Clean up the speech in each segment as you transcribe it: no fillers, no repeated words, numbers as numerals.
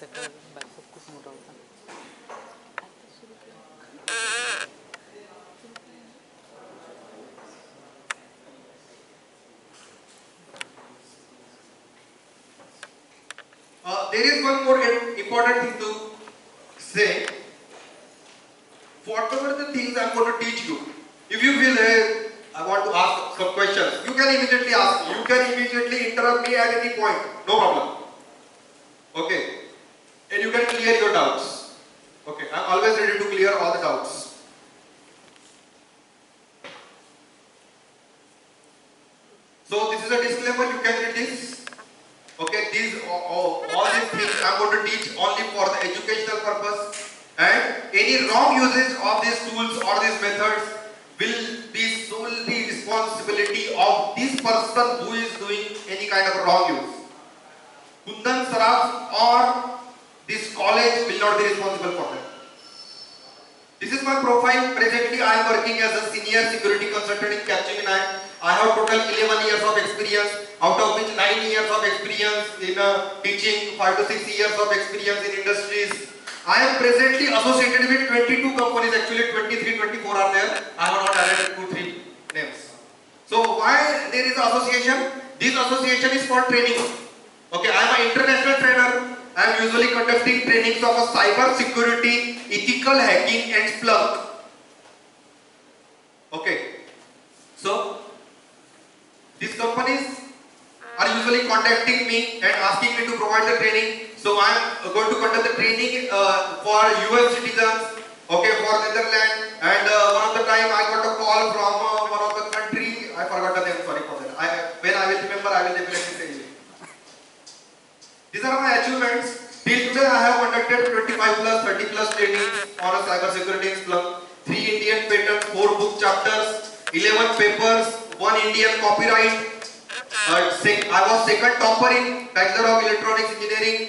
खूप मोठा होता. There is one more important thing to say. Whatever the things I'm going to teach you, if you feel, hey, I want to ask some questions, you can immediately ask. You can immediately interrupt me at any point. No problem. Okay. And you can clear your doubts. Okay. I'm always ready to clear all the doubts. So this is a disclaimer. You can read this. Okay. All these things I'm going to teach only for the educational purpose. And any wrong usage of these tools or these methods will be solely responsibility of this person who is doing any kind of wrong use. Kundan Saraf or this college will not be responsible for that. This is my profile. Presently I am working as a senior security consultant in Capgemini. I have total 11 years of experience, out of which 9 years of experience in teaching, 5 to 6 years of experience in industries. I am presently associated with 22 companies, actually 23, 24 are there. I have not added 2-3 names. So why there is association? This association is for training. Okay, I am an international trainer. I am usually conducting trainings of a cyber security, ethical hacking and Splunk. Okay, so these companies are usually contacting me and asking me to provide the training. So I am going to conduct the training for US citizens, okay, for Netherlands. And one of the time I got a call from one of the country. I forgot the name. Sorry for that. When I will remember, I will definitely tell you. These are my achievements. Till today, I have conducted 25 plus, 30 plus trainings on a cyber security in Splunk. 3 Indian patents, 4 book chapters, 11 papers, 1 Indian copyright. I was second topper in Bachelor of Electronics Engineering.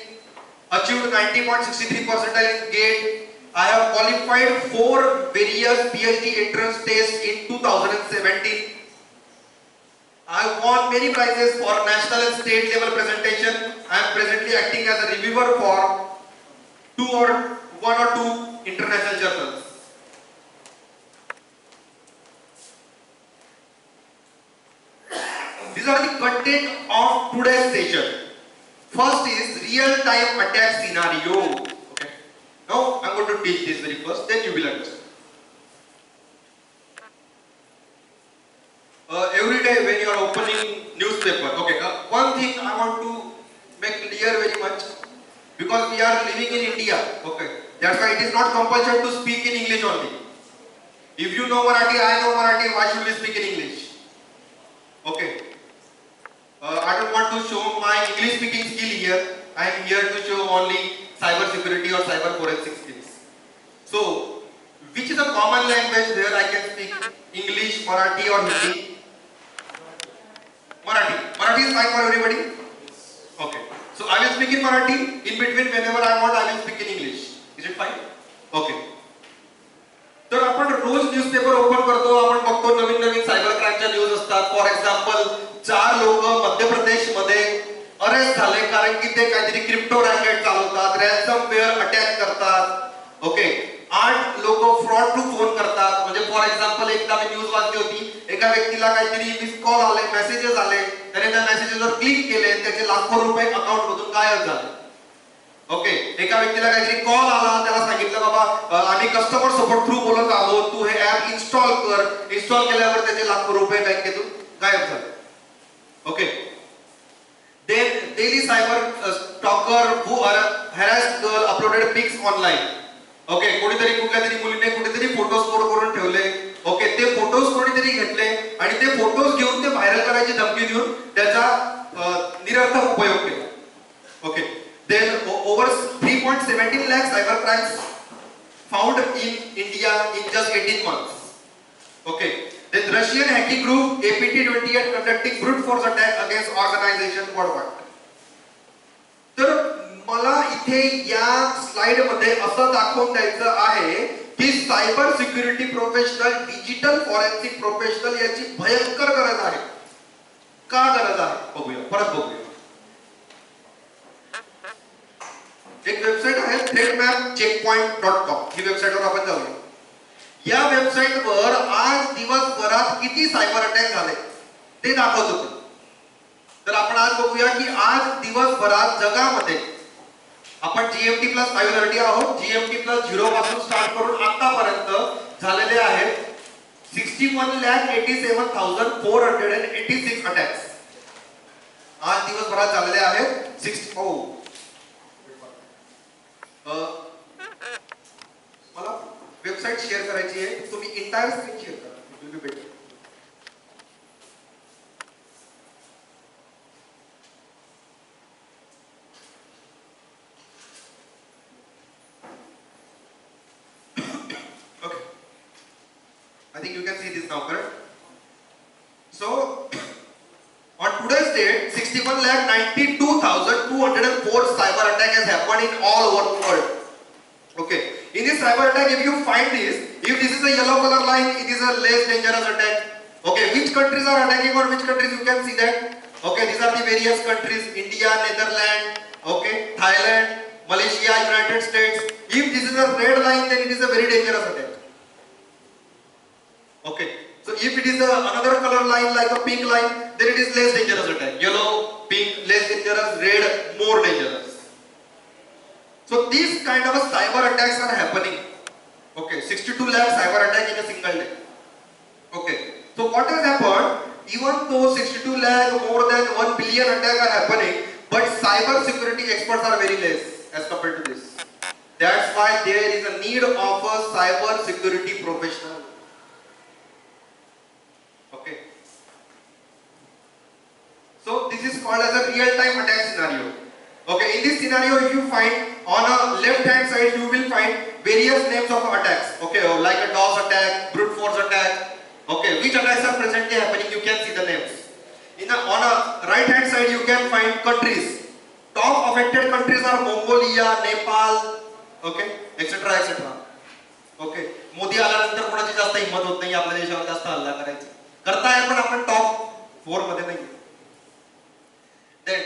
Achieved 90.63 percentile in GATE. I have qualified 4 various PhD entrance tests in 2017. I won many prizes for national and state level presentation. I am presently acting as a reviewer for 1 or 2 international journals. These are the content of today's session. First is real-time attack scenario. Okay. Now I'm going to teach this very first, then you will understand. Every day when you are opening newspaper, okay, one thing I want to make clear very much, because we are living in India, okay, that's why it is not compulsory to speak in English only. If you know Marathi, I know Marathi, why should we speak in English? Okay. I don't want to show my English speaking skill here. I am here to show only cyber security or cyber forensic skills. So, which is a common language where I can speak English, Marathi or Hindi? Marathi. Marathi is fine for everybody? Okay. So I will speak in Marathi. In between, whenever I want, I will speak in English. Is it fine? Okay. तर आपण रोज newspaper open करतो, आपण बघतो नवीन नवीन cyber क्राईमच्या news असतात. For example 4 लोक मध्य प्रदेश मध्ये arrest झाले कारण की ते काहीतरी क्रिप्टो रॅकेट चालवतात, रॅन्समवेअर अटॅक करतात. ओके, 8 लोक फ्रॉड टू फोन करतात. म्हणजे फॉर एक्झाम्पल एकदा मी न्यूज वाचली होती, एका व्यक्तीला काहीतरी मिस कॉल आले, मेसेजेस आले, त्याने त्या मेसेजेसवर क्लिक केले, त्याचे लाखो रुपये अकाउंट मधून गायब झाले. ओके, एका व्यक्तीला काहीतरी कॉल आला, त्याला सांगितलं बाबा आम्ही कस्टमर सपोर्ट थ्रू बोलत आहोत, तू हे ऍप इन्स्टॉल कर. इन्स्टॉल केल्यावर त्याचे लाखो रुपये बँकेतून गायब झाले. Okay, then daily cyber stalker who harassed girl uploaded pics online. Okay, कोणीतरी कुठल्या तरी मुलीने कुठेतरी फोटो स्टोर करून ठेवले. ओके, ते फोटोज कोणीतरी घेतले आणि ते फोटोज घेऊन ते व्हायरल करायची धमकी देऊन त्याचा निरर्थक उपयोग केला. Okay, then over 3.17 lakh cyber crimes found in India in just 18 months. Okay, then Russian hacking group APT28 conducting brute force attack against organization worldwide. तर मला इथे या स्लाइड मध्ये असं दाखवून द्यायचं आहे की cyber security professional, digital forensic professional याची भयंकर गरज आहे. का गरज आहे बघूया, परत बघूया. एक वेबसाईट आहे threatmapcheckpoint.com. ही वेबसाईटवर आपण जाऊया. या वेबसाईटवर आज दिवसभरात किती सायबर अटॅक झाले ते दाखवत होतं. तर आपण आज बघूया की आज दिवसभरात जगामध्ये आपण GMT प्लस 530 आहोत. GMT प्लस 0 पासून स्टार्ट करून आतापर्यंत झालेले आहेत 61,87,486 अटॅक्स. आज दिवसभरात झालेले आहेत 60. मला वेबसाईट शेअर करायची आहे. तुम्ही इंटायर स्क्रीन शेअर करा. It will be better. I think you can see this now, correct? So, on today's date, 61,92,204 cyber attack has happened in all over the world. Okay. In this cyber attack, if you find this, if this is a yellow color line, it is a less dangerous attack. Okay. Which countries are attacking or which countries you can see that? Okay. These are the various countries: India, Netherlands, okay, Thailand, Malaysia, United States. If this is a red line, then it is a very dangerous attack. Okay, so if it is another color line like a pink line, then it is less dangerous attack. Yellow, pink, less dangerous, red, more dangerous. So these kind of cyber attacks are happening. Okay, 62 lakh cyber attack in a single day. Okay, so what has happened? Even though 62 lakh, more than 1 billion attacks are happening, but cyber security experts are very less as compared to this. That's why there is a need of a cyber security professional. Okay. So this is called as a real-time attack scenario. Okay. In this scenario, if you find on a left-hand side, you will find various names of attacks. Okay, like a DOS attack, brute force attack. Okay, which attacks are presently happening? You can see the names. On a right-hand side, you can find countries. Top affected countries are Mongolia, Nepal, okay, etc. etc. Okay. Modi आल्यानंतर कोणाची जास्त हिम्मत होत नाही आपल्या देशावर जास्त हल्ला करायची. करताय पण आपण टॉप 4 मध्ये नाही.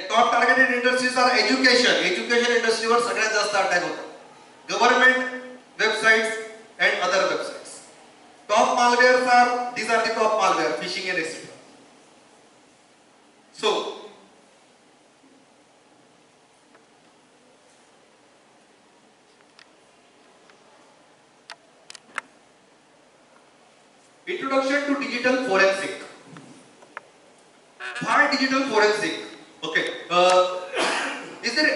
Top targeted industries are education इंडस्ट्रीवर सगळ्यात जास्त अटॅक होतात. Government websites and other websites. Top malwares are these are the top malware, phishing and etcetera. So introduction to digital forensic. Why digital forensic? Okay. Is there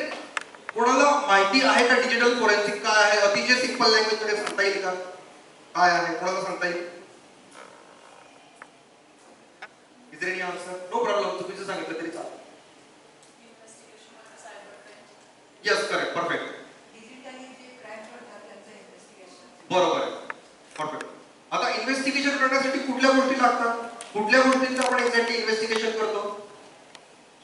कोणाला माहिती आहे का digital forensic काय आहे? अतिशय सिंपल लँग्वेज मध्ये सांगता येईल का? काय आहे? कोणाला सांगता येईल? Is there any answer? No problem. चुकीचं सांगितलं तरी चालेल. Investigation of cyber crime. Yes, correct. Perfect. Digitally जे क्राइम होतात त्यांचं इन्व्हेस्टिगेशन. बरोबर आहे. Perfect. आता इन्व्हेस्टिगेशन करण्यासाठी कुठल्या गोष्टी लागतात? कुठल्या गोष्टींचं आपण एक्झॅक्टली इन्व्हेस्टिगेशन करतो?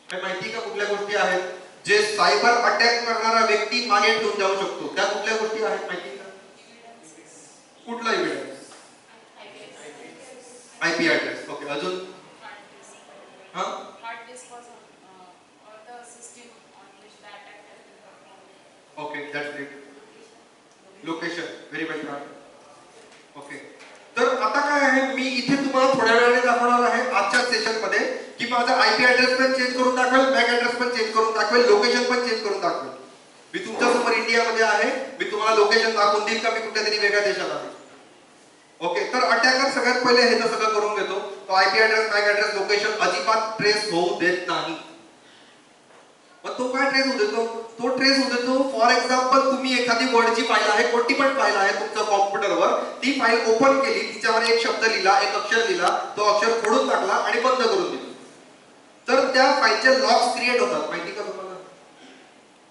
काय माहिती का कुठल्या गोष्टी आहेत जे सायबर अटॅक करणारा व्यक्ती मागे ठेवून जाऊ शकतो? त्या कुठल्या गोष्टी आहेत माहिती का? कुठला एव्हिडन्स? IP address. ओके. अजून हां, hard disk or the system on which the attack has been performed. Okay, that's great. Location, very well done. Okay. तर आता काय आहे, मी इथे तुम्हाला थोड्या वेळाने दाखवणार आहे आजच्या सेशन मध्ये की माझा आयपी ॲड्रेस पण चेंज करून दाखवेल, मॅक ॲड्रेस पण चेंज करून दाखवेल, लोकेशन पण चेंज करून दाखवेल. मी तुमच्या समोर इंडियामध्ये आहे, मी तुम्हाला लोकेशन दाखवून देईल का मी कुठल्या तरी वेगळ्या देशात आहे. ओके. तर अटॅकर सगळ्यात पहिले हे तर सगळं करून घेतो. तो IP address, Mac address, location अजिबात ट्रेस होऊ देत नाही. मग तो काय ट्रेस होऊ देतो? तो ट्रेस होऊ देतो फॉर एक्झाम्पल तुम्ही एखादी वर्डची फाईल आहे, कोणती पण फाईल आहे तुमच्या कॉम्प्युटरवर, ती फाईल ओपन केली, तिच्यावर एक शब्द लिहिला, एक अक्षर लिहिला, तो अक्षर फोडून टाकला आणि बंद करून दिला, तर त्या फाईलचे लॉग्स क्रिएट होतात. माहिती का तुम्हाला?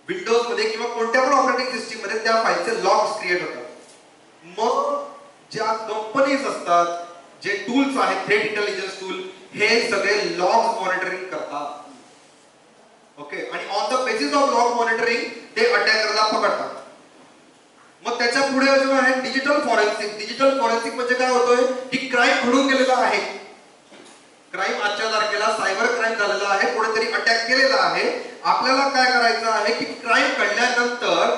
विंडोज मध्ये किंवा कोणत्या पण ऑपरेटिंग सिस्टीम मध्ये त्या फाईलचे लॉग्स क्रिएट होतात. मग ज्या कंपनीज असतात, जे टूल्स आहेत, थ्रेट इंटेलिजन्स टूल, हे सगळे लॉग्स मॉनिटरिंग करतात. ओके. आणि on the basis of log monitoring ते अटॅकरला पकडतात. मग त्याच्या पुढे अजून आहे डिजिटल फॉरेन्सिक. डिजिटल फॉरेन्सिक म्हणजे काय होतोय की क्राईम घडून गेलेला आहे, क्राईम आजच्या तारखेला सायबर क्राईम झालेला आहे, कोणीतरी अटॅक केलेला आहे. आपल्याला काय करायचं आहे की क्राईम घडल्यानंतर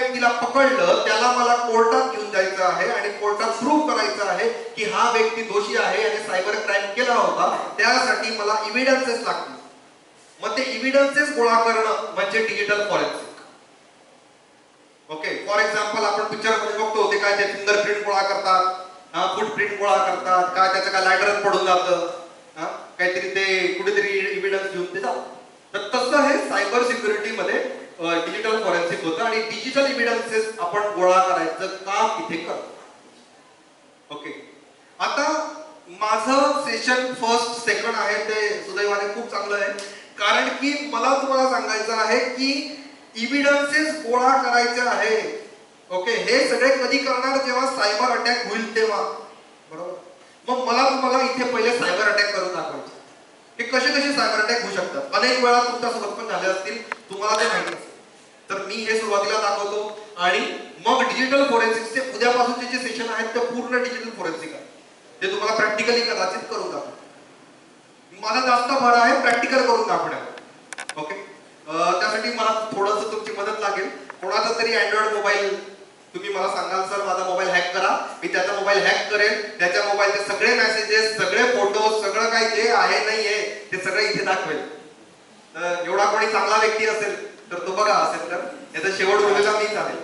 व्यक्तीला पकडलं त्याला मला कोर्टात घेऊन जायचं आहे आणि कोर्टात प्रूव्ह करायचं आहे की हा व्यक्ती दोषी आहे आणि सायबर क्राईम केला होता, त्यासाठी मला इव्हिडन्सेस लागतील. मग ते इव्हिडन्सेस गोळा करणं म्हणजे digital forensic. Okay, for example आपण पिक्चर मध्ये बघतो ते काय, ते फिंगरप्रिंट गोळा करतात, फुटप्रिंट गोळा करतात, काय त्याचं काय लायटरच पडून जातं, काहीतरी ते कुठेतरी इव्हिडन्स घेऊन ते जातात. तर तसं हे सायबर सिक्युरिटी मध्ये डिजिटल फॉरेन्सिक होतं आणि डिजिटल इव्हिडन्सेस आपण गोळा करायचं काम इथे करतो. ओके, आता माझं सेशन फर्स्ट सेकंड आहे ते सुदैवाने खूप चांगलं आहे, कारण की मला तुम्हाला सांगायचं आहे की इव्हिडन्सेस गोळा करायचे आहे. ओके, हे सगळे कधी करणार, जेव्हा सायबर अटॅक होईल तेव्हा, बरोबर. मग मला तुम्हाला इथे पहिले सायबर अटॅक करून दाखवायचे की कसे कसे सायबर अटॅक होऊ शकतात. अनेक वेळा तुमच्यासोबत पण झाले असतील, तुम्हाला ते माहिती असेल. तर मी हे सुरुवातीला दाखवतो आणि मग डिजिटल फोरेन्सिक्सचे उद्यापासूनचे जे सेशन आहेत ते पूर्ण डिजिटल फोरेन्सिक आहे, ते तुम्हाला प्रॅक्टिकली कदाचित करून दाखवतो. माझा जास्त भर आहे प्रॅक्टिकल करून दाखवण्यात. ओके, त्यासाठी मला थोडंसं तुमची मदत लागेल. कोणाचा तरी अँड्रॉइड मोबाईल तुम्ही मला सांगाल सर माझा मोबाईल हॅक करा, मी त्याचा मोबाईल हॅक करेल, त्याच्या मोबाईलचे सगळे मेसेजेस, सगळे फोटो, सगळं काही जे आहे नाही आहे ते सगळं इथे दाखवेल. तर एवढा कोणी चांगला व्यक्ती असेल तर तो बघा, असेल तर याचा शेवट उरलेला मीच आहे.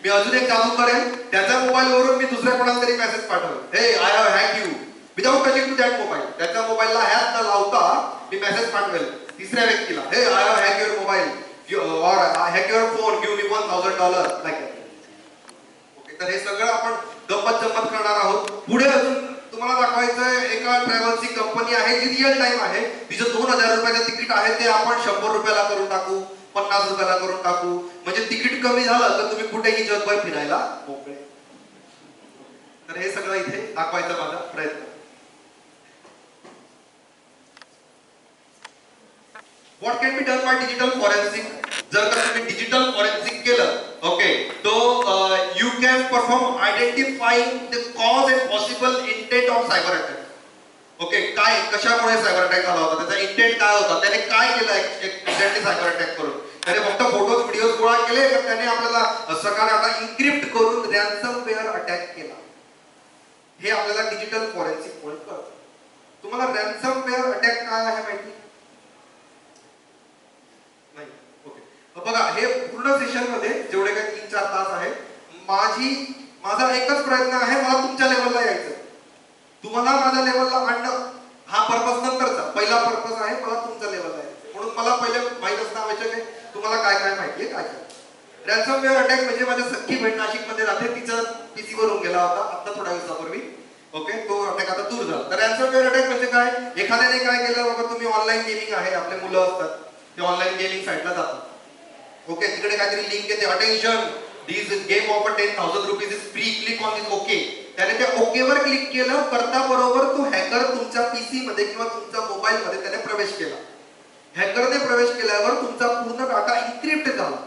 मी अजून एक जादू करेल, त्याच्या मोबाईल वरून मी दुसऱ्या कोणाला तरी मेसेज पाठवेल, hey I have hack you without touching to that mobile. त्याच्या मोबाईलला हॅक न लावता मी मेसेज पाठवेल तिसऱ्या व्यक्तीला, हे I have hack your mobile or hack your phone, give me $1,000 like that. Okay, तर हे सगळं आपण गंमत जम्मत करणार आहोत. पुढे अजून तुम्हाला दाखवायचं एका ट्रॅव्हल्सची कंपनी आहे जी रिअल टाइम आहे, तिचं 2,000 रुपयाचं तिकीट आहे ते आपण 100 रुपयाला करून टाकू, 50 रुपयाला करून टाकू, म्हणजे तिकीट कमी झालं तर तुम्ही कुठेही जगभर फिरायला मोकळे. तर हे सगळं इथे दाखवायचा माझा प्रयत्न. What can be done by digital forensic? जर का तुम्ही डिजिटल फॉरेन्सिक केलं, ओके, तो you can perform identifying the cause and possible intent of cyber attack. Okay, काय कशामुळे सायबर अटॅक झाला होता, त्याचा इंटेंट काय होता, त्याने काय केलं एक्झॅक्टली सायबर अटॅक करून, त्याने फक्त फोटोज व्हिडिओज गोळा केले का त्याने आपल्याला सगळा डाटा इन्क्रिप्ट करून रॅन्समवेअर अटॅक केला, हे आपल्याला डिजिटल फॉरेन्सिक मुळे कळतं. तुम्हाला रॅन्समवेअर अटॅक काय आहे माहिती? बघा, हे पूर्ण सेशन मध्ये जेवढे काही 3-4 तास आहे, माझा एकच प्रयत्न आहे, मला तुमच्या लेवलला यायचं. तुम्हाला माझ्या लेवलला आणणं हा पर्पज नंतरचा, पहिला पर्पज आहे मला तुमच्या लेवलला यायचं. म्हणून मला पहिले माहित असणं आवश्यक आहे तुम्हाला काय काय माहिती आहे, काय काय. रॅन्समवेअर अटॅक म्हणजे माझ्या सख्खी बहीण नाशिक मध्ये राहते, तिचा पीसी वरून गेला होता आता थोड्या दिवसापूर्वी. ओके, तो अटॅक आता दूर झाला. तर रॅन्समवेअर अटॅक म्हणजे काय, एखाद्याने काय केलं बघा, तुम्ही ऑनलाईन गेमिंग आहे, आपले मुलं असतात ते ऑनलाईन गेमिंग साईटला जातात. ओके, तिकडे काहीतरी लिंक येते, attention this game of 10,000 rupees is free, click on this okay. त्याने त्या ओके वर क्लिक केलं, करता बरोबर तो हॅकर तुमच्या पीसी मध्ये किंवा तुमच्या मोबाईल मध्ये त्याने प्रवेश केला. हॅकरने प्रवेश केल्यावर तुमचा पूर्ण डाटा इन्क्रिप्ट झाला.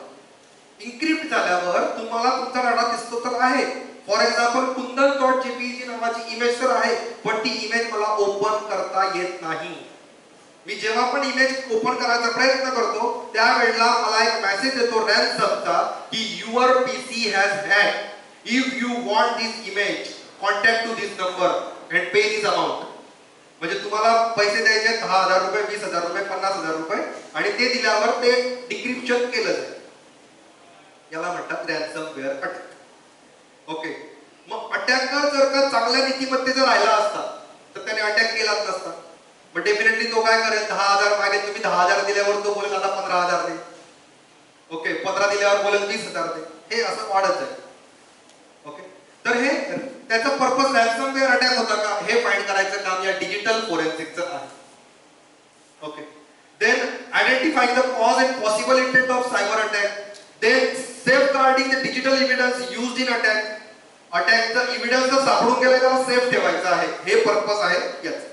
इन्क्रिप्ट झाल्यावर तुम्हाला तुमचा डाटा दिसतो तर आहे. फॉर एक्झाम्पल kundan.jpg नावाची इमेज तर आहे, पण ती इमेज मला ओपन करता येत नाही. मी जेव्हा पण इमेज ओपन करायचा प्रयत्न करतो त्यावेळेला मला एक मेसेज येतो रॅन्समचा की your PC has hack, if you want this image contact to this number and pay this amount. म्हणजे तुम्हाला पैसे द्यायचे 10,000 रुपये, 20,000 रुपये, 50,000 रुपये, आणि ते दिल्यावर ते डिक्रिप्शन केलं जाईल. याला म्हणतात रॅन्समवेअर अटॅक. ओके, मग अटॅकर जर का चांगल्या नीतिमत्तेचा राहिला असता तर त्याने अटॅक केलाच नसता. पण डेफिनेटली तो काय करेल, 10,000 मागेल, तुम्ही 10,000 दिल्यावर तो बोलेल आता 15,000 दे. ओके, 15 दिल्यावर बोलेल 20,000 दे, हे असं वाढत जाईल. ओके, तर हे त्याचा पर्पज रॅन्समवेअर अटॅक होता का हे फाइंड करायचं काम या डिजिटल फोरेन्सिकचं आहे. Okay, then identifying the cause and possible intent of cyber attack, then safeguarding the digital evidence used in attack. अटॅकचा एव्हिडन्स जर सापडून गेला त्याला सेफ ठेवायचा आहे, हे पर्पज आहे याचं.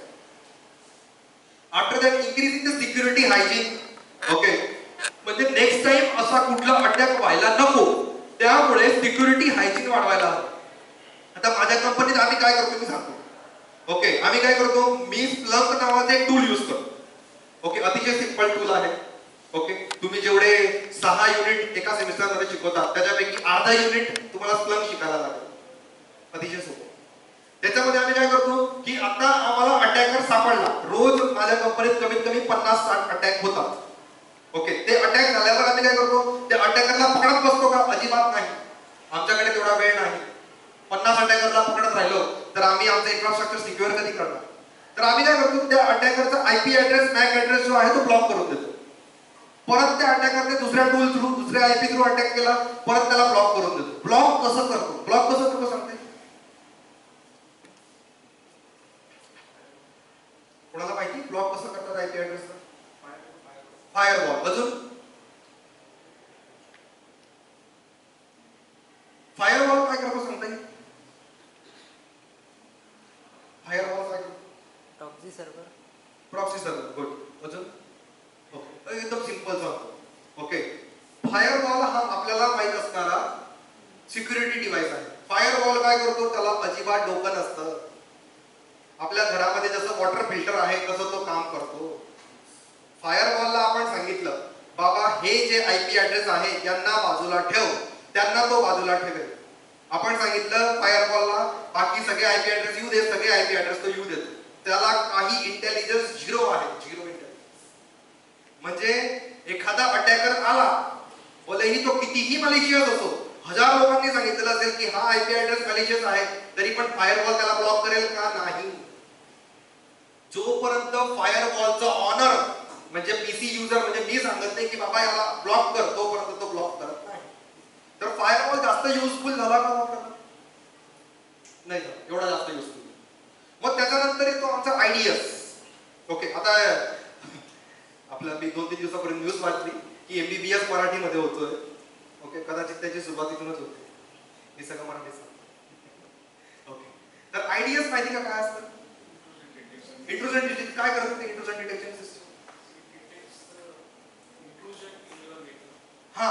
After that increasing the security hygiene. Okay, म्हणजे नेक्स्ट टाइम असा कुठला अटॅक व्हायला नको, त्यामुळे सिक्युरिटी हायजीन वाढवायला हवं. आता माझ्या कंपनीत आम्ही काय करतो मी सांगतो. ओके, आम्ही काय करतो, मी स्प्लंक नावाचे एक टूल यूज करतो. ओके, अतिशय सिंपल टूल आहे. ओके, तुम्ही जेवढे 6 युनिट एका सेमिस्टरमध्ये शिकवतात त्याच्यापैकी अर्धा युनिट तुम्हाला स्प्लंक शिकायला लागेल. अतिशय सोपं. त्याच्यामध्ये आम्ही काय करतो की आता आम्हाला अटॅकर सापडला. रोज माझ्या कंपनीत कमीत कमी 50-60 अटॅक होतात. ओके, ते अटॅक झाल्यावर आम्ही काय करतो, त्या अटॅकरला पकडत बसतो का? अजिबात नाही. आमच्याकडे तेवढा वेळ नाही. 50 अटॅकरला पकडत राहिलो तर आम्ही आमचं इन्फ्रास्ट्रक्चर सिक्युअर कधी करणार? तर आम्ही काय करतो, त्या अटॅकरचा आयपी ऍड्रेस, मॅक ऍड्रेस जो आहे तो ब्लॉक करून देतो. परत त्या अटॅकरने दुसऱ्या टूल थ्रू, दुसऱ्या आयपी थ्रू अटॅक केला, परत त्याला ब्लॉक करून देतो. ब्लॉक कसं करतो? ब्लॉक कसं करतो सांगते? कोणाला माहिती ब्लॉक कसं करतात आयपी ऍड्रेसला? फायरवॉल. अजून फायरवॉल काय करतो सांगता येईल? फायरवॉल काय करतो? Proxy server. Proxy server. Good. अजून? ओके, एकदम सिंपल सांगतो. ओके, फायरवॉल हा आपल्याला माहित असणारा सिक्युरिटी डिव्हाइस आहे. फायरवॉल काय करतो? त्याला अजिबात डोकं नसतं. आपल्या घरामध्ये जसं वॉटर फिल्टर आहे तसं तो काम करतो. फायरवॉलला आपण सांगितलं, बाबा हे जे आयपी ऍड्रेस आहे यांना बाजूला ठेव, त्यांना तो बाजूला ठेवेल. आपण सांगितलं फायरवॉलला बाकी सगळे आयपी ऍड्रेस येऊ दे, सगळे आयपी ऍड्रेस तो येऊ देतो. त्याला काही इंटेलिजन्स झिरो आहे, झिरो इंटेलिजन्स. म्हणजे एखादा अटॅकर आला, भलेही तो कितीही मॅलिशियस असो, 1000 लोकांनी सांगितलेलं असेल की हा आयपी ऍड्रेस मॅलिशियस आहे, तरी पण फायरवॉल त्याला ब्लॉक करेल का? नाही. जोपर्यंत फायरवॉलचा ऑनर म्हणजे पीसी युजर म्हणजे मी सांगत नाही की बाबा याला ब्लॉक कर, तोपर्यंत तो ब्लॉक करत नाही. तर फायरवॉल जास्त युजफुल झाला का आपल्याला? नाही झाला, एवढा जास्त युजफुल. मग त्याच्यानंतर येतो आमचा आयडीएस. ओके, आता आपल्या मी 2-3 दिवसापूर्वी न्यूज वाचली की एमबीबीएस मराठीमध्ये होतोय. ओके, कदाचित त्याची सुरुवातीतूनच होते. मी सगळं मराठी सांगतो. ओके, तर आयडीएस माहिती का काय असतं? इंट्रुजन डिटेक्शन. काय करतं ते इंट्रुजन डिटेक्शन सिस्टम? हा,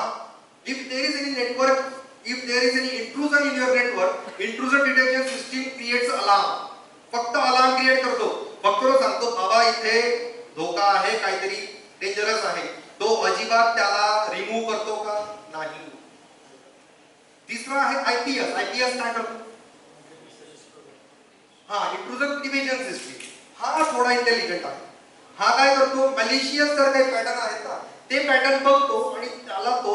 if there is any network, if there is any intrusion in your network, intrusion detection system creates alarm. फक्त अलार्म क्रिएट करतो. फक्त तो सांगतो बाबा इथे धोका आहे, काहीतरी डेंजरस आहे. तो अजिबात त्याला रिमूव्ह करतो का? नाही. तिसरा आहे आयपीएस. आयपीएस काय करतो? हा, इंट्रुजन प्रिव्हेंशन सिस्टम. हा थोडा इंटेलिजंट आहे. हा काय करतो, मॅलिशियस जर काही पॅटर्न आहेत ना ते पॅटर्न बघतो आणि त्याला तो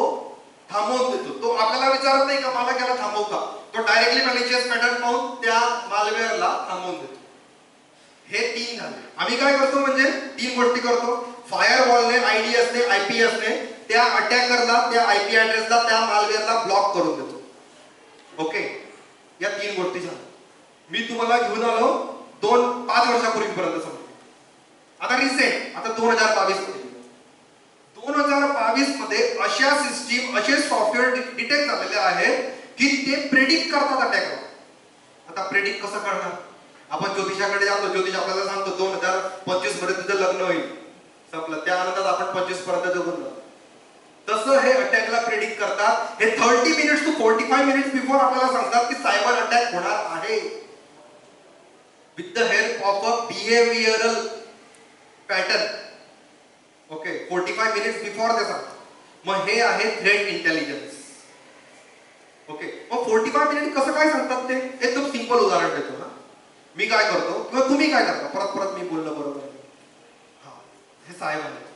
थांबवून देतो. तो आपल्याला विचारत नाही का मला त्याला थांबवू का? तो डायरेक्टली मॅलिशियस पॅटर्न पाहून त्या मालवेअरला थांबवून देतो. हे 3 झाले. आम्ही काय करतो म्हणजे 3 गोष्टी करतो. फायरवॉलने, आयडीएसने, आयपीएसने त्या अटॅकरला, त्या आयपी ऍड्रेसला, त्या मालवेअरला ब्लॉक करून देतो. ओके, या 3 गोष्टी झाल्या. मी तुम्हाला घेऊन आलो 5 वर्षापूर्वीपर्यंत समजतो. आता रिसेंट, आता 2022 मध्ये 2022 मध्ये अशा सिस्टीम, असे सॉफ्टवेअर डिटेक्ट झालेले आहेत की ते प्रेडिक्ट करतात अटॅकला. आता प्रेडिक्ट कसं करणार? आपण ज्योतिषाकडे जातो, ज्योतिष आपल्याला सांगतो 2025 मध्ये तुझं लग्न होईल, संपलं. त्या आनंदात आपण 25 पर्यंत जगून जातो. तसं हे अटॅकला प्रेडिक्ट करतात. हे 30 मिनिट्स टू 45 मिनिट्स बिफोर आपल्याला सांगतात की सायबर अटॅक होणार आहे. With the help of a behavioural pattern. Okay, 45 minutes before ते सांगतात. मग हे आहे थ्रेट इंटेलिजन्स. ओके, मग 45 मिनिट कसं काय सांगतात ते? एकदम सिंपल उदाहरण देतो ना. मी काय करतो किंवा तुम्ही काय करता, परत परत मी बोलणं बरोबर आहे. हा, हे साहेब आहे.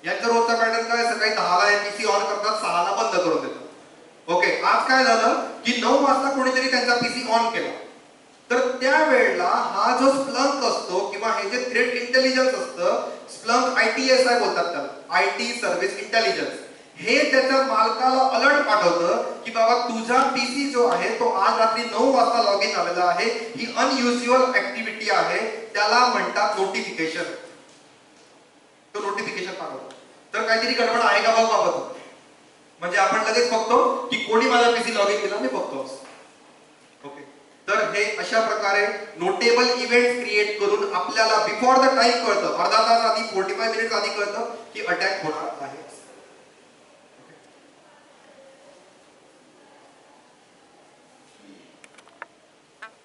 यांचा रोजचा पॅटर्न काय? सकाळी 10ला एपीसी ऑन करतात, 6ला बंद करून देतात. ओके, आज काय झालं की 9 वाजता कोणीतरी त्यांचा पीसी ऑन केला. तर त्या वेळेला हा जो स्प्लंक असतो किंवा हे जे थ्रेट इंटेलिजन्स असतं, स्प्लंक आयटीएसआय बोलतात त्याला, आयटी सर्व्हिस इंटेलिजन्स, हे त्याच्या मालकाला अलर्ट पाठवतं की बाबा तुझा पीसी जो आहे तो आज रात्री 9 वाजता लॉग इन झालेला आहे, ही अनयुज्युअल ऍक्टिव्हिटी आहे, त्याला म्हणतात नोटिफिकेशन. तो नोटिफिकेशन पाठवतो. तर काहीतरी गडबड आहे का बघ बाबा. म्हणजे आपण लगेच बघतो की कोणी माझा पीसी लॉग इन केला, मी बघतो. ओके, तर हे अशा प्रकारे नोटेबल इव्हेंट क्रिएट करून आपल्याला बिफोर द टाइम कळतं, अर्धा तास आधी, 45 मिनिट्स आधी कळतं की अटॅक होणार आहे.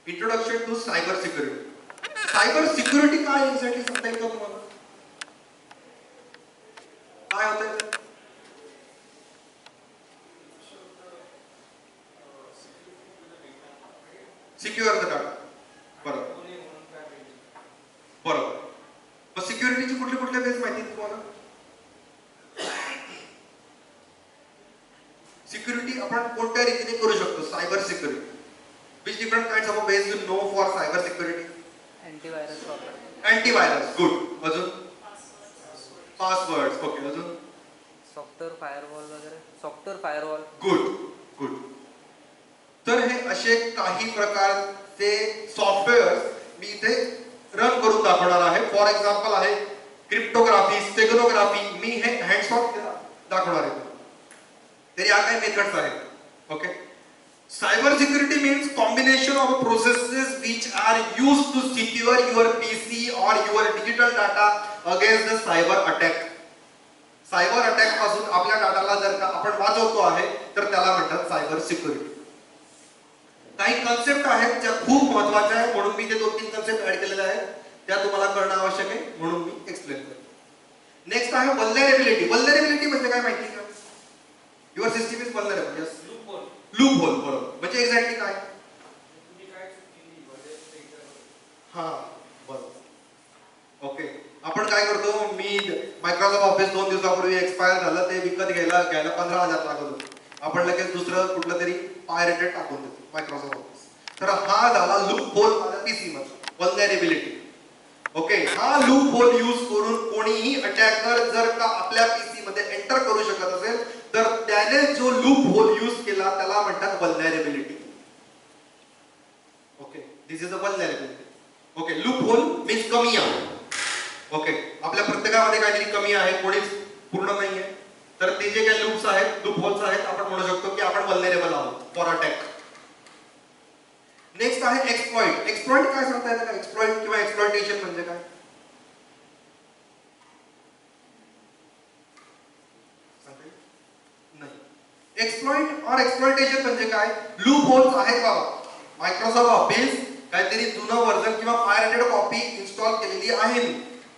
Introduction to cyber security. Cyber security काय एक्झॅक्टली सांगता येईल का तुम्हाला? काय होतं? Secure the data. बरोबर बरोबर. मग सिक्युरिटीची कुठले कुठले बेस माहिती तुम्हाला? सिक्युरिटी आपण कोणत्या रीतीने करू शकतो? Cyber security. Which different kinds of ways you know for cyber security? Antivirus वापर. अँटीव्हायरस. गुड. अजून? पासवर्ड्स. ओके. अजून? सॉफ्टवेअर फायरवॉल वगैरे. Software firewall. Good good. तर हे असे काही प्रकारचे सॉफ्टवेअर मी इथे रन करून दाखवणार आहे. फॉर एक्झाम्पल आहे क्रिप्टोग्राफी, स्टेगनोग्राफी. मी हे हँड्स ऑन दाखवणार आहे. तरी या काही मेथड्स आहेत. Okay. Cyber security means combination of processes which are used to secure your PC or your digital data against the cyber attack. Cyber attack पासून आपल्या डाटाला जर का आपण वाचवतो आहे तर त्याला म्हणतात सायबर सिक्युरिटी. काही कन्सेप्ट आहेत ज्या खूप महत्त्वाच्या आहेत म्हणून मी ते 2-3 कन्सेप्ट ऍड केलेले आहेत. त्या तुम्हाला कळणं आवश्यक आहे म्हणून मी एक्सप्लेन करतो. नेक्स्ट आहे वल्नरेबिलिटी. वल्नरेबिलिटी म्हणजे काय माहिती का? Your system is vulnerable. Yes. Loophole. बरोबर. म्हणजे एक्झॅक्टली काय? हा बरोबर. ओके. आपण काय करतो? मी मायक्रोसॉफ्ट ऑफिस 2 दिवसापूर्वी एक्सपायर झालं, ते विकत घ्यायला 15,000 लागत होतं. आपण लगेच दुसरं कुठलं तरी पायरेटेड टाकून देतो मायक्रोसॉफ्ट ऑफिस. तर हा झाला लूप होल माझ्या पीसी मध्ये. वल्नरेबिलिटी. ओके. हा लूप होल यूज करून कोणीही अटॅकर जर का आपल्या पीसी मध्ये एंटर करू शकत असेल तर त्याने जो लूप होल यूज केला त्याला म्हणतात vulnerability. Okay. This is a vulnerability. Okay. Loophole means कमी आहे. ओके. आपल्या प्रत्येकामध्ये काहीतरी कमी आहे, कोणीच पूर्ण नाहीये. तर ते जे काही लूप्स आहेत, लूप होल्स आहेत, आपण म्हणू शकतो की आपण वल्नरेबल आहोत फॉर अटॅक. नेक्स्ट आहे एक्सप्लॉइट. एक्सप्लॉइट काय सांगता येतं का? एक्सप्लॉइट किंवा एक्सप्लॉइटेशन म्हणजे काय? एक्सप्लॉइट और एक्सप्लॉइटेशन म्हणजे काय? लूप होल्स आहेत बाबा. मायक्रोसॉफ्ट ऑफिस काहीतरी जुनं व्हर्जन किंवा पायरेटेड कॉपी इन्स्टॉल केलेली आहे.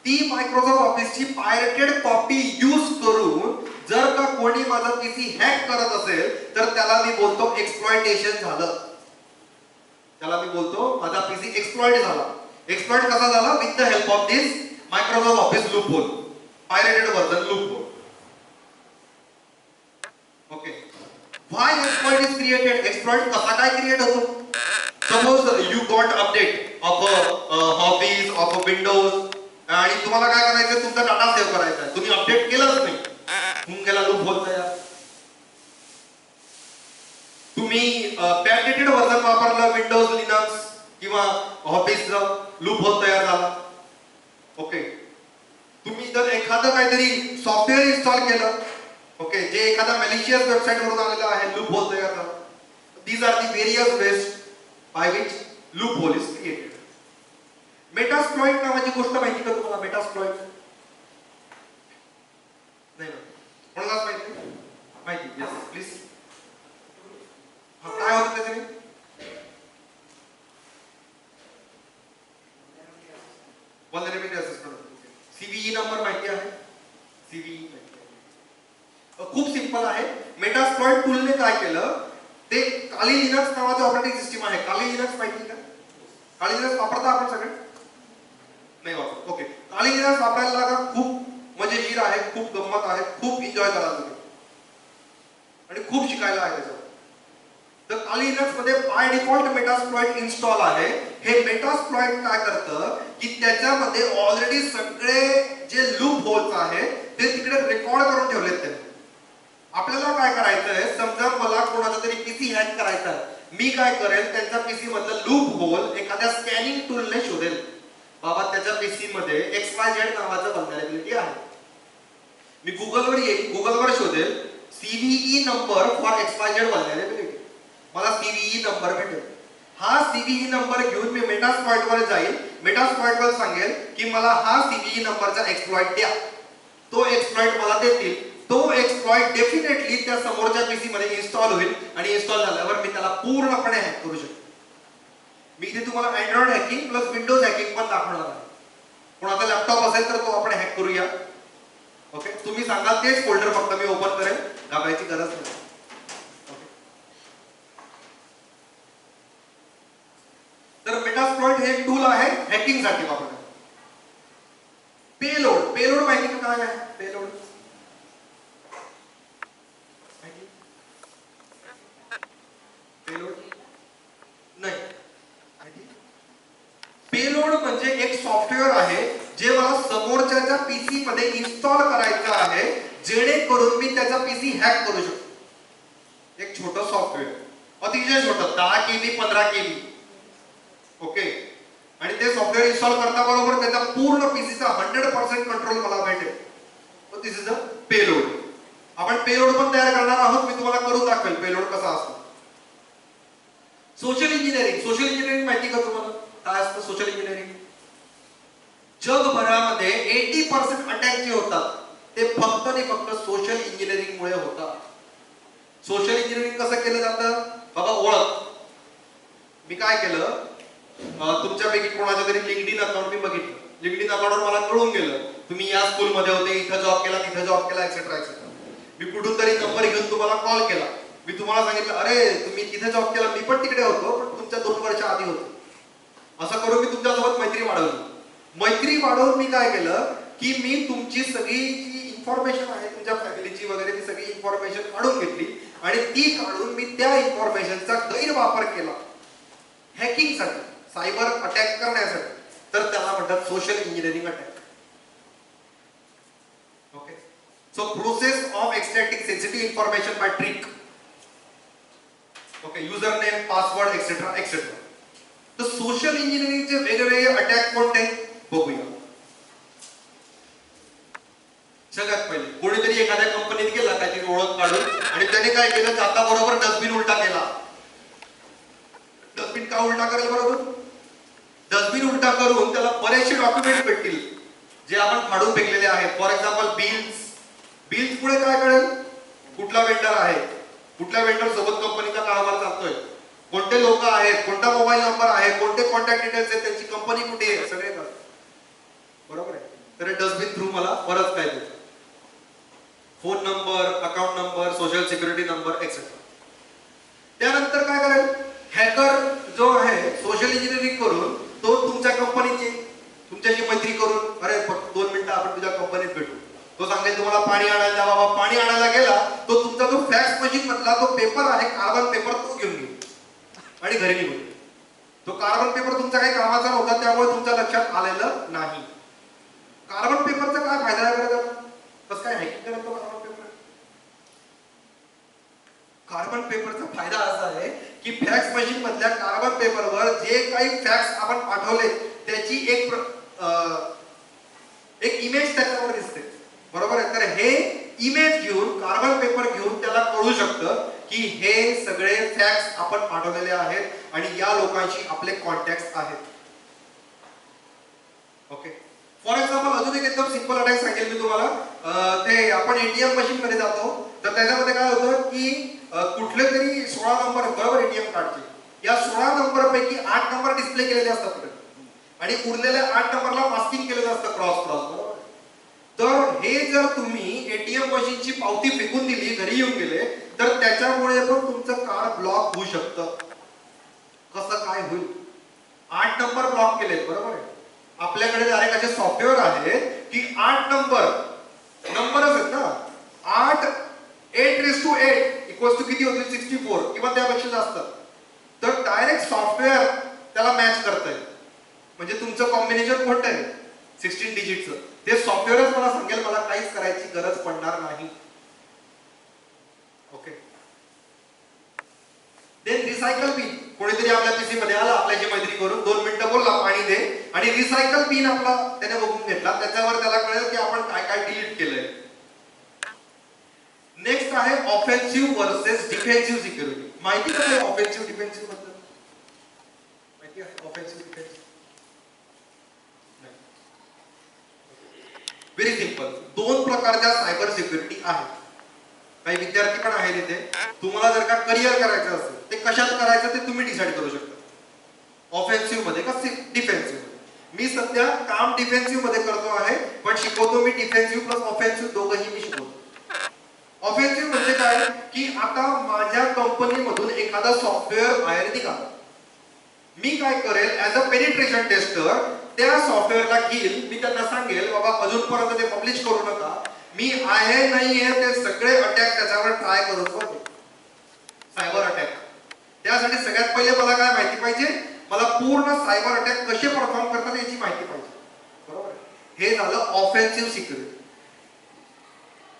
ती मायक्रोसॉफ्ट ऑफिसची पायरेटेड कॉपी यूज करून जर का कोणी माझा पीसी हॅक करत असेल तर त्याला मी बोलतो एक्सप्लॉइटेशन झालं. त्याला मी बोलतो माझा पीसी एक्सप्लॉइट झाला. एक्सप्लॉइट कसा झाला? With the help of this Microsoft Office loophole, pirated version loophole. Okay. Why exploit is created? Exploit कसा काय क्रिएट होतो? Suppose you got update of Office of Windows आणि तुम्हाला काय करायचं? तुमचा डाटा सेव्ह करायचा आहे. तुम्ही अपडेट केलंच नाही, होऊन गेला लूप होल तयार. तुम्ही बॅकडेटेड व्हर्जन वापरलं विंडोज, लिनक्स किंवा ऑफिसचं, लूप होल तयार झाला. ओके. तुम्ही जर एखादं काहीतरी सॉफ्टवेअर इन्स्टॉल केलं, ओके, जे एखादा मॅलिशियस वेबसाईट वरून आलेला आहे, लूप होल तयार झाला. These are the various ways by which loophole is created. Metasploit नावाची गोष्ट माहिती का तुम्हाला? मेटास्प्लॉइट नाही कोणालाच माहिती? माहिती? Yes please. काय होतं त्याच्याने? Vulnerability assessment. सीव्हीई नंबर माहिती आहे? सीव्हीई खूप सिंपल आहे. मेटास्प्लॉइट टूलने काय केलं? ते काली लिनक्स नावाचं ऑपरेटिंग सिस्टीम आहे. काली लिनक्स माहिती का? काली लिनक्स वापरता आपण सगळे? नाही वापरत. ओके. काली लिनक्स वापरायला लागा. खूप मजेशीर आहे, खूप गंमत आहे, खूप एन्जॉय करा तुम्ही आणि खूप शिकायला आहे त्याच्यावर. तर काली लिनक्स मध्ये बाय डिफॉल्ट मेटास्प्लॉइट इन्स्टॉल आहे. हे मेटास्प्लॉइट काय करतं की त्याच्यामध्ये ऑलरेडी सगळे जे लूप होल्स आहेत ते तिकडे रेकॉर्ड करून ठेवलेत त्यांनी. आपल्याला काय करायचंय? समजा मला कोणाचा तरी पीसी हॅक करायचा आहे. मी काय करेल? त्यांच्या पीसी मधलं लूप होल एखाद्या स्कॅनिंग टूलने शोधेल. बाबा त्याच्या पीसी मध्ये XYZ नावाचं वल्नरेबिलिटी आहे. मी गुगलवर येईल, गुगलवर शोधेल CVE number for XYZ vulnerability. मला सीव्हीई नंबर भेटेल. हा सीव्हीई नंबर घेऊन मी मेटास्प्लॉइट वर जाईल. मेटास्प्लॉइट वर सांगेल की मला हा सीव्हीई नंबरचा एक्सप्लॉइट द्या. तो एक्सप्लॉइट मला देतील. तो एक्सप्लॉइट डेफिनेटली त्या समोरच्या पीसी मध्ये इन्स्टॉल होईल आणि इन्स्टॉल झाल्यावर मी त्याला पूर्णपणे हॅक करू शकतो. मी इथे तुम्हाला Android hacking plus Windows hacking पण दाखवणार आहे. कोणाचा लॅपटॉप असेल तर तो आपण हॅक करूया. ओके. तुम्ही सांगा तेच फोल्डर फक्त मी ओपन करेल, घाबरायची गरज नाही. हॅकिंग साठी वापरतात. पेलोड, पेलोड माहिती का काय आहे? पेलोड पेलोड नाही. पेलोड म्हणजे एक सॉफ्टवेअर आहे जे मला समोरच्याच्या पीसी मध्ये इन्स्टॉल करायचं आहे, जेणेकरून मी त्याचा पीसी हॅक करू शकतो. एक छोटं सॉफ्टवेअर, अतिशय छोटं, 10 KB 15 KB. ओके. आणि ते सॉफ्टवेअर इन्स्टॉल करता बरोबर त्याचा पूर्ण पीसीचा 100% कंट्रोल मला भेटेल. So this is a payload. आपण पेलोड पण तयार करणार आहोत, मी तुम्हाला करून दाखवेल पेलोड कसा असतो. सोशल इंजिनिअरिंग, सोशल इंजिनिअरिंग माहिती का तुम्हाला काय असतं? सोशल इंजिनिअरिंग जगभरामध्ये 80% अटॅक जे होतात ते फक्त आणि फक्त सोशल इंजिनिअरिंग मुळे होतात. सोशल इंजिनिअरिंग कसं केलं जातं? बाबा ओळख. मी काय केलं, तुमच्यापैकी कोणाच्या तरी लिंक्डइन अकाउंट मी बघितलं. लिंक्डइन अकाउंटवर मला कळून गेलं तुम्ही या स्कूलमध्ये होते, इथं जॉब केला, तिथं जॉब केला, एक्सेट्रा एक्सेट्रा. मी कुठून तरी नंबर घेऊन तुम्हाला कॉल केला. मी तुम्हाला सांगितलं अरे तुम्ही तिथे जॉब केला, मी पण तिकडे होतो, पण तुमच्या 2 वर्ष आधी होतो. असं करून मी तुमच्यासोबत मैत्री वाढवली. मैत्री वाढवून मी काय केलं की मी तुमची सगळी जी इन्फॉर्मेशन आहे तुमच्या फॅमिलीची वगैरे ती सगळी इन्फॉर्मेशन काढून घेतली आणि ती काढून मी त्या इन्फॉर्मेशनचा गैरवापर केला हॅकिंगसाठी, सायबर अटॅक करण्यासाठी. तर त्याला म्हणतात social engineering attack. Okay. So process of extracting sensitive information by trick. Okay. User name, password etcetera etcetera. तर सोशल इंजिनिअरिंगचे वेगवेगळे अटॅक कोणते बघूया. सगळ्यात पहिले कोणीतरी एखाद्या कंपनीत गेला काहीतरी ओळख काढून आणि त्याने काय केलं, जाता बरोबर डस्टबिन उलटा केला. डस्टबिन का उलटा करेल बरोबर? डस्टबिन उलटा करून त्याला बरेचसे डॉक्युमेंट भेटतील जे आपण फाडून फेकलेले आहेत. For example bills. बिल्स पुढे काय कळेल? कुठला वेंडर आहे, कुठल्या वेंडर सोबत कंपनीचा कारभार चालतोय, कोणते लोक आहेत, कोणता मोबाईल नंबर आहे, कोणते कॉन्टॅक्ट डिटेल्स आहेत, त्यांची कंपनी कुठे आहे, सगळे कळतं. बरोबर आहे. तर डस्टबिन थ्रू मला बरंच काय देतं. Phone number, account number, social security number etcetera. त्यानंतर काय करेल, हॅकर जो आहे सोशल इंजिनिअरिंग करून तो तुमच्या कंपनीची तुमच्याशी मैत्री करून अरे फक्त 2 मिनिटं आपण तुझ्या कंपनीत भेटू. तो सांगेल तुम्हाला पाणी आणायला द्या. बाबा पाणी आणायला गेला तो तुमचा जो फॅक्स मशीन मधला तो पेपर आहे, कार्बन पेपर, तो घेऊन गेला आणि घरी निघून. तो कार्बन पेपर तुमचा काही कामाचा नव्हता, त्यामुळे तुमच्या लक्षात आलेलं नाही. कार्बन पेपरचा काय फायदा आहे बरं? कसं काय हॅकिंग करत कार्बन पेपर? कार्बन पेपरचा फायदा असा आहे की फॅक्स मशीन मधल्या कार्बन पेपरवर जे काही फॅक्स आपण पाठवले त्याची एक इमेज त्याच्यावर दिसते. बरोबर आहे. तर हे इमेज घेऊन, कार्बन पेपर घेऊन त्याला कळू शकतं की हे सगळे फॅक्ट्स आपण पाठवलेले आहेत आणि या लोकांशी आपले कॉन्टॅक्ट आहेत. ओके. फॉर एक्झाम्पल अजून एक एकदम सिंपल अटॅक सांगेल मी तुम्हाला. ते आपण एटीएम मशीन मध्ये जातो तर त्याच्यामध्ये काय होतं की कुठले तरी 16 नंबर बरोबर एटीएम कार्डचे, या 16 नंबर पैकी 8 नंबर डिस्प्ले केलेले असतात आणि उरलेल्या 8 नंबरला मास्किंग केलेलं असतं क्रॉस क्रॉस. बरोबर. तर हे जर तुम्ही एटीएम मशीनची पावती फेकून दिली, घरी येऊन गेले, तर त्याच्यामुळे पण तुमचं कार्ड ब्लॉक होऊ शकतं. कसं काय होईल? 8 नंबर ब्लॉक केलेत. बरोबर आहे. आपल्याकडे डायरेक्ट असे सॉफ्टवेअर आहेत की 8 नंबरच आहेत ना. 8 8 किती होतील? 64 किंवा त्यापेक्षा जास्त. तर डायरेक्ट सॉफ्टवेअर त्याला मॅच करतंय. म्हणजे तुमचं कॉम्बिनेशन कोणतं आहे 16 डिजिटचं, ते सॉफ्टवेअरच मला सांगेल, मला काहीच करायची गरज पडणार नाही. ओके. देन रिसायकल बिन. कोणीतरी आपल्या पीसी मध्ये आला, आपल्याशी मैत्री करून 2 मिनिटं बोलला पाणी दे आणि रिसायकल बिन आपला त्याने बघून घेतला. त्याच्यावर त्याला कळेल की आपण काय काय डिलीट केलंय. नेक्स्ट आहे ऑफेन्सिव्ह वर्सेस डिफेन्सिव्ह सिक्युरिटी. माहिती का आहे ऑफेन्सिव्ह डिफेन्सिव्ह बद्दल? माहिती आहे ऑफेन्सिव्ह डिफेन्सिव्ह? Very simple. 2 प्रकारच्या सायबर सिक्युरिटी आहेत. काही विद्यार्थी पण आहेत इथे. तुम्हाला जर का करिअर करायचं असेल ते कशात करायचं ते तुम्ही डिसाइड करू शकता, ऑफेन्सिव्ह मध्ये का डिफेन्सिव्ह मध्ये. मी सध्या काम डिफेन्सिव्ह मध्ये करतो आहे, पण शिकवतो मी डिफेन्सिव्ह प्लस ऑफेन्सिव्ह दोघंही मी शिकवतो. ऑफेन्सिव्ह म्हणजे काय की आता माझ्या कंपनीमधून एखादा सॉफ्टवेअर बाहेर निघाला मी काय करेल ऍज अ पेनिट्रेशन टेस्टर त्या सॉफ्टवेअरला घेईल, मी त्यांना सांगेल बाबा अजूनपर्यंत ते पब्लिश करू नका, मी आहे नाही आहे ते सगळे अटॅक त्याच्यावर ट्राय करून बघेल. Cyber attack. त्यासाठी सगळ्यात पहिले मला काय माहिती पाहिजे, मला पूर्ण सायबर अटॅक कसे परफॉर्म करतात याची माहिती पाहिजे. बरोबर. हे झालं offensive security.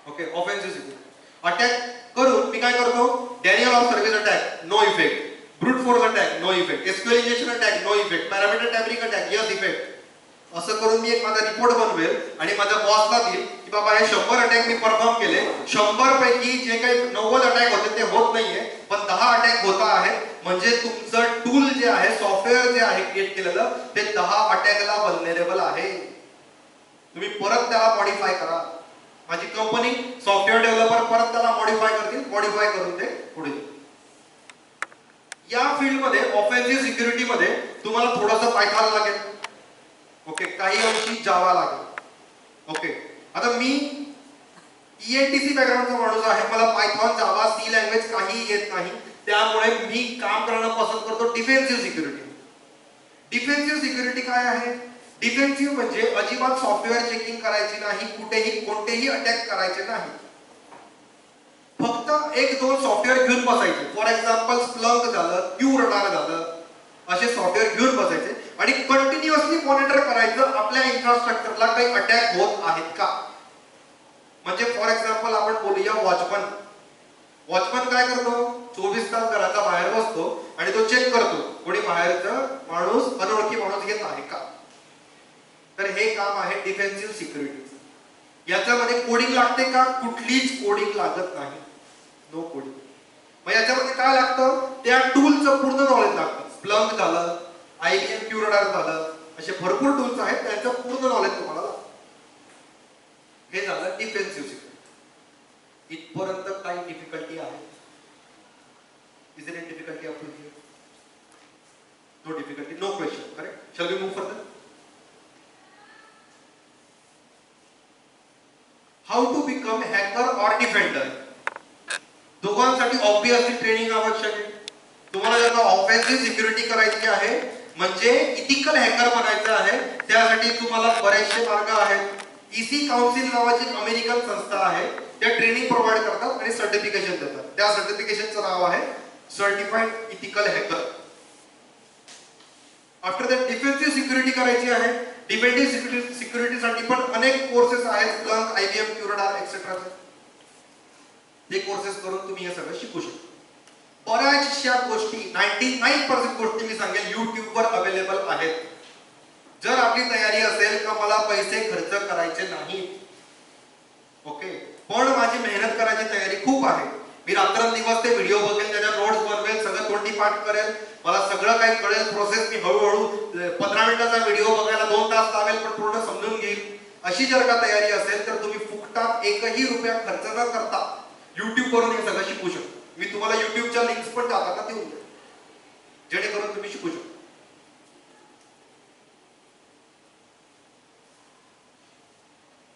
Okay, offensive security. Attack करून मी काय करतो, denial of service attack no effect, brute force attack no effect, SQL injection attack no effect, parameter tampering attack yes effect. असं करून मी एक माझा रिपोर्ट बनवेल आणि माझ्या बॉसला देईल की बाबा हे 100 अटॅक मी परफॉर्म केले, 100 पैकी जे काही 90 अटॅक होते ते होत नाहीये, पण 10 अटॅक होता आहे, म्हणजे तुमचं टूल जे आहे, सॉफ्टवेअर जे आहे क्रिएट केलेलं ते 10 अटॅकला वल्नरेबल आहे. तुम्ही परत त्याला मॉडिफाय करा. माझी कंपनी सॉफ्टवेअर डेव्हलपर परत त्याला मॉडिफाय करतील, मॉडिफाय करून ते पुढे. या फील्डमध्ये ऑफेन्सिव्ह सिक्युरिटी मध्ये तुम्हाला थोडंसं पायथॉन लागेल. ओके, काही अंशी जावा लागेल. ओके, आता मी ENTC बॅकग्राऊंडचा माणूस आहे, मला पायथॉन, जावा, सी लँग्वेज काही येत नाही, त्यामुळे मी काम करणं पसंत करतो डिफेन्सिव्ह सिक्युरिटी. डिफेन्सिव्ह सिक्युरिटी काय आहे? डिफेन्सिव्ह म्हणजे अजिबात सॉफ्टवेअर चेकिंग करायची नाही, कुठेही कोणतेही अटॅक करायचे नाही, फक्त एक दोन सॉफ्टवेअर घेऊन बसायचे. फॉर एक्झाम्पल स्प्लंक झालं, क्यू रडार झालं, असे सॉफ्टवेअर घेऊन बसायचे आणि कंटिन्युअसली मॉनिटर करायचं आपल्या इन्फ्रास्ट्रक्चरला काही अटॅक होत आहेत का. म्हणजे फॉर एक्झाम्पल आपण बोलूया वॉचमन. वॉचमन काय करतो, 24 तास घराच्या बाहेर बसतो आणि तो चेक करतो कोणी बाहेरचा माणूस, अनोळखी माणूस येत आहे का. तर हे काम आहे डिफेन्सिव्ह सिक्युरिटीचं. याच्यामध्ये कोडिंग लागते का? कुठलीच कोडिंग लागत नाही, नो कोडिंग. मग याच्यामध्ये काय लागतं, त्या टूलचं पूर्ण नॉलेज लागतं. स्प्लंक झालं, IBM क्यूरडार झालं, असे भरपूर टूल्स आहेत, त्यांचं पूर्ण नॉलेज तुम्हाला लागतं. हे झालं डिफेन्सिव्ह सिक्युरिटी. इथपर्यंत काही डिफिकल्टी आहे? Is there any difficulty up to here? No difficulty, no question, correct. Shall we move further? How to become hacker or defender? दोघांसाठी ऑब्वियसली ट्रेनिंग आवश्यक आहे. तुम्हाला जर ऑफेन्सिव्ह सिक्युरिटी करायची आहे म्हणजे इथिकल हॅकर बनायचं आहे, त्यासाठी तुम्हाला बरेचसे मार्ग आहेत. EC काउन्सिल नावाची अमेरिकन संस्था आहे, त्या ट्रेनिंग प्रोव्हाइड करतात आणि सर्टिफिकेशन देतात. त्या सर्टिफिकेशनचं नाव आहे certified ethical hacker. After that defensive security करायची आहे. डिफेन्सिव्ह सिक्युरिटीसाठी पण अनेक कोर्सेस आहेत, स्प्लंक, IBM क्यूरडार एक्सेट्रा. ते कोर्सेस करून तुम्ही हे सगळं शिकू शकता. बऱ्याचशा गोष्टी, 99% गोष्टी मी सांगेल YouTube वर अवेलेबल आहेत. जर आपली तयारी असेल का मला पैसे खर्च करायचे नाही, ओके, पण माझी मेहनत करायची तयारी खूप आहे. मी रात्रंदिवस ते व्हिडिओ बघेल, त्याच्या नोट्स बनवेल, सगळं तोंडी पाठ करेल, मला सगळं काही कळेल प्रोसेस. मी हळूहळू 15 मिनिटाचा व्हिडिओ बघायला 2 तास लावेल, पण पूर्ण समजून घेईल. अशी जर का तयारी असेल तर तुम्ही फुकटात एकही रुपया खर्च न करता YouTube वरून हे सगळं शिकू शकता. मी तुम्हाला YouTubeच्या लिंक्स पण टाकतात देऊन देईल, जेणेकरून तुम्ही शिकू शकता.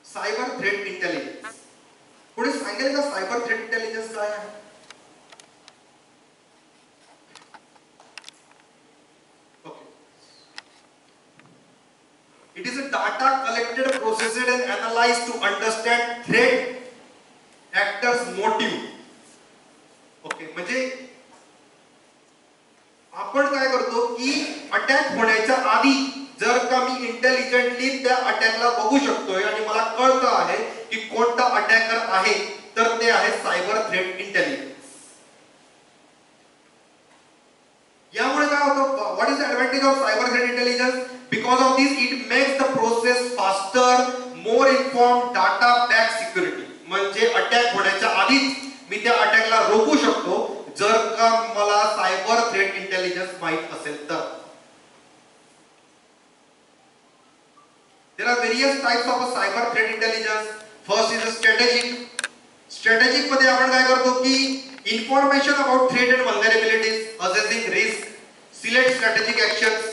Cyber threat intelligence. कोणी सांगेल का सायबर थ्रेट इंटेलिजन्स काय आहे? Okay, it is a data collected, processed and analyzed to understand threat actors motive. Okay, म्हणजे आपण काय करतो की अटॅक होण्याच्या आधी जर का मी इंटेलिजंटली त्या अटॅकला बघू शकतोय आणि मला कळतं आहे की कोणता अटॅकर आहे, तर ते आहे सायबर थ्रेट इंटेलिजन्स. यामुळे काय होतं, what is the advantage of cyber threat intelligence? Because of this it makes the process faster, more inform, data back security. म्हणजे अटॅक होण्याच्या आधीच मी त्या अटॅकला रोखू शकतो जर का मला सायबर थ्रेट इंटेलिजन्स माहित असेल तर. There are various types of a cyber threat intelligence. First is a strategic. Strategic मध्ये आपण काय करतो की information about threat and vulnerabilities, assessing risk, select strategic actions.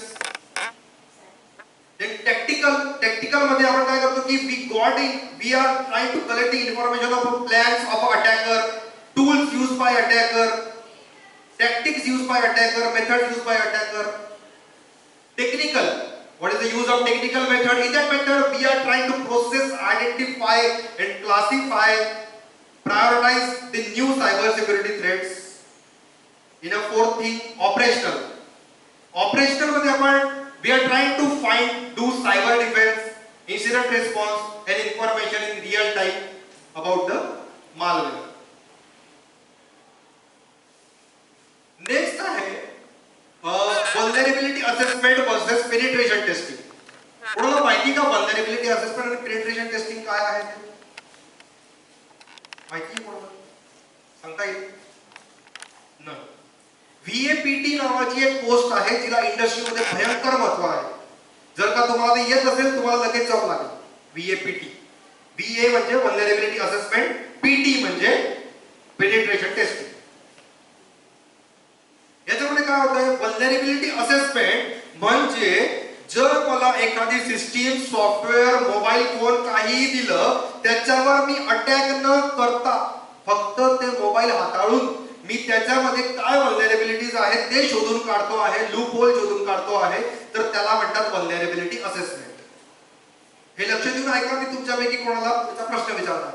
Then tactical मध्ये आपण काय करतो की we are trying to collect the information of plans of an attacker, tools used by attacker, tactics used by attacker, methods used by attacker. Technical. What is the use of technical method? In that method, we are trying to process, identify, and classify, prioritize the new cyber security threats. In a fourth thing, operational. Operational मध्ये आपण we are trying to do cyber defense, incident response, and information in real time about the malware. Next आहे vulnerability assessment versus penetration testing. कोणाला माहिती का vulnerability assessment आणि penetration testing काय आहे ते? माहिती कोणाला? सांगता येईल? नाही. VAPT नावाची एक पोस्ट आहे जिला इंडस्ट्रीमध्ये भयंकर महत्व आहे. जर का तुम्हाला ते येत असेल तुम्हाला लगेच जॉब लागेल. VAPT. VA म्हणजे vulnerability assessment, PT म्हणजे penetration testing. याच्यामध्ये काय होतंय vulnerability assessment म्हणजे जर मला एखादी सिस्टीम सॉफ्टवेअर मोबाईल फोन काहीही दिलं त्याच्यावर मी अटॅक न करता फक्त ते मोबाईल हाताळून मी त्याच्यामध्ये काय vulnerabilities आहेत ते शोधून काढतो आहे, लूप होल शोधून काढतो आहे, तर त्याला म्हणतात vulnerability assessment. हे लक्ष देऊन ऐका, मी तुमच्यापैकी कोणाला त्याचा प्रश्न विचारणार.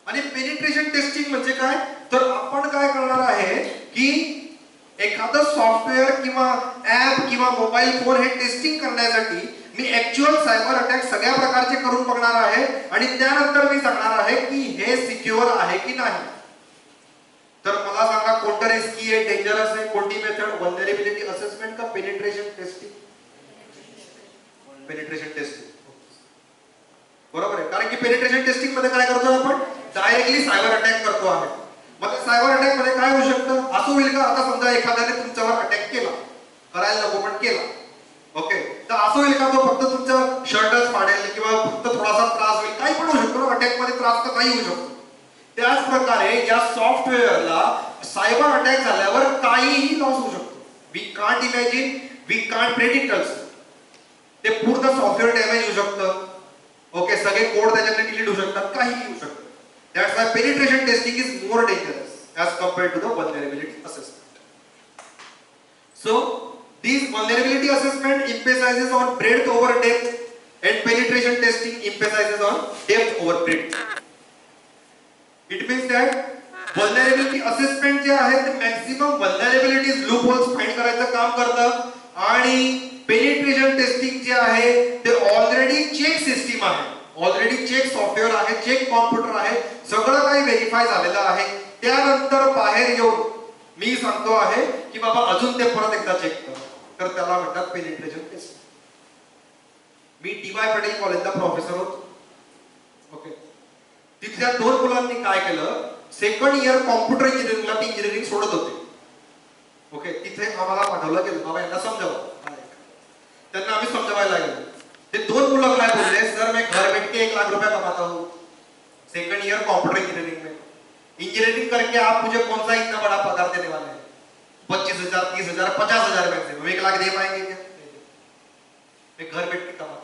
आणि पेनिट्रेशन टेस्टिंग म्हणजे काय, तर आपण काय करणार आहे की एखादं सॉफ्टवेअर किंवा ऍप किंवा मोबाईल फोन हे टेस्टिंग करण्यासाठी मी ऍक्च्युअल सायबर अटॅक सगळ्या प्रकारचे करून बघणार आहे आणि त्यानंतर मी सांगणार आहे की हे सिक्युअर आहे की नाही. तर मला सांगा कोणतं रिस्की आहे, डेंजरस आहे, कोणती मेथड, व्हलनरेबिलिटी असेसमेंट का पेनिट्रेशन टेस्टिंग? पेनिट्रेशन टेस्टिंग बरोबर आहे, कारण की पेनिट्रेशन टेस्टिंग मध्ये काय करतो आपण डायरेक्टली सायबर अटॅक करतो आहे. मग सायबर अटॅक मध्ये काय होऊ शकतं, असं होईल का आता समजा एखाद्याने तुमच्यावर अटॅक केला, करायला नको पण केला, ओके, तर असं होईल का तो फक्त तुमचं शर्टच फाडेल किंवा फक्त थोडासा त्रास होईल, काही पण होऊ शकतो. अटॅक मध्ये त्रास तर काही होऊ शकतो. त्याच प्रकारे या सॉफ्टवेअरला सायबर अटॅक झाल्यावर काहीही लॉस होऊ शकतो. We can't imagine, we can't predict also. ते पूर्ण सॉफ्टवेअर डॅमेज होऊ शकतं, ओके, सगळे कोड त्याच्यातले डिलीट होऊ शकतात, काहीही होऊ शकतं. That's why penetration testing is more dangerous as compared to the vulnerability assessment. So, this vulnerability assessment emphasizes on breadth over depth and penetration testing emphasizes on depth over breadth. It means that vulnerability assessment जे आहे ते maximum vulnerabilities loopholes find करायचं काम करतं आणि penetration testing जे आहे ते already check system आहे, ऑलरेडी चेक सॉफ्टवेअर आहे, चेक कॉम्प्युटर आहे, सगळं काही व्हेरीफाय झालेलं आहे. त्यानंतर बाहेर येऊन मी सांगतो आहे की बाबा अजून ते परत एकदा चेक कर, तर त्याला म्हणतात पेनिट्रेशन टेस्ट. मी DY पाटील कॉलेजला प्रोफेसर होतो, ओके. तिथल्या दोन मुलांनी काय केलं, सेकंड इयर कॉम्प्युटर इंजिनिअरिंगला ती इंजिनिअरिंग सोडत होते, ओके. तिथे आम्हाला पाठवलं गेलं, बाबा यांना समजावं. त्यांना आम्ही समजावायला गेलो. ते दोन मुलं काय बोलले, सर मैं घर बैठ के 1 लाख रुपया कमाता हूँ, सेकंड ईयर कंप्यूटर इंजीनियरिंग में. इंजीनियरिंग करके आप मुझे कौन सा इतना बड़ा पगार देने वाले हैं, 25,000, 30,000, 50,000 मैक्सिमम, 1 लाख दे पाएंगे क्या? मैं घर बैठ के कमाता हूँ.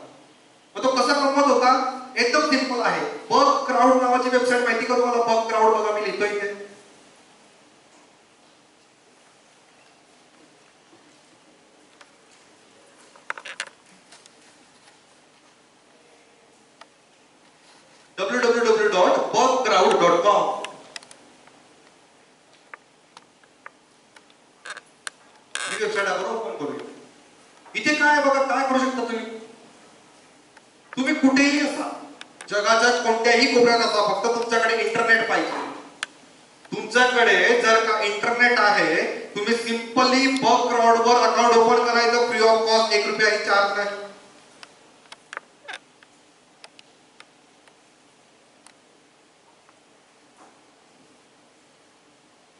मग तो कसा कमवत होता, एकदम सिंपल आहे. बग क्राउड नावाची वेबसाईट माहिती का तुम्हाला? बग क्राउड बघा, मी लिहितो इथे. www.bugcrowd.com. ही वेबसाईट आपण ओपन करूया. इथे काय आहे बघा, काय करू शकता तुम्ही. तुम्ही कुठेही असा, जगाच्या कोणत्याही कोपऱ्यात असा, फक्त तुमच्याकडे इंटरनेट पाहिजे. तुमच्याकडे जर का इंटरनेट आहे, तुम्ही सिंपली बग क्राउड वर अकाउंट ओपन करायचं, फ्री ऑफ कॉस्ट, 1 रुपयाही चार्ज नाही.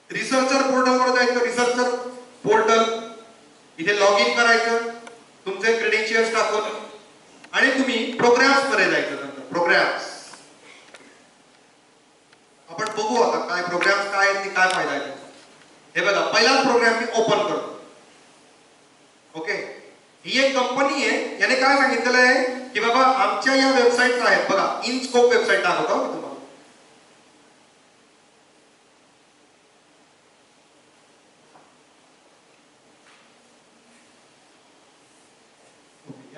रिसर्चर पोर्टल वर जायचं, रिसर्चर पोर्टल, इथे लॉग इन करायचं, तुमचे क्रेडेन्शियल्स टाकून आणि तुम्ही प्रोग्राम्स मध्ये जायचं. नंतर प्रोग्राम्स आपण बघू आता काय प्रोग्राम्स काय आहेत, काय फायदा आहे. हे बघा, पहिलाच प्रोग्राम मी ओपन करतो, ओके. ही एक कंपनी आहे, याने काय सांगितलेलं आहे की बाबा आमच्या या वेबसाईट्स आहेत बघा, इन स्कोप वेबसाईट दाखवतो मी तुम्हाला.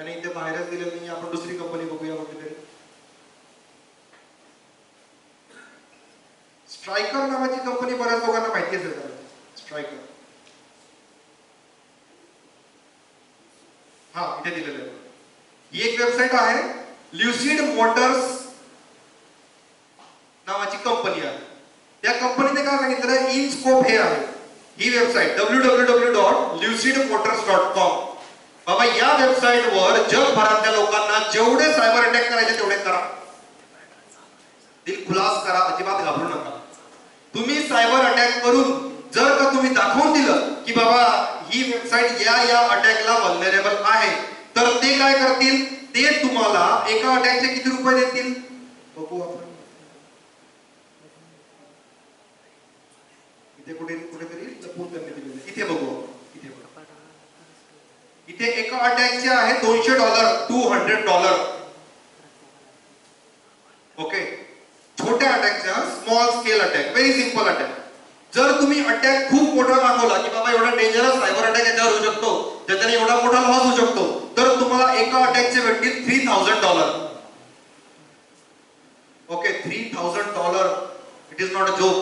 त्याने इथे बाहेरच दिलेलं नाही, आपण दुसरी कंपनी बघूया कुठेतरी. स्ट्रायकर नावाची कंपनी बऱ्याच लोकांना माहिती असेल का? स्ट्रायकर, हा इथे दिलेलं आहे. ही एक वेबसाईट आहे, ल्युसिड मोटर्स नावाची कंपनी आहे. त्या कंपनीने काय सांगितलं, इन स्कोप हे आहे ही वेबसाईट www.lucidmotors.com. बाबा या वेबसाईट वर जगभरातल्या लोकांना जेवढे सायबर अटॅक करायचे तेवढे करा, दिल खुलास करा, अजिबात घाबरू नका. तुम्ही सायबर अटॅक करून जर का तुम्ही दाखवून दिलं की बाबा ही वेबसाईट या अटॅकला वल्नरेबल आहे, तर ते काय करतील, ते तुम्हाला एका अटॅकचे किती रुपये देतील बघू आपण. इथे कुठेतरी लपून त्यांनी दिलेलं, इथे बघू. इथे एका अटॅकचे आहे $200, $200. ओके, छोट्या अटॅकच्या, small scale attack, very simple attack. जर तुम्ही अटॅक खूप मोठा दाखवला की बाबा एवढा डेंजरस सायबर अटॅक याच्यावर होऊ शकतो, ज्याच्याने एवढा मोठा लॉस होऊ शकतो, तर तुम्हाला एका अटॅकचे भेटतील $3000. Okay, $3000. It is not a joke.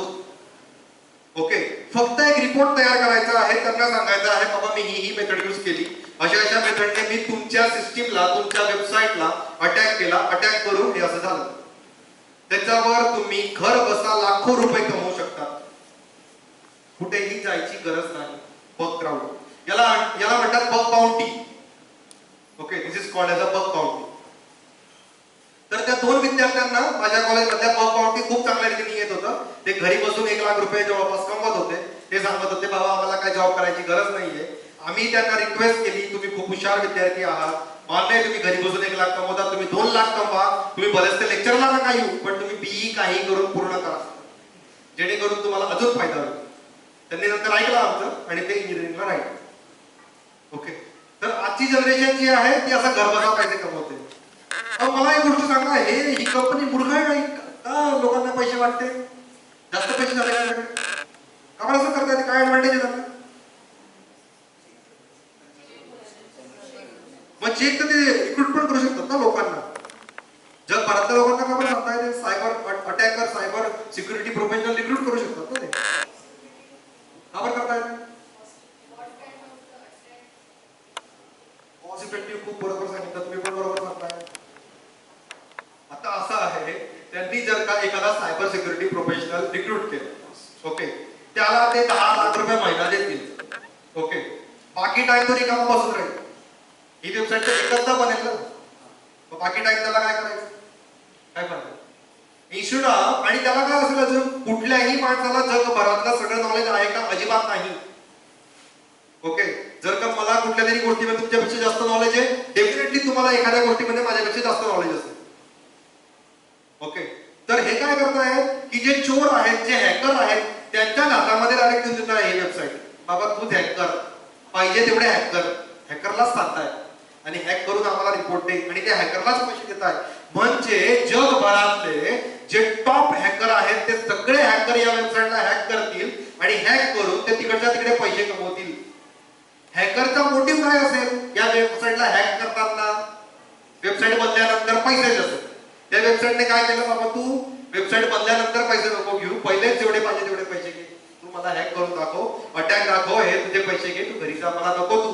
Okay, फक्त एक रिपोर्ट तयार करायचा आहे, त्यांना सांगायचं आहे बाबा मी ही मेथड यूज केली, अशा मेथडने मी तुमच्या सिस्टीमला, तुमच्या वेबसाईटला अटॅक केला, अटॅक करून हे असं झालं. त्याच्यावर तुम्ही घर बसा लाखो रुपये कमवू शकता, कुठेही जायची गरज नाही. बग क्राउड, याला म्हणतात bug bounty. Okay, this is called as a bug bounty. तर त्या 2 विद्यार्थ्यांना माझ्या कॉलेजमधल्या बग बाउंटी खूप चांगल्या रीतीने येत होतं. ते घरी बसून 1 लाख रुपये जवळपास कमवत होते. ते सांगत होते बाबा आम्हाला काय जॉब करायची गरज नाहीये. आम्ही त्यांना रिक्वेस्ट केली, तुम्ही खूप हुशार विद्यार्थी आहात, मान्य तुम्ही घरी बसून 1 लाख कमवता, तुम्ही 2 लाख कमवा, तुम्ही बरेचसे लेक्चरला नका येऊ, पण तुम्ही बीई काही करून पूर्ण करा, जेणेकरून तुम्हाला अजून फायदा होईल. त्यांनी नंतर ऐकलं आमचं आणि ते इंजिनिअरिंगला राहिले. ओके, तर आजची जनरेशन जी आहे ती असं घर बसा पैसे कमवते. मला एक गोष्ट सांगा, ही कंपनी मूर्ख आहे नाही का? लोकांना पैसे वाटते, जास्त पैसे झाले का बरं असं करतात? काय ऍडव्हान्टेज आहे त्यांना? मग चेक तर ते रिक्रूट पण करू शकतात ना लोकांना. जगभरातल्या लोकांना का बरं सांगताय, cyber attacker, cyber security professional recruit करू शकतात ना ते, का बरं करताय? कॉस्ट इफेक्टिव्ह, खूप बरोबर सांगितलं तुम्ही, पण बरोबर सांगताय. आता असं आहे, त्यांनी जर का एखादा सायबर सिक्युरिटी प्रोफेशनल रिक्रूट केलं, ओके, त्याला ते 10 लाख रुपये महिना देतील. ओके, बाकी टाइम तो रिकामा बसून राहील. ही वेबसाईट तर एकदा बनेल ना, बाकी टाइम त्याला काय करायचं, काय करायचं इश्यू ना. आणि त्याला काय असेल, अजून कुठल्याही माणसाला जगभरातलं सगळं नॉलेज आहे का? अजिबात नाही. ओके, जर का मला कुठल्या तरी गोष्टीमध्ये तुमच्यापेक्षा जास्त नॉलेज आहे, डेफिनेटली तुम्हाला एखाद्या गोष्टीमध्ये माझ्यापेक्षा जास्त नॉलेज असेल. ओके, तर हे काय करताय की जे चोर आहेत, जे हॅकर आहेत, त्यांच्या हातामध्ये डायरेक्ट देऊन देत आहे ही वेबसाईट. बाबा तूच हॅक कर, पाहिजे तेवढे हॅक कर, हॅकरलाच सांगताय आणि हॅक करून आम्हाला रिपोर्ट दे आणि त्या हॅकरलाच पैसे देत आहे. म्हणजे जगभरातले जे टॉप हॅकर आहेत ते सगळे हॅकर या वेबसाईटला हॅक करतील आणि हॅक करून ते तिकडच्या तिकडे पैसे कमवतील. हॅकरचा मोटिव्ह काय असेल या वेबसाईटला हॅक करताना? वेबसाईट बदल्यानंतर पैसे असेल. त्या वेबसाईटने काय केलं, बाबा तू वेबसाईट बदल्यानंतर पैसे नको घेऊ, पहिलेच जेवढे पाहिजे तेवढे पैसे घे, तू मला हॅक करून दाखव, अटॅक दाखव, हे तुझे पैसे घे, तू घरी जा, मला नको तू,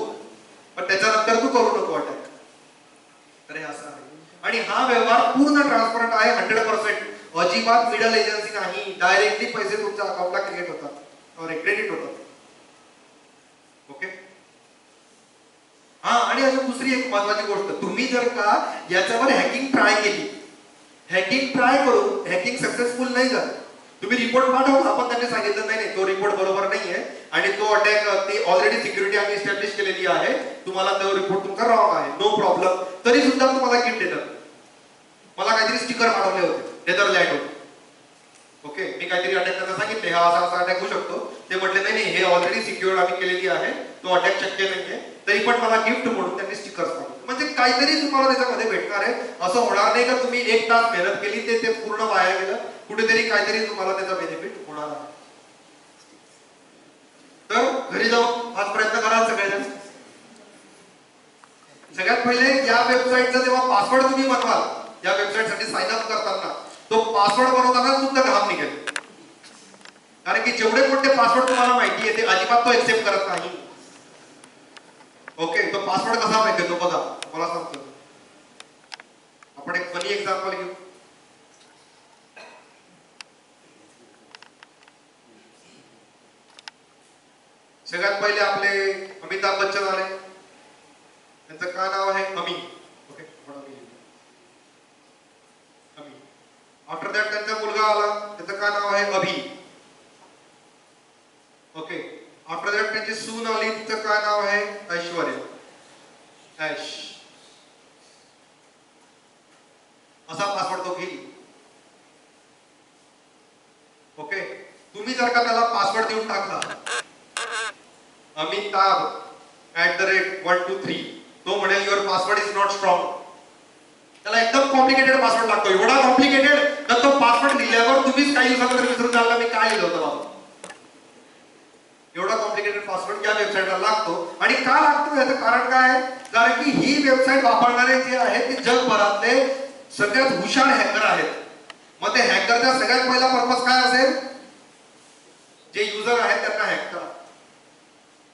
पण त्याच्यानंतर तू करू नको अटॅक. तर हे असं आहे. आणि हा व्यवहार पूर्ण ट्रान्सपरंट आहे, 100%. अजिबात मिडल एजन्सी नाही, डायरेक्टली पैसे तुमच्या अकाउंटला क्रिएट होतात, क्रेडिट होतात. ओके, हा. आणि अजून दुसरी एक महत्वाची गोष्ट, तुम्ही जर का याच्यावर हॅकिंग ट्राय केली, हॅकिंग ट्राय करून हॅकिंग सक्सेसफुल नाही झालं, तुम्ही रिपोर्ट पाठवला, आपण त्यांनी सांगितलं नाही तो रिपोर्ट बरोबर नाहीये आणि तो अटॅक, ती ऑलरेडी सिक्युरिटी आम्ही एस्टॅब्लिश केलेली आहे, तुम्हाला तो रिपोर्ट तुमचा रॉंग आहे, नो प्रॉब्लेम, तरी सुद्धा तुम्हाला किट देतात. मला काहीतरी स्टिकर पाठवले होते नेदरलँड होते. ओके, मी काहीतरी अटॅक त्यांना सांगितले हा असा अटॅक होऊ शकतो, ते म्हटले नाही हे ऑलरेडी सिक्युअर आम्ही केलेली आहे, तो अटॅक शक्य नाहीये, तरी पण मला गिफ्ट म्हणून त्यांनी स्टिकर्स पाठवले. म्हणजे काहीतरी तुम्हाला त्याच्यामध्ये भेटणार आहे. असं होणार नाही का तुम्ही 1 तास मेहनत केली ते पूर्ण वाया गेलं, कुठेतरी काहीतरी तुम्हाला त्याचा बेनिफिट होणार आहे. तर घरी जाऊन हाच प्रयत्न करा सगळ्यांना. सगळ्यात पहिले या वेबसाईटचा जेव्हा पासवर्ड तुम्ही बनवाल, या वेबसाईटसाठी साइन अप करताना तो पासवर्ड बनवताना सुद्धा घाम निघेल. कारण की जेवढे मोठे पासवर्ड तुम्हाला माहिती आहे ते अजिबात तो एक्सेप्ट करत नाही. ओके, तो पासवर्ड कसा माहिती आहे तो बघा, मला सांगतो. आपण एक फनी एक्झाम्पल घेऊ. सगळ्यात पहिले आपले अमिताभ बच्चन आले. त्यांचं काय नाव आहे? अमी. ओके, अमी. आफ्टर दॅट त्यांचा मुलगा आला, त्याचं काय नाव आहे? अभि. ओके, आफ्टर दॅट त्यांची सून आली, तिचं काय नाव आहे? ऐश्वर्या. ऐश. असा पासवर्ड तो घेईल. ओके, तुम्ही जर का त्याला पासवर्ड देऊन टाकला अमिताभ@123, तो म्हणेल your password is not strong. त्याला एकदम कॉम्प्लिकेटेड पासवर्ड लागतो, एवढा कॉम्प्लिकेटेड तर तो पासवर्ड लिहिल्यावर तुम्हीच काही दिवसानंतर विसरून जाल मी काय लिहिलं होतं बाबा. एवढा कॉम्प्लिकेटेड पासवर्ड या वेबसाईटला लागतो. आणि का लागतो याचं कारण काय आहे? कारण की ही वेबसाईट वापरणारे जे आहेत ते जगभरातले सगळ्यात हुशार हॅकर आहेत. मग ते हॅकरचा सगळ्यात पहिला पर्पज काय असेल? जे युजर आहेत त्यांना हॅक करा.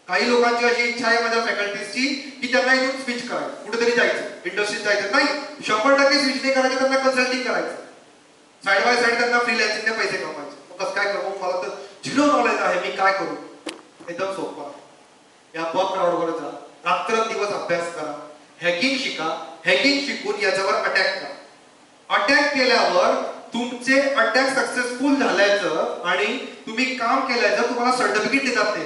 काही लोकांची अशी इच्छा आहे माझ्या फॅकल्टीजची की त्यांना इथून स्विच करायचं, कुठेतरी जायचं, इंडस्ट्रीत जायचं. नाही, 100% स्विच नाही करायचं, त्यांना कन्सल्टिंग करायचं. साइड बाय साइड त्यांना फ्रीलान्सिंगने पैसे कमवायचे. मग कसं काय करू? मला तर झिरो नॉलेज आहे, मी काय करू? एकदम सोपं. या बग क्राउडवर जा, रात्रंदिवस अभ्यास करा, हॅकिंग शिका, हॅकिंग शिकून याच्यावर अटॅक करा. अटॅक केल्यावर तुमचे अटॅक सक्सेसफुल झाल्याचं आणि तुम्ही काम केल्याचं तुम्हाला सर्टिफिकेट देतात. ते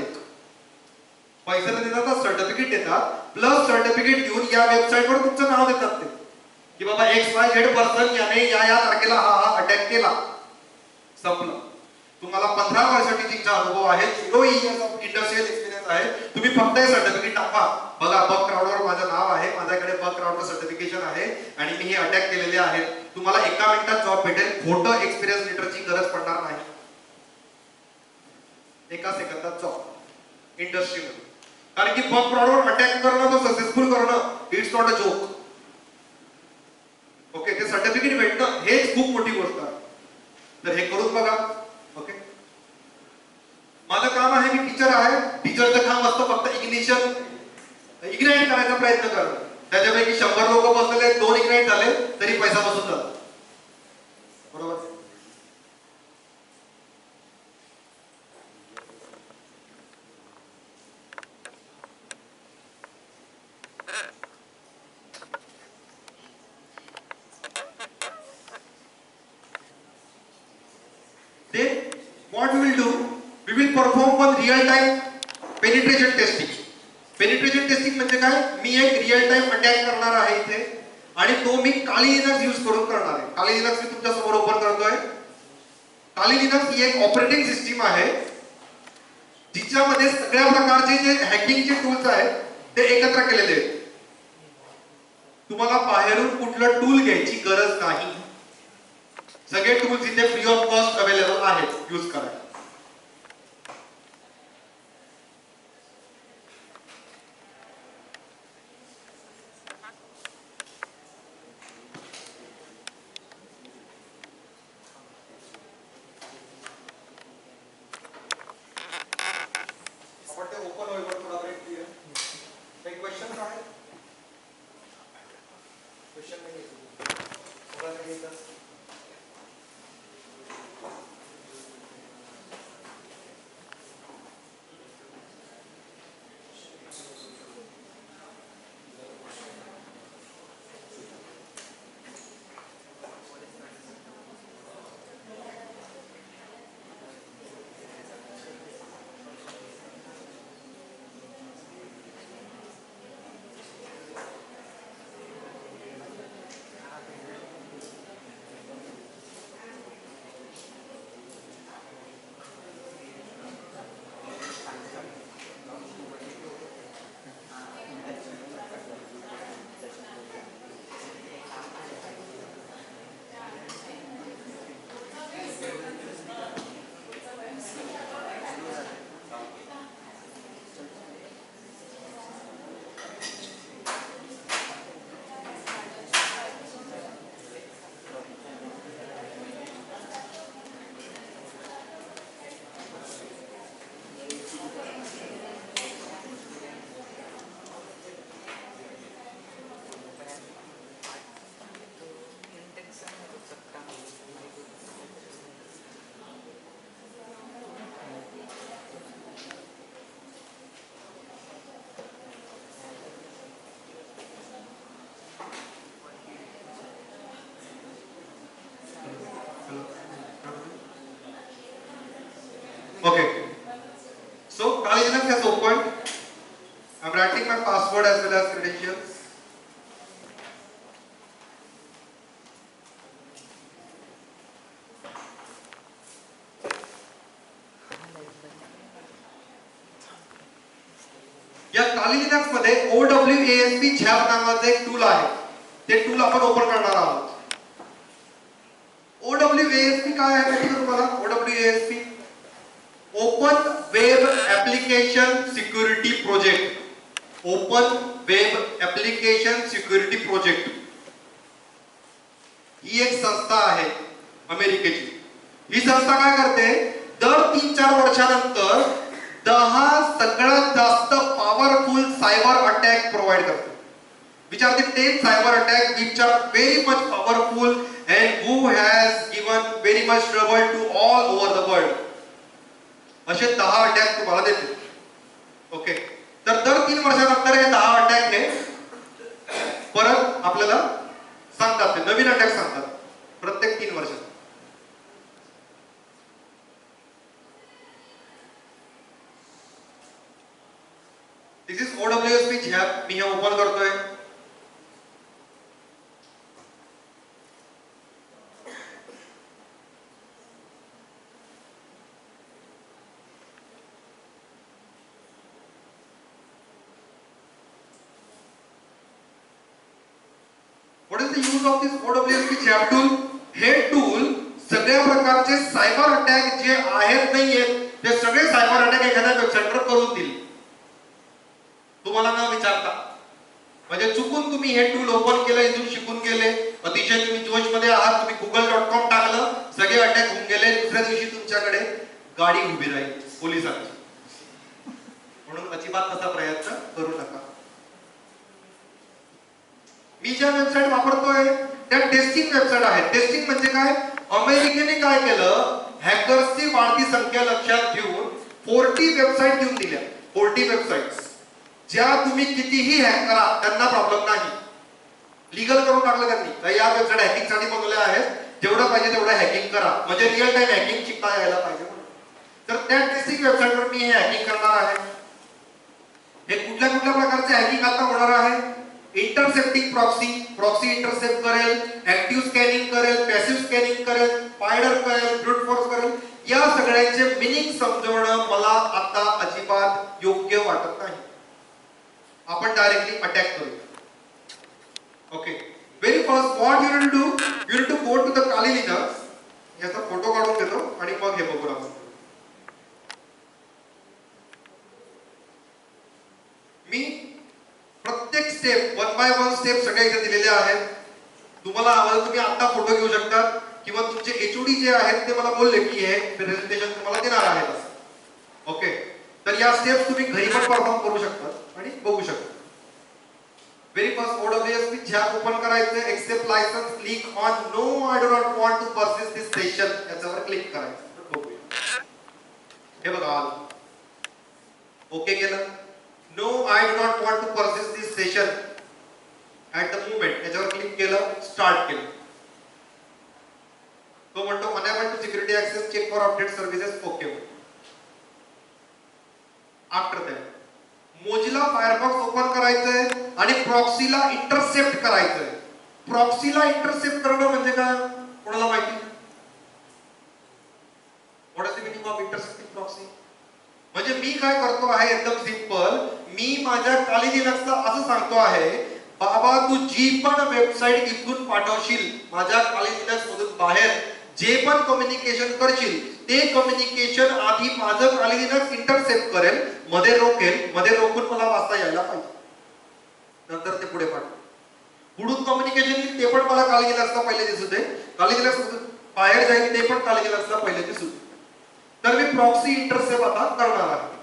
पैसे देतात, सर्टिफिकेट देतात, प्लस सर्टिफिकेट देऊन या वेबसाईटवर तुमचं नाव देतात ते की बाबा XYZ पर्सन याने या या तारखेला हा अटॅक केला. संपलं. तुम्हाला 15 वर्ष टीचिंगचा अनुभव आहे, 0 इयर्स ऑफ इंडस्ट्रियल एक्सपिरियन्स आहे. तुम्ही फक्त हे सर्टिफिकेट टाका, बघा बग क्राउडवर माझं नाव आहे, माझ्याकडे बग क्राउडवर सर्टिफिकेशन आहे आणि मी हे अटॅक केलेले आहेत. तुम्हाला एका मिनिटात जॉब भेटेल. खोटं एक्सपिरियन्स लेटरची गरज पडणार नाही. एका सेकंदात जॉब इंडस्ट्रीमध्ये. कारण की बग क्राउडवर अटॅक करणं, तो सक्सेसफुल करणं, it's not a joke. Okay, ते सर्टिफिकेट भेटणं हेच खूप मोठी गोष्ट आहे. तर हे करून बघा. ओके, माझं काम आहे, मी टीचर आहे. टीचरचं काम असतं फक्त इग्नाइट करायचा प्रयत्न करणं. त्याच्यापैकी 100 लोक बसलेले, 2 इग्नाइट झाले तरी पैसा बसून झाला. बरोबर. Then what we will do, we will perform one real time penetration testing. Penetration testing म्हणजे काय? मी एक रिअल टाइम अटॅक करणार आहे इथे आणि तो मी काली लिनक्स यूज करून करणार आहे. काली लिनक्स मी तुमच्या समोर ओपन करतोय. काली लिनक्स ही एक ऑपरेटिंग सिस्टीम आहे जिच्यामध्ये सगळ्या प्रकारचे जे हॅकिंगचे टूल्स आहेत ते एकत्र केलेले आहेत. तुम्हाला बाहेरून कुठलं टूल घ्यायची गरज नाही. सगळे टूल्स इथे फ्री ऑफ कॉस्ट अवेलेबल आहेत, यूज करा. आपण ते ओपन होईवर थोडा ब्रेक घेऊया. काही क्वेश्चन आहेत? क्वेश्चन नाही घेतो. Kali Linux has opened. I'm writing my password as well as credentials. या Kali Linux मध्ये OWASP झॅप नावाचं एक टूल आहे. ते टूल आपण ओपन करणार आहोत. OWASP काय आहे माहिती का तुम्हाला? OWASP open web application security project. Open web application security project ही एक संस्था आहे अमेरिकेची. ही संस्था काय करते? दर 3-4 वर्षानंतर 10 सगळ्यात जास्त पॉवरफुल सायबर अटॅक प्रोव्हाइड करते. which are the 10 cyber attacks which are very much powerful and who has given very much trouble to all over the world. असे 10 अटॅक तुम्हाला देते. ओके, तर दर 3 वर्षानंतर हे 10 अटॅक हे परत आपल्याला सांगतात. ते नवीन अटॅक सांगतात प्रत्येक 3 वर्षात. दिस इज OWASP झॅप. मी हे ओपन करतोय. What is the use of this OWASP ZAP tool? हे टूल सगळ्या प्रकारचे सायबर अटॅक जे आहेत नाहीयेत ते सगळे सायबर अटॅक एखाद्या वेबसाईटवर करून देईल तुम्हाला न विचारता. म्हणजे चुकून तुम्ही हे टूल ओपन केलं, इथून शिकून गेले, अतिशय तुम्ही जोश मध्ये आहात, तुम्ही google.com टाकलं, सगळे अटॅक होऊन गेले, दुसऱ्या दिवशी तुमच्याकडे गाडी उभी राहील पोलिसांची. म्हणून अजिबात तसा प्रयत्न करू नका. मी ज्या वेबसाईट वापरतोय त्या टेस्टिंग वेबसाईट आहेत. टेस्टिंग म्हणजे काय? अमेरिकेने काय केलं, हॅकर्सची वाढती संख्या लक्षात घेऊन 40 वेबसाईट घेऊन दिल्या. 40 वेबसाईट्स ज्या तुम्ही कितीही हॅक करा त्यांना प्रॉब्लेम नाही. लीगल करून टाकलं त्यांनी. तर या वेबसाईट हॅकिंग साठी बनवल्या आहेत. जेवढं पाहिजे तेवढं हॅकिंग करा, म्हणजे रिअल टाइम हॅकिंग शिकता यायला पाहिजे. तर त्या टेस्टिंग वेबसाईटवर मी हे हॅकिंग करणार आहे. हे कुठल्या कुठल्या प्रकारचे हॅकिंग आता होणार आहे? इंटरसेप्टिंग प्रॉक्सी, प्रॉक्सी इंटरसेप्ट करेल, ऍक्टिव्ह स्कॅनिंग करेल, पॅसिव्ह स्कॅनिंग करेल, स्पायडर करेल, ब्रूट फोर्स करेल. या सगळ्यांचे मिनिंग समजवणं मला आता अजिबात योग्य वाटत नाही. आपण डायरेक्टली अटॅक करू. Okay, very first what you will do, you will to go to the Kali Linux. याचा फोटो काढून घेतो आणि मग हे बघू आपण. मी प्रत्येक स्टेप 1 बाय 1 स्टेप सगळ्या इथे दिलेल्या आहेत. तुम्हाला हवं तुम्ही आता फोटो घेऊ शकता किंवा तुमचे HOD जे आहेत ते मला बोलले की हे प्रेझेंटेशन तुम्हाला देणार आहेत असं. ओके, तर या स्टेप्स तुम्ही घरी पण परफॉर्म करू शकता आणि बघू शकता. Very first OWASP ZAP open करायचं. Accept license, click on no I do not want to purchase this session याच्यावर क्लिक करायचं. बघूया. हे बघा, ओके केलं. No, I do not want to purchase this session at the moment. याच्यावर click केलं, start केलं. तो म्हणतो unable to security access, check for update services. Okay. After that Mozilla Firefox open करायचंय आणि प्रॉक्सीला इंटरसेप्ट करायचंय. प्रॉक्सीला इंटरसेप्ट करणं म्हणजे काय? कोणाला माहिती? What is the meaning of intercepting proxy? म्हणजे मी काय करतो आहे एकदम सिंपल. मी माझ्या Kali Linuxला असं सांगतो आहे, बाबा तू जी पण वेबसाईट इथून पाठवशील माझ्या Kali Linux मधून बाहेर जे पण कम्युनिकेशन करशील ते कम्युनिकेशन आधी माझं Kali Linux इंटरसेप्ट करेल, मध्ये रोखेल, मध्ये रोखून मला वाचता यायला पाहिजे, नंतर ते पुढे पाठव. पुढून कम्युनिकेशन येईल ते पण मला Kali Linuxला पहिले दिसू दे. Kali Linux बाहेर जाईल ते पण Kali Linuxला पहिले दिसू दे. तर मी प्रॉक्सी इंटरसेप्ट आता करणार आहे.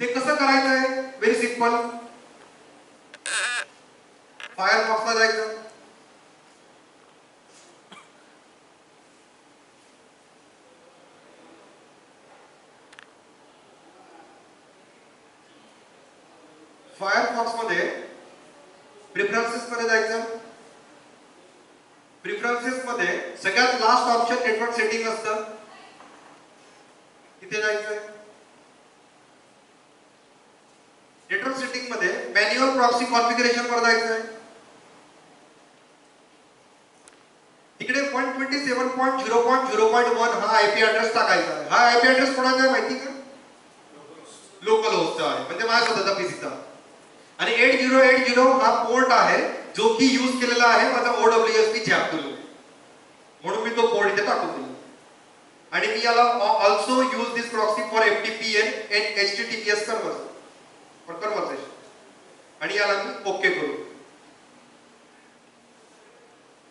ते कसं करायचं आहे? Very simple. फायरफॉक्सला जायचं. फायरफॉक्स मध्ये प्रेफरन्सेस मध्ये जायचं. प्रेफरन्सेस मध्ये सगळ्यात लास्ट ऑप्शन नेटवर्क सेटिंग असतं. तिथे जायचं. नेटवर्क सेटिंग मध्ये मॅन्युअल प्रॉक्सी कॉन्फिगरेशन वर जायचं आहे. इकडे 127.0.0.1 हा आयपी ऍड्रेस टाकायचा आहे. हा आयपी ऍड्रेस कोणाचा आहे माहिती का? लोकल होस्टचा आहे, म्हणजे माझ्या स्वतःचा पीसीचा. आणि 8080 हा पोर्ट आहे जो की यूज केलेला आहे माझा OWSP झॅप टूल, म्हणून मी तो पोर्ट इथे टाकून दिला. आणि मी याला also use this proxy for FTP and HTTPS conversation. आणि याला मी ओके करू.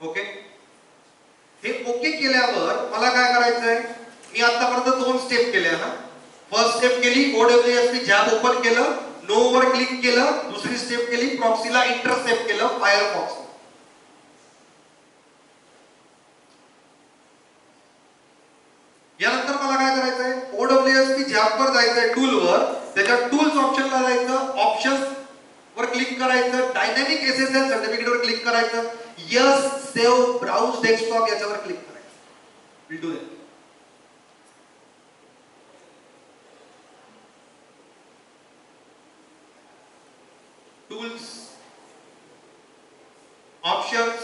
ओके, हे ओके केल्यावर मला काय करायचंय, मी आतापर्यंत 2 स्टेप केल्या. हा फर्स्ट स्टेप केली, OWSP झॅप ओपन केलं, नो वर क्लिक केलं. दुसरी स्टेप केली, प्रॉक्सीला इंटरसेप्ट केलं फायरफॉक्स. यानंतर मला काय करायचंय, OWSP झॅप वर जायचंय, टूल वर, त्याच्या टूल्स ऑप्शनला जायचं, ऑप्शन्स वर क्लिक करायचं, डायनॅमिक SSL सर्टिफिकेट वर क्लिक करायचं, यस सेव्ह ब्राउज डेस्कटॉप याच्यावर क्लिक करायचं. Will do that. Tools, options,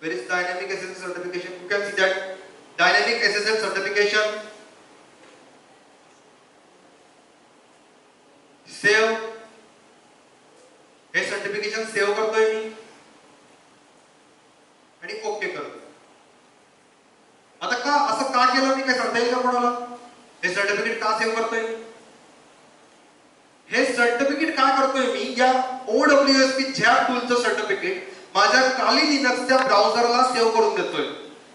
where is dynamic SSL certification? You can see that dynamic SSL certification. Save. हे सर्टिफिकेशन सेव्ह करतोय मी आणि okay करतोय. आता का असं का केलं मी काय सांगता येईल का कोणाला? हे सर्टिफिकेट का सेव्ह करतोय? हे सर्टिफिकेट काय करतोय मी, या OWSP झॅप टूलचं सर्टिफिकेट माझ्या काली लिनक्सच्या ब्राउझरला सेव्ह करून देतोय.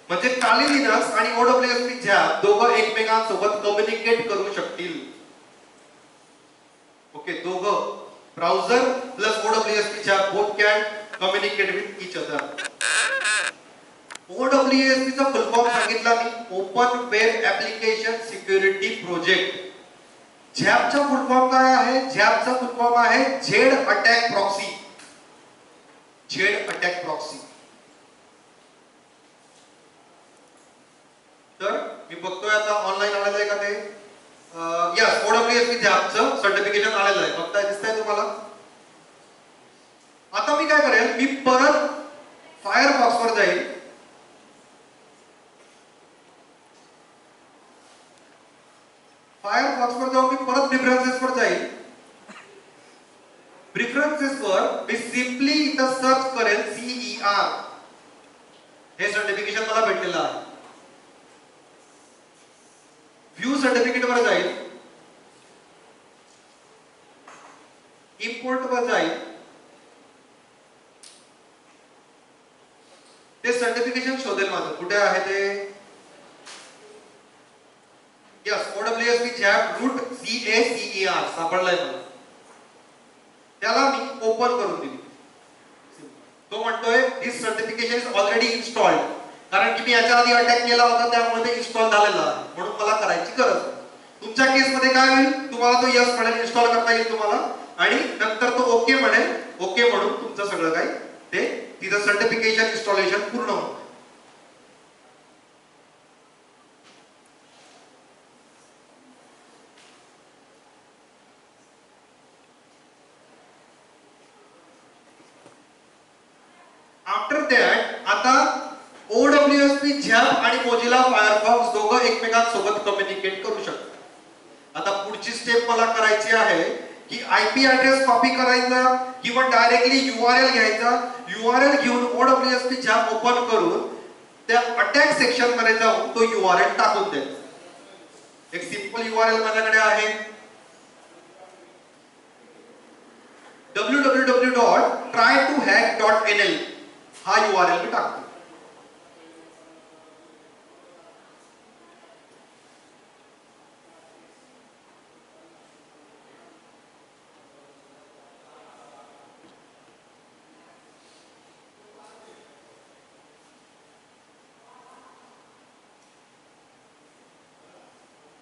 म्हणजे काली लिनक्स आणि OWSP झॅप दोघं एकमेकांसोबत कम्युनिकेट करू शकतील. ओके, दोघं browser plus OWSP ZAP both can communicate with each other. OWSP चा फुल फॉर्म सांगितला मी, open web application security project. झॅपचा फुल फॉर्म काय आहे? झॅपचा फुल फॉर्म आहे Zed attack proxy. Zed attack proxy. तर मी बघतोय आता ऑनलाईन आलेलं आहे का ते? यस, OWSP झॅपचं सर्टिफिकेशन आलेलं आहे. बघताय, दिसतंय तुम्हाला? आता मी काय करेल, मी परत फायरफॉक्स वर जाईल. फायरफॉक्स वर जाऊन मी परत प्रेफरन्सेस वर जाईल. प्रेफरन्सेस वर मी सिम्पली इथं सर्च करेल CER. हे सर्टिफिकेशन मला भेटलेलं आहे. व्ह्यू सर्टिफिकेट वर जाईल, इम्पोर्ट वर जाईल, ते सर्टिफिकेशन शोधेल माझं कुठे आहे ते. यस, OWSP झॅप रूट CACER सापडलाय मला. त्याला मी ओपन करून दिली. तो म्हणतोय दिस सर्टिफिकेशन इज ऑलरेडी इन्स्टॉल्ड. कारण की मी याच्या आधी अटॅक केला होता त्यामुळे ते इन्स्टॉल झालेला आहे, म्हणून मला करायची गरज नाही. तुमच्या केस मध्ये काय होईल, तुम्हाला तो यस म्हणेल, इन्स्टॉल करता येईल तुम्हाला, आणि नंतर तो ओके म्हणेल. ओके म्हणून तुमचं सगळं काही ते तिथं सर्टिफिकेशन इन्स्टॉलेशन पूर्ण होतं. आफ्टर दॅट आता OWSP झॅप आणि मोझिला फायरफॉक्स दोघं एकमेकांसोबत कम्युनिकेट करू शकतात. आता पुढची स्टेप मला करायची आहे की IP ऍड्रेस कॉपी करायचा किंवा डायरेक्टली URL घ्यायचा. URL घेऊन OWSP झॅप ओपन करून त्या अटॅक सेक्शन मध्ये जाऊन तो URL टाकून द्यायचा. एक सिंपल URL माझ्याकडे आहे, www.trytohack.nl. हा URL मी टाकतो.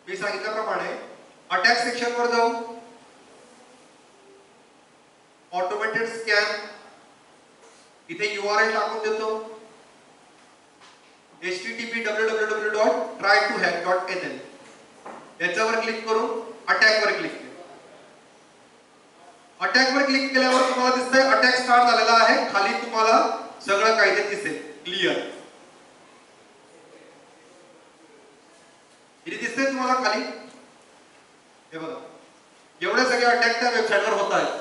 मी सांगितल्याप्रमाणे अटॅक सेक्शन वर जाऊ, ऑटोमेटेड स्कॅन, इथे URL टाकून देतो, http www.trytohack.nl. याच्यावर क्लिक करून अटॅक वर क्लिक केलं. अटॅक वर क्लिक केल्यावर तुम्हाला दिसतंय अटॅक स्टार्ट झालेला आहे. खाली तुम्हाला सगळं काही ते दिसेल क्लिअर. इथे दिसतंय तुम्हाला खाली, हे बघा एवढे सगळे अटॅक त्या वेबसाईटवर होत आहेत.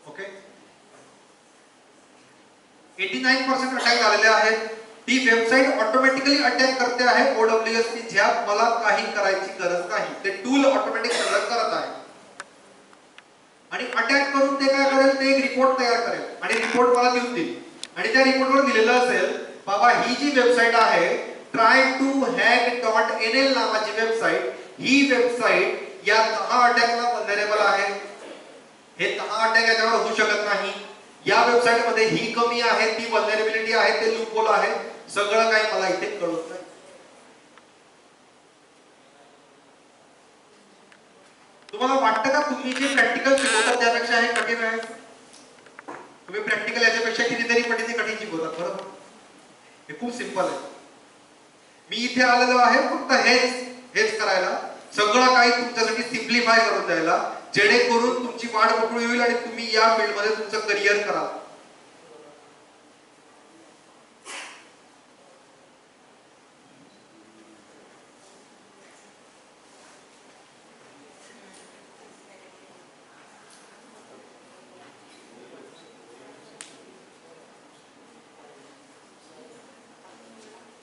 ओके, 89% अटॅक झालेले आहेत. ती वेबसाईट ऑटोमॅटिकली अटॅक करते आहे OWSP झॅप. मला काही करायची गरज नाही, ते टूल ऑटोमॅटिक सगळं करत आहे. आणि अटॅक करून ते काय करेल, ते एक रिपोर्ट तयार करेल आणि रिपोर्ट मला देऊन देईल. आणि त्या रिपोर्टवर दिलेलं असेल बाबा ही जी वेबसाईट आहे try2hack.nl नावाची वेबसाईट, ही वेबसाईट या 10 अटॅकला वल्नरेबल आहे. हे 10 अटॅक याच्यावर होऊ शकत नाही. या वेबसाईट मध्ये ही कमी आहे, ती वल्नरेबिलिटी आहे, ते लूपहोल आहे. सगळं काही मला इथे कळत आहे. तुम्हाला वाटतं का तुम्ही जे प्रॅक्टिकल शिकवतात त्यापेक्षा हे कठीण आहे? तुम्ही प्रॅक्टिकल याच्यापेक्षा कितीतरी पटीने कठीण शिकवतात, बरोबर? हे खूप सिंपल आहे. मी इथे आलेलो आहे फक्त हेच करायला, सगळं काही तुमच्यासाठी सिम्प्लिफाय करून द्यायला, जेणेकरून तुमची वाट मोकळी होईल आणि तुम्ही या फील्ड मध्ये तुमचं करिअर कराल.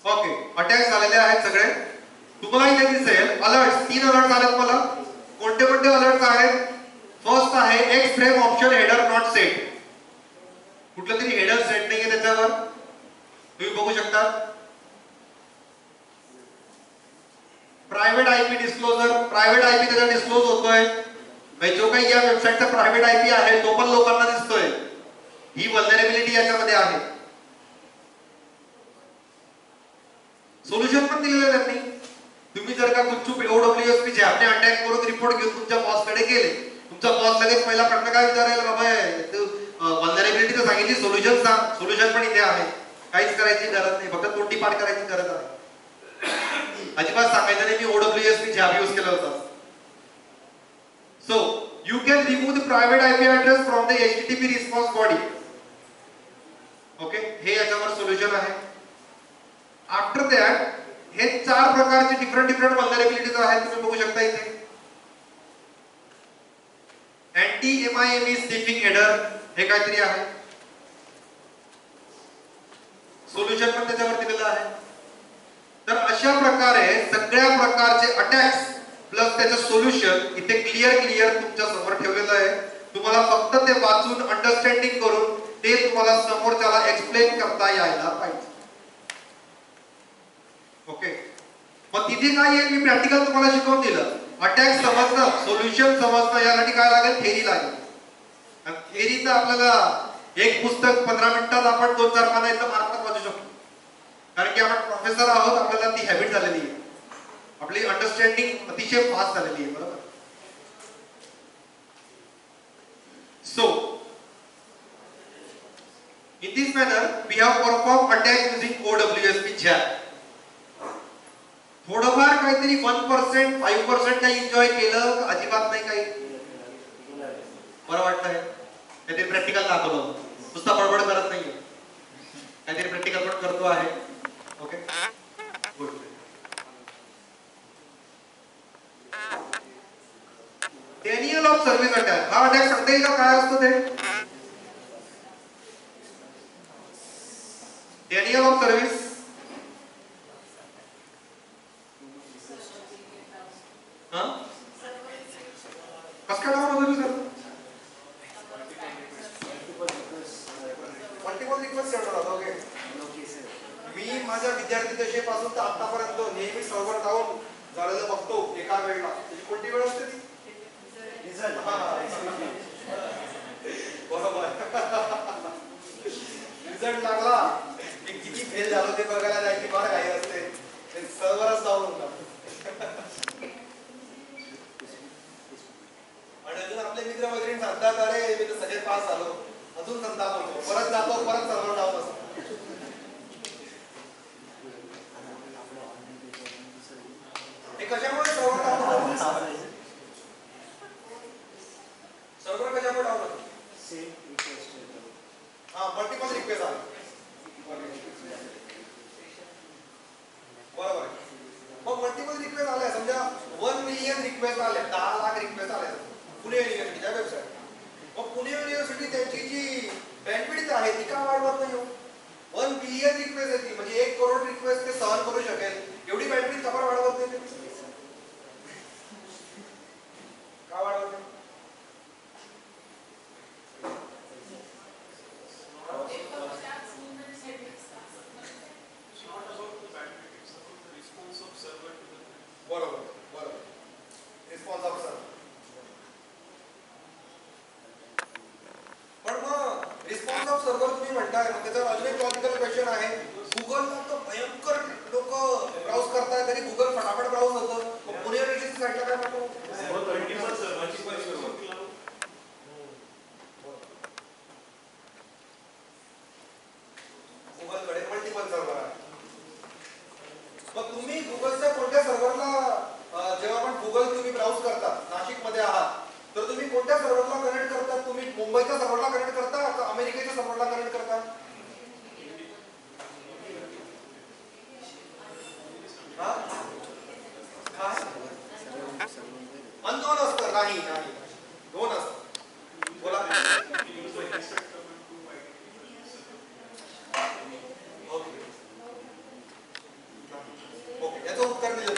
ओके, अटॅक झालेले आहेत सगळे. तुम्हाला इथे दिसेल अलर्ट, 3 अलर्ट आलेत मला. कोणते कोणते अलर्ट आहेत? फर्स्ट आहे x frame option header not set. कुठलं तरी हेडर सेट नाहीये त्याच्यावर, तुम्ही बघू शकता. Private IP disclosure, private IP त्याचा डिस्क्लोज होतोय. जो काही या वेबसाईटचा प्रायव्हेट आयपी आहे तो पण लोकांना दिसतोय. ही वल्नरेबिलिटी याच्यामध्ये आहे. सोल्युशन पण दिलेलं आहे त्यांनी. तुम्ही जर का गुपचूप OWSP झॅपने अटॅक करून रिपोर्ट घेऊन तुमच्या बॉसकडे गेले, तुमचा बॉस लगेच पहिला प्रश्न काय विचारेल, बाबा वल्नरेबिलिटी तर सांगितली, सोल्युशन सांग. सोल्युशन पण इथे आहे. काहीच करायची गरज नाही, फक्त तोंडी पाठ करायची गरज आहे. अजिबात सांगायचं नाही मी OWSP झॅप यूज केला होता. So you can remove the private IP address from the HTTP response body. Okay, हे याच्यावर सोल्युशन आहे. आफ्टर दॅट हे 4 प्रकारचे डिफरंट वल्नरेबिलिटीज आहेत, तुम्ही बघू शकता इथे. अँटी MIME स्निफिंग हेडर हे काहीतरी आहे. सोल्युशन पण त्याच्यावर दिलेलं आहे. तर अशा प्रकारे सगळ्या प्रकारचे अटॅक्स प्लस त्याचं सोल्युशन इथे क्लिअर तुमच्या समोर ठेवलेलं आहे. तुम्हाला फक्त ते वाचून अंडरस्टँडिंग करून ते तुम्हाला समोरच्याला एक्सप्लेन करता यायला पाहिजे. ओके, मग तिथे काय येईल, मी प्रॅक्टिकल तुम्हाला शिकवून दिलं. अटॅक समजणं, सोल्युशन समजणं, यासाठी काय लागेल, थेरी लागेल. थेरी तर आपल्याला एक पुस्तक 15 मिनिटात आपण 2-4 पानं एकदम आरामात वाचू शकतो, कारण की आपण प्रोफेसर आहोत. आपल्याला ती हॅबिट झालेली आहे, आपली अंडरस्टँडिंग अतिशय फास्ट झालेली आहे, बरोबर? So in this manner we have performed attack using OWSP झॅप. थोडंफार काहीतरी 1%, 5% काही एन्जॉय केलं, अजिबात नाही काही बरं वाटतंय. काहीतरी प्रॅक्टिकल दाखवलं, नुसता बडबड करत नाहीये, काहीतरी प्रॅक्टिकल पण करतो आहे. Okay, good. Daniel of service attack. हा अटॅक सांगता येईल का काय असतो ते? डेनियल ऑफ सर्व्हिस कसं काय नाव होतं सर? मल्टिपल रिक्वेस्ट सेंड होतात. ओके, मी माझ्या विद्यार्थी दशेपासून तर आतापर्यंत नेहमी सर्व्हर डाऊन झालेलं बघतो एका वेळेला. त्याची कोणती वेळ असते ती? बरोबर. रिझल्ट लागला की किती फेल झालो ते बघायला जायची फार घाई असते. सर्व्हरच डाऊन होतात. म्हणतात अरे मी तर सगळे पास झालो, अजून संताप होतो, परत जातो, परत सर्व्हर डाऊन असतो. हे कशामुळे सर्व्हर डाऊन होतं? सर्व्हर कशामुळे डाऊन होतं? हा, मल्टिपल रिक्वेस्ट आले. बरोबर आहे. मग मल्टिपल रिक्वेस्ट आल्या, समजा 1 मिलियन रिक्वेस्ट आल्या, 10 लाख रिक्वेस्ट आल्या पुणे युनिव्हर्सिटीच्या वेबसाईट. मग पुणे युनिव्हर्सिटी त्यांची जी बँडविड्थ आहे ती का वाढवत नाही? 1 बिलियन रिक्वेस्ट येते, म्हणजे 1 करोड रिक्वेस्ट ते सहन करू शकेल एवढी बँडविड्थ का वाढवत नाही? का वाढवत नाही? बरोबर बरोबर, रिस्पॉन्स ऑफ सर्व्हर. पण मग रिस्पॉन्स ऑफ सर्व्हर तुम्ही म्हणताय, मग त्याचा अजून एक लॉजिकल क्वेश्चन आहे. गुगलला तर भयंकर लोक ब्राउज करताय, तरी गुगल फटाफट ब्राउज होतं, मग पुणे युनिव्हर्सिटी साईडला काय नको? गुगलकडे मल्टिपल सर्व्हर आहे. मग तुम्ही गुगलच्या कोणत्या सर्व्हरला, जेव्हा पण गुगल तुम्ही ब्राउज करता, नाशिकमध्ये आहात तर तुम्ही कोणत्या सर्व्हरला कनेक्ट करता? तुम्ही मुंबईच्या सर्व्हरला कनेक्ट करता का अमेरिकेच्या सर्व्हरला कनेक्ट करता? दोन असतं? नाही नाही, दोन असतं. बोला. ओके, याचं उत्तर दिलं.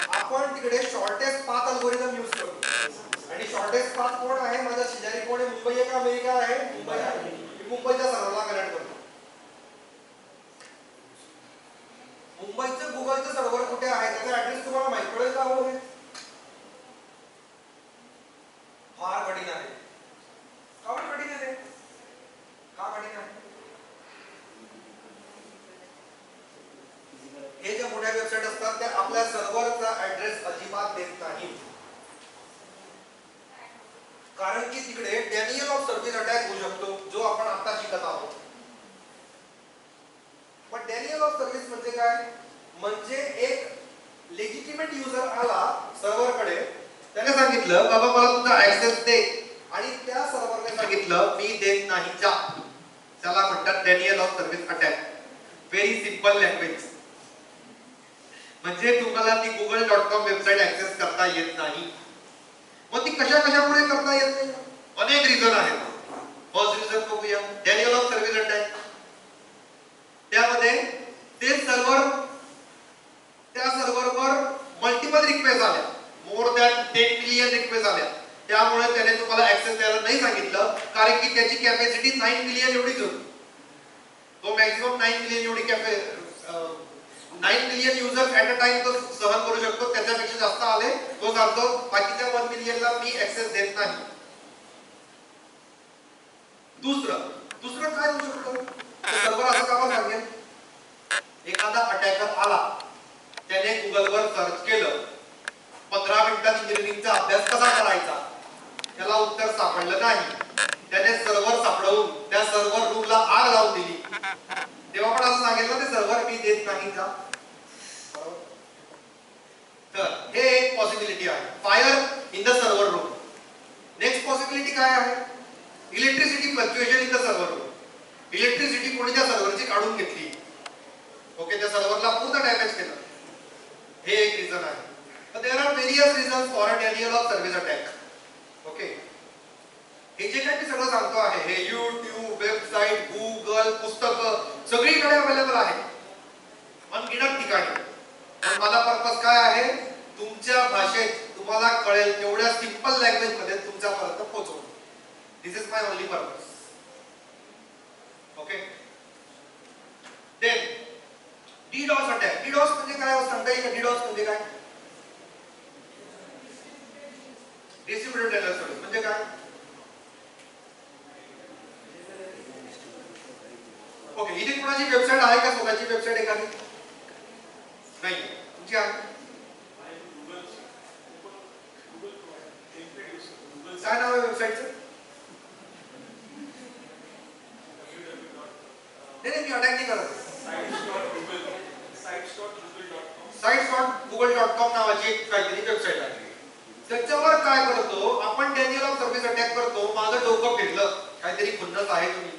आपण तिकडे शॉर्टेस्ट पाथ अल्गोरिदम यूज करतो, आणि शॉर्टेस्ट पाथ कोण आहे? माझ्या शेजारी कोण आहे? मुंबई आहे का अमेरिका आहे? मुंबई आहे. मुंबईच्या सर्व्हरला कनेक्ट करतो. मुंबईचं गुगलचं सर्व्हर कुठे आहे त्याचा ऍड्रेस तुम्हाला माहित पडेल का? हो, फार कठीण आहे. का कठीण आहे? का कठीण आहे? हे ज्या मोठ्या वेबसाईट असतात त्या आपल्या सर्व्हरचा ऍड्रेस अजिबात देत नाही, कारण की तिकडे डॅनियल ऑफ सर्व्हिस अटॅक होऊ शकतो, जो आपण आता शिकत आहोत. पण डॅनियल ऑफ सर्व्हिस म्हणजे काय? म्हणजे एक लेजिटिमेट युजर आला सर्व्हरकडे, त्याने सांगितलं बाबा मला तुझा ऍक्सेस दे, आणि त्या सर्व्हरने सांगितलं मी देत नाही जा. त्याला म्हणतात Daniel of service attack. Very simple language. म्हणजे तुम्हाला ती google.com वेबसाईट ऍक्सेस करता येत नाही. मग ती कशामुळे करता येत नाही? अनेक रिझन आहेत. फर्स्ट रिझन बघूया, डॅनियल ऑफ सर्व्हिस अटॅक. त्यामध्ये ते सर्व्हर, त्या सर्व्हरवर मल्टिपल रिक्वेस्ट आल्या, मोर दॅन 10 मिलियन रिक्वेस्ट आल्या. त्यामुळे त्याने तुम्हाला ऍक्सेस द्यायला नाही सांगितलं, कारण की त्याची कॅपॅसिटी 9 मिलियन एवढीच होती. तो मॅक्सिमम 9 मिलियन एवढी 9 million users at a time तो सहन करू शकतो. त्याच्यापेक्षा जास्त आले तो सांगतो बाकीच्या 1 मिलियनला मी ऍक्सेस देत नाही. दुसरं काय होऊ शकतं? सर्व्हर असं का सांगेल? एखादा अटॅकर आला, त्याने गुगलवर सर्च केलं 15 मिनिटात इंजिनिअरिंगचा अभ्यास कसा करायचा, त्याला उत्तर सापडलं नाही. त्याने सर्व्हर सापडवून त्या सर्व्हर रूमला आग लावून दिली, तेव्हा पण असं सांगेल ना ते सर्व्हर मी देत नाही का? तर हे एक पॉसिबिलिटी आहे, fire in the server room. Next possibility काय आहे? Electricity fluctuation in the server room. Electricity कोणी त्या सर्व्हरची काढून घेतली, ओके, त्या सर्व्हरला पूर्ण डॅमेज केलं. हे एक रिझन आहे. but there are various reasons for a denial of service attack. Okay, हे जे काही मी सगळं सांगतो आहे, हे YouTube, वेबसाईट, गुगल, पुस्तकं सगळीकडे अवेलेबल आहे, अनगिनत ठिकाणी. पण माझा पर्पस काय आहे? तुमच्या भाषेत तुम्हाला कळेल तेवढ्या सिंपल लँग्वेज मध्ये तुमच्यापर्यंत पोहोचवणं. This is my only purpose. Okay, then DDoS attack. DDoS म्हणजे काय सांगता येईल का? DDoS म्हणजे काय? डिस्ट्रीब्युटेड डेटा सर्व्हिस म्हणजे काय? ओके, इथे कोणाची वेबसाईट आहे का? स्वतःची वेबसाईट एखादी? नाही. तुमची आहे? काय नाव आहे वेबसाईटचं? नाही मी अटॅक नाही करत. sites.google.com नावाची एक काहीतरी वेबसाईट आहे. त्याच्यावर काय करतो आपण, डॅनियल ऑफ सर्व्हिस अटॅक करतो. माझं डोकं फिरलं, काहीतरी खुन्नस आहे तुम्ही.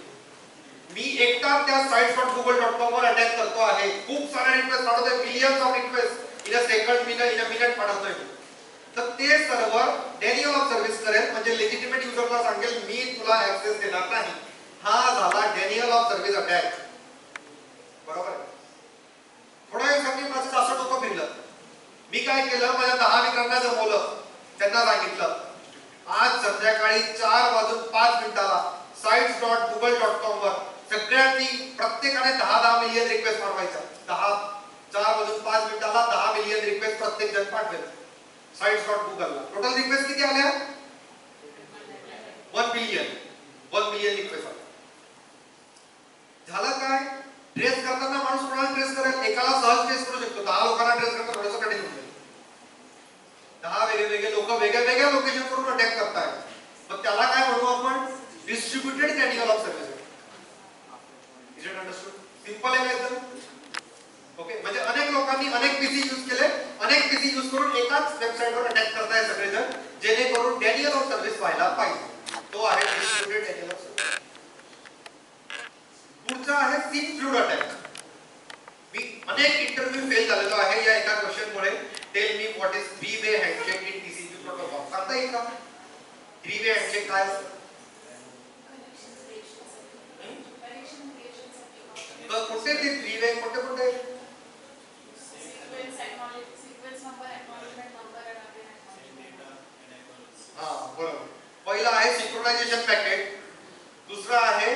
मी एकटा त्या sites.google.com वर अटॅक करतो आहे. खूप सारे रिक्वेस्ट पाठवतोय, millions of request in a second, in a minute पाठवतोय. तर ते सर्व्हर डॅनियल ऑफ सर्व्हिस करेल, म्हणजे लेजिटिमेट युजरला सांगेल मी तुला ऍक्सेस देणार नाही. हा झाला डॅनियल ऑफ सर्व्हिस अटॅक. बरोबर आहे. थोड्या वेळासाठी माझं असं डोकं फिरलं. मी काय केलं, माझ्या 10 मित्रांना जमवलं. त्यांना सांगितलं आज संध्याकाळी 4:05 sites.google.com वर सगळ्यांनी प्रत्येकाने 10 मिलियन रिक्वेस्ट पाठवायच्या. 4:05 10 मिलियन रिक्वेस्ट प्रत्येक जण पाठवेल sites.google ला. टोटल रिक्वेस्ट किती आल्या? 1 बिलियन रिक्वेस्ट आल्या. झालं काय? ट्रेस करताना माणूस कोणाला ट्रेस करेल? एकाला सहज ट्रेस करू शकतो. 10 लोकांना ट्रेस करणं थोडंसं कठीण होतं. 10 वेगवेगळे लोक वेगवेगळ्या लोकेशन वरून अटॅक करतायत. मग त्याला काय म्हणू आपण? Distributed Daniel of service. Is it understood? Simple आहे एकदम. ओके, म्हणजे अनेक लोकांनी अनेक पीसी यूज केले, अनेक पीसी यूज करून एकाच वेबसाईटवर अटॅक करताय सगळेजण, जेणेकरून डॅनियल ऑफ सर्व्हिस व्हायला पाहिजे. तो आहे डिस्ट्रीब्युटेड डॅनियल ऑफ सर्व्हिस. पुढचा आहे सिन फ्लूड अटॅक. मी अनेक इंटरव्ह्यू फेल झालेलो आहे या एका क्वेश्चनमुळे. Tell me what is 3-way handshake in TCP protocol. सांगता येईल का? 3-way हँडशेक काय असतं? कोणते ते 3-way कोणते? बरोबर. पहिला आहे सिंक्रोनायझेशन पॅकेट. दुसरा आहे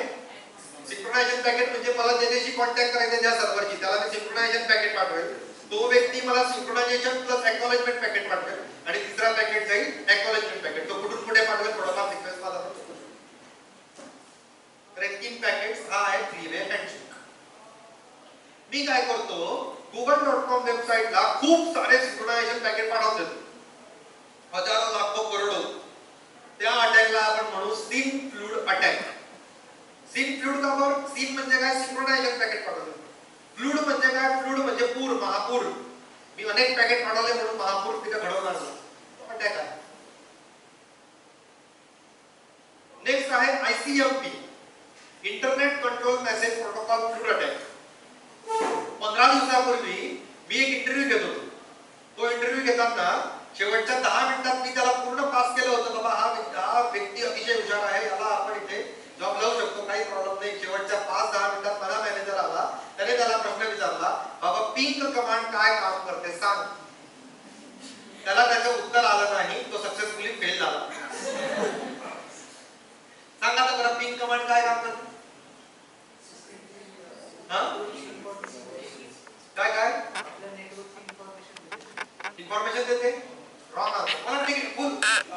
सिंक्रोनायझेशन पॅकेट, म्हणजे मला ज्याच्याशी कॉन्टॅक्ट करायचं त्या सर्व्हरची त्याला मी सिंक्रोनायझेशन पॅकेट पाठवेल. तो व्यक्ती मला सिंक्रोनायझेशन प्लस एक्नॉलेजमेंट पॅकेट पाठवेल. आणि तिसरा पॅकेट जाईल एक्नॉलेजमेंट पॅकेट. तो कुठून कुठे पाठवेल थोडाफार रिक्वेस्ट माझा पण चुकू शकतो. तर 3 पॅकेट्स हा आहे 3-way हँडशेक. मी काय करतो, google.com वेबसाईटला खूप सारे सिंक्रोनायझेशन पॅकेट पाठवतो. हजारो लाखो करोडो. त्या अटॅकला आपण म्हणू SYN flood attack. SYN flood का बरं? सिन म्हणजे काय? सिंक्रोनायझेशन पॅकेट पाठवतो. फ्लूड म्हणजे काय? फ्लूड म्हणजे पूर, महापूर. मी अनेक पॅकेट पाठवले म्हणून महापूर तिथे घडवणार नाही. तो अटॅक आहे. नेक्स्ट आहे ICMP, internet control message protocol fluid attack. 15 दिवसापूर्वी मी एक इंटरव्ह्यू घेत होतो. तो इंटरव्ह्यू घेताना शेवटच्या 10 मिनिटात मी त्याला पूर्ण पास केलं होतं. बाबा हा व्यक्ती अतिशय हुशार आहे, याला आपण इथे जॉब लावू शकतो, काही प्रॉब्लेम नाही. शेवटच्या 5-10 मिनिटात मला मॅनेजर आला. त्याने त्याला प्रश्न विचारला, बाबा पिंग कमांड काय काम करते सांग. त्याला त्याचं उत्तर आलं नाही. तो सक्सेसफुली फेल झाला. सांगा आता बरं, पिंग कमांड काय काम करते? काय इन्फॉर्मेशन देते? Wrong answer. मला ठीक फुल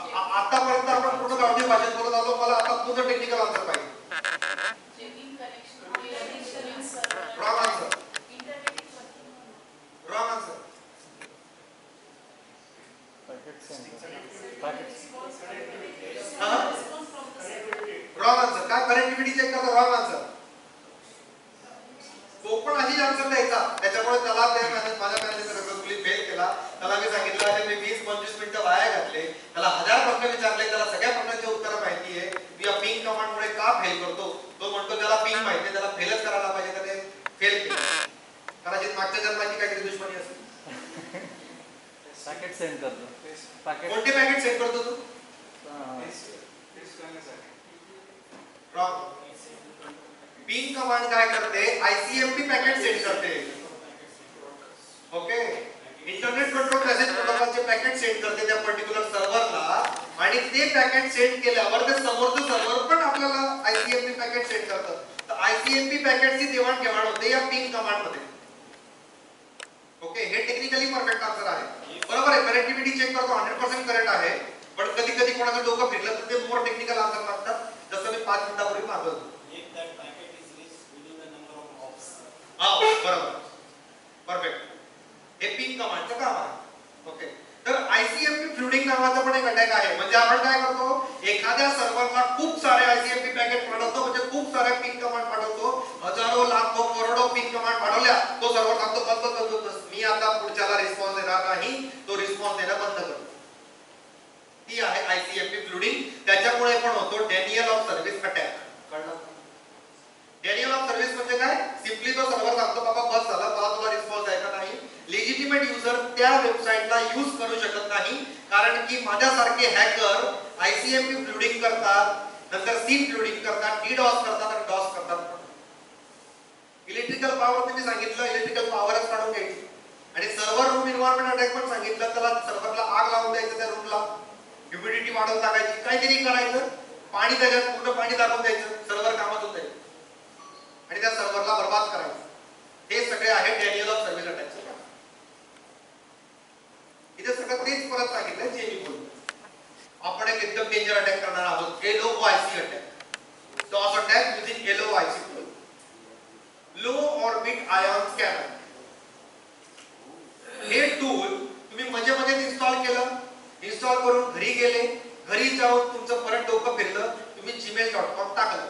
आतापर्यंत आपण पूर्ण गावठी भाषेत बोलत आलो. मला आता पूर्ण टेक्निकल आन्सर पाहिजे. Wrong answer. Wrong answer. Wrong answer. काय कनेक्टिव्हिटी चेक करता? Wrong answer. तो पण अशीच आन्सर द्यायचा. त्याच्यामुळे त्याला माझ्या मॅनेजर सक्सेसफुली फेल केला. त्याला मी सांगितलं अरे मी 20-25 मिनिटं वाया घातले. त्याला 1000 प्रश्न विचारले, त्याला सगळ्या प्रश्नांची उत्तरं माहिती आहे. मी या पिंग कमांडमुळे का फेल करतो? तो म्हणतो त्याला पिंग माहिती आहे, त्याला फेलच करायला पाहिजे, त्याने फेल केलं. कदाचित मागच्या जन्माची काहीतरी दुश्मनी असेल. पॅकेट सेंड करतो. कोणते पॅकेट सेंड करतो तू? रॉंग. पिंग कमांड काय करते? ICMP पॅकेट सेंड करते. ओके, इंटरनेट कंट्रोल मेसेज प्रोटोकॉलचे पॅकेट सेंड करते त्या पर्टिक्युलर सर्व्हरला. आणि ते पॅकेट सेंड केल्यावर ते समोरचं सर्व्हर पण आपल्याला ICMP पॅकेट सेंड करतं. तर ICMP पॅकेटची देवाणघेवाण होते या पिंग कमांड मध्ये. ओके, हे टेक्निकली परफेक्ट आन्सर आहे. बरोबर आहे. कनेक्टिव्हिटी चेक करतो 100% करेक्ट आहे. पण कधी कधी कोणाचं डोकं फिरलं तर ते मोर टेक्निकल आन्सर मागतात, जसं मी 5 मिनिटापूर्वी मागवतो. बरोबर, परफेक्ट. हे पिंग कमांडचं काम आहे. ओके, तर ICMP फ्लूडिंग नावाचा पण एक अटॅक आहे. म्हणजे आपण काय करतो, एखाद्या सर्व्हरला खूप सारे आयसीएमपी पॅकेट पाठवतो, म्हणजे खूप साऱ्या पिन कमांड पाठवतो, हजारो लाखो करोडो पिन कमांड पाठवल्या, तो सर्व्हर सांगतो बस बस बस बस, मी आता पुढच्याला रिस्पॉन्स देणार नाही, तो रिस्पॉन्स देणं बंद करतो. ती आहे आयसीएमपी फ्लुडिंग. त्याच्यामुळे पण होतो डेनियल ऑफ सर्व्हिस अटॅक. कळलं? डेनियल ऑफ सर्व्हिस म्हणजे काय? सिम्पली तो सर्व्हर सांगतो बाबा बस झाला, मला तुला रिस्पॉन्स द्यायचा नाही. लेजिटिमेट युजर त्या वेबसाईटला यूज करू शकत नाही, कारण की माझ्यासारखे हॅकर आयसीएमपी फ्लुडिंग करतात, नंतर सीम फ्लुडिंग करतात, डीडॉस करतात आणि डॉस करतात. इलेक्ट्रिकल पॉवर तुम्ही सांगितलं, इलेक्ट्रिकल पॉवरच काढून घ्यायची. आणि सर्व्हर रूम एन्व्हायरमेंट अटॅक पण सांगितलं, त्याला सर्व्हरला आग लावून द्यायचं, त्या रूमला ह्युमिडिटी वाढवून टाकायची, काहीतरी करायचं, पाणी त्याच्यात पूर्ण पाणी टाकून द्यायचं, सर्व्हर कामात होत आहे आणि त्या सर्व्हरला बर्बाद करायचं. हे सगळे आहे डेनियल ऑफ सर्व्हिस अटॅकचे. इथे सगळं तेच परत सांगितलं जे मी बोललो. आपण एक एकदम डेंजर अटॅक करणार आहोत, LOIC अटॅक. डॉस attack using LOIC tool, low orbit ion scanner. हे टूल तुम्ही मध्ये इन्स्टॉल केलं, इन्स्टॉल करून घरी गेले, घरी जाऊन तुमचं परत डोकं फिरलं, तुम्ही gmail.com टाकलं,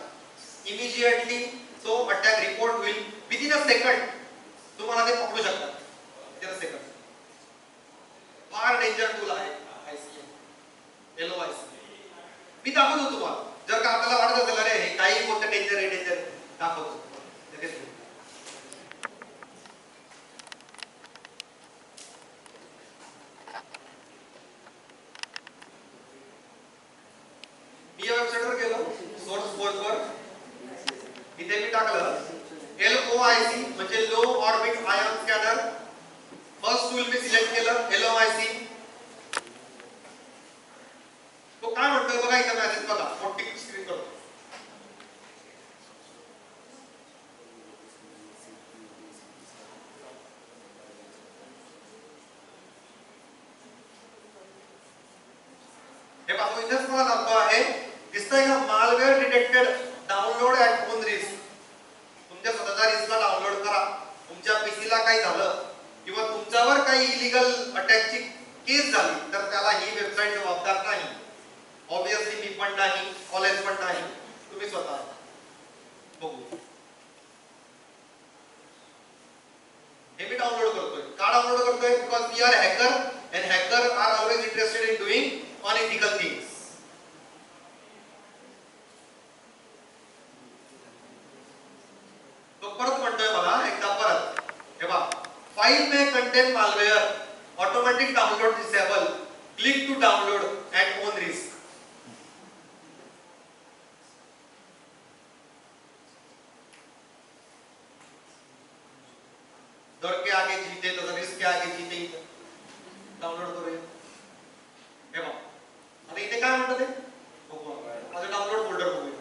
इमिजिएटली तो अटॅक रिपोर्ट होईल. विदिन अ सेकंड तुम्हाला ते पकडू शकतात. Within a second. फार डेंजर टूल आहे आयसीएम LOIC. मी दाखवतो तुम्हाला, जर का आपल्याला वाटत असेल अरे हे काही कोणतं डेंजर आहे, डेंजर दाखवतो. मी या वेबसाईटवर गेलो, सोर्स कोडवर इथे मी टाकलं LOIC म्हणजे low orbit ion scanner. First tool मी सिलेक्ट केलं LOIC. तो काय म्हणतोय बघा, इथे मेसेज बघा, मोठी स्क्रीन करतो. हे पाहतो, इथेच मला सांगतो आहे, दिसतंय का, malware detected, download at own risk. तुमच्या स्वतःच्या रिस्कला डाउनलोड करा. तुमच्या पीसीला काही झालं किंवा तुमच्यावर काही इलिगल अटॅकची केस झाली तर त्याला ही वेबसाईट जबाबदार नाही. ऑब्वियसली मी पण नाही, कॉलेज पण नाही, तुम्ही स्वतः बघू. हे मी डाउनलोड करतोय. का डाउनलोड करतोय? Because we are hacker and hacker are always interested in doing unethical things. तो परत म्हणतोय मला एकदा परत, हे बघा, file may contain malware, automatic download disable, click to download at own risk. डर के आगे जीते तो रिस्क के आगे जीते. डाउनलोड करूया. हे बघा, आता इथे काय म्हणतात ते बघू, माझं डाउनलोड फोल्डर बघूया.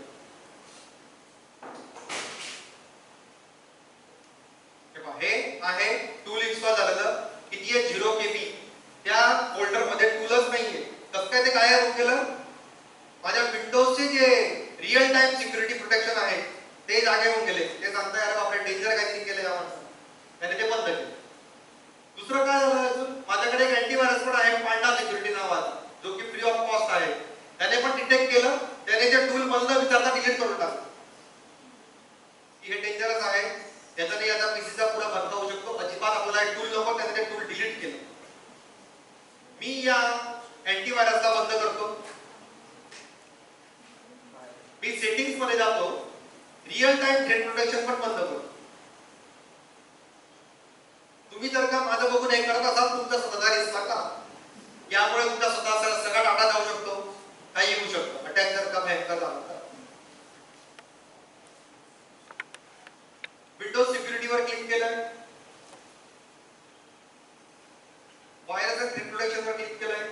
हे आहे टूल इन्स्टॉल झालेलं. किती आहे? 0 KB. त्या फोल्डर मध्ये टूलच नाहीये. कसं काय ते काय होऊन गेलं? माझ्या विंडोजचे जे रिअल टाइम सिक्युरिटी प्रोटेक्शन आहे ते जागे होऊन गेले. ते सांगताय अरे बापरे डेंजर काहीतरी केलं या माणसाने, त्याने ते बंद केलं. दुसरं काय झालं अजून, माझ्याकडे एक अँटीव्हायरस पण आहे, पांडा सिक्युरिटी नावाचा, जो की फ्री ऑफ कॉस्ट आहे. त्याने पण डिटेक्ट केलं, त्याने जे टूल मधलं विचारता डिलीट करून टाकलं. हे डेंजरस आहे, त्याच्याने आता पीसीचा पुढे बंद होऊ शकतो. अजिबात आपल्याला एक टूल नको, त्याने ते टूल डिलीट केलं. मी या अँटीव्हायरसला बंद करतो. मी सेटिंग्स मध्ये जातो, रिअल टाइम थ्रेट प्रोटेक्शन पण बंद करतो. तुम्ही जर का माझं बघून हे करत असाल, तुमचा स्वतःचा रिस्क करा. यामुळे तुमचा स्वतःचा सगळा डाटा जाऊ शकतो, काही होऊ शकतो. अटॅक जर का भयंकर झाला तर. विंडोज सिक्युरिटीवर क्लिक केलंय, व्हायरस अँड थ्रेट प्रोटेक्शनवर क्लिक केलंय.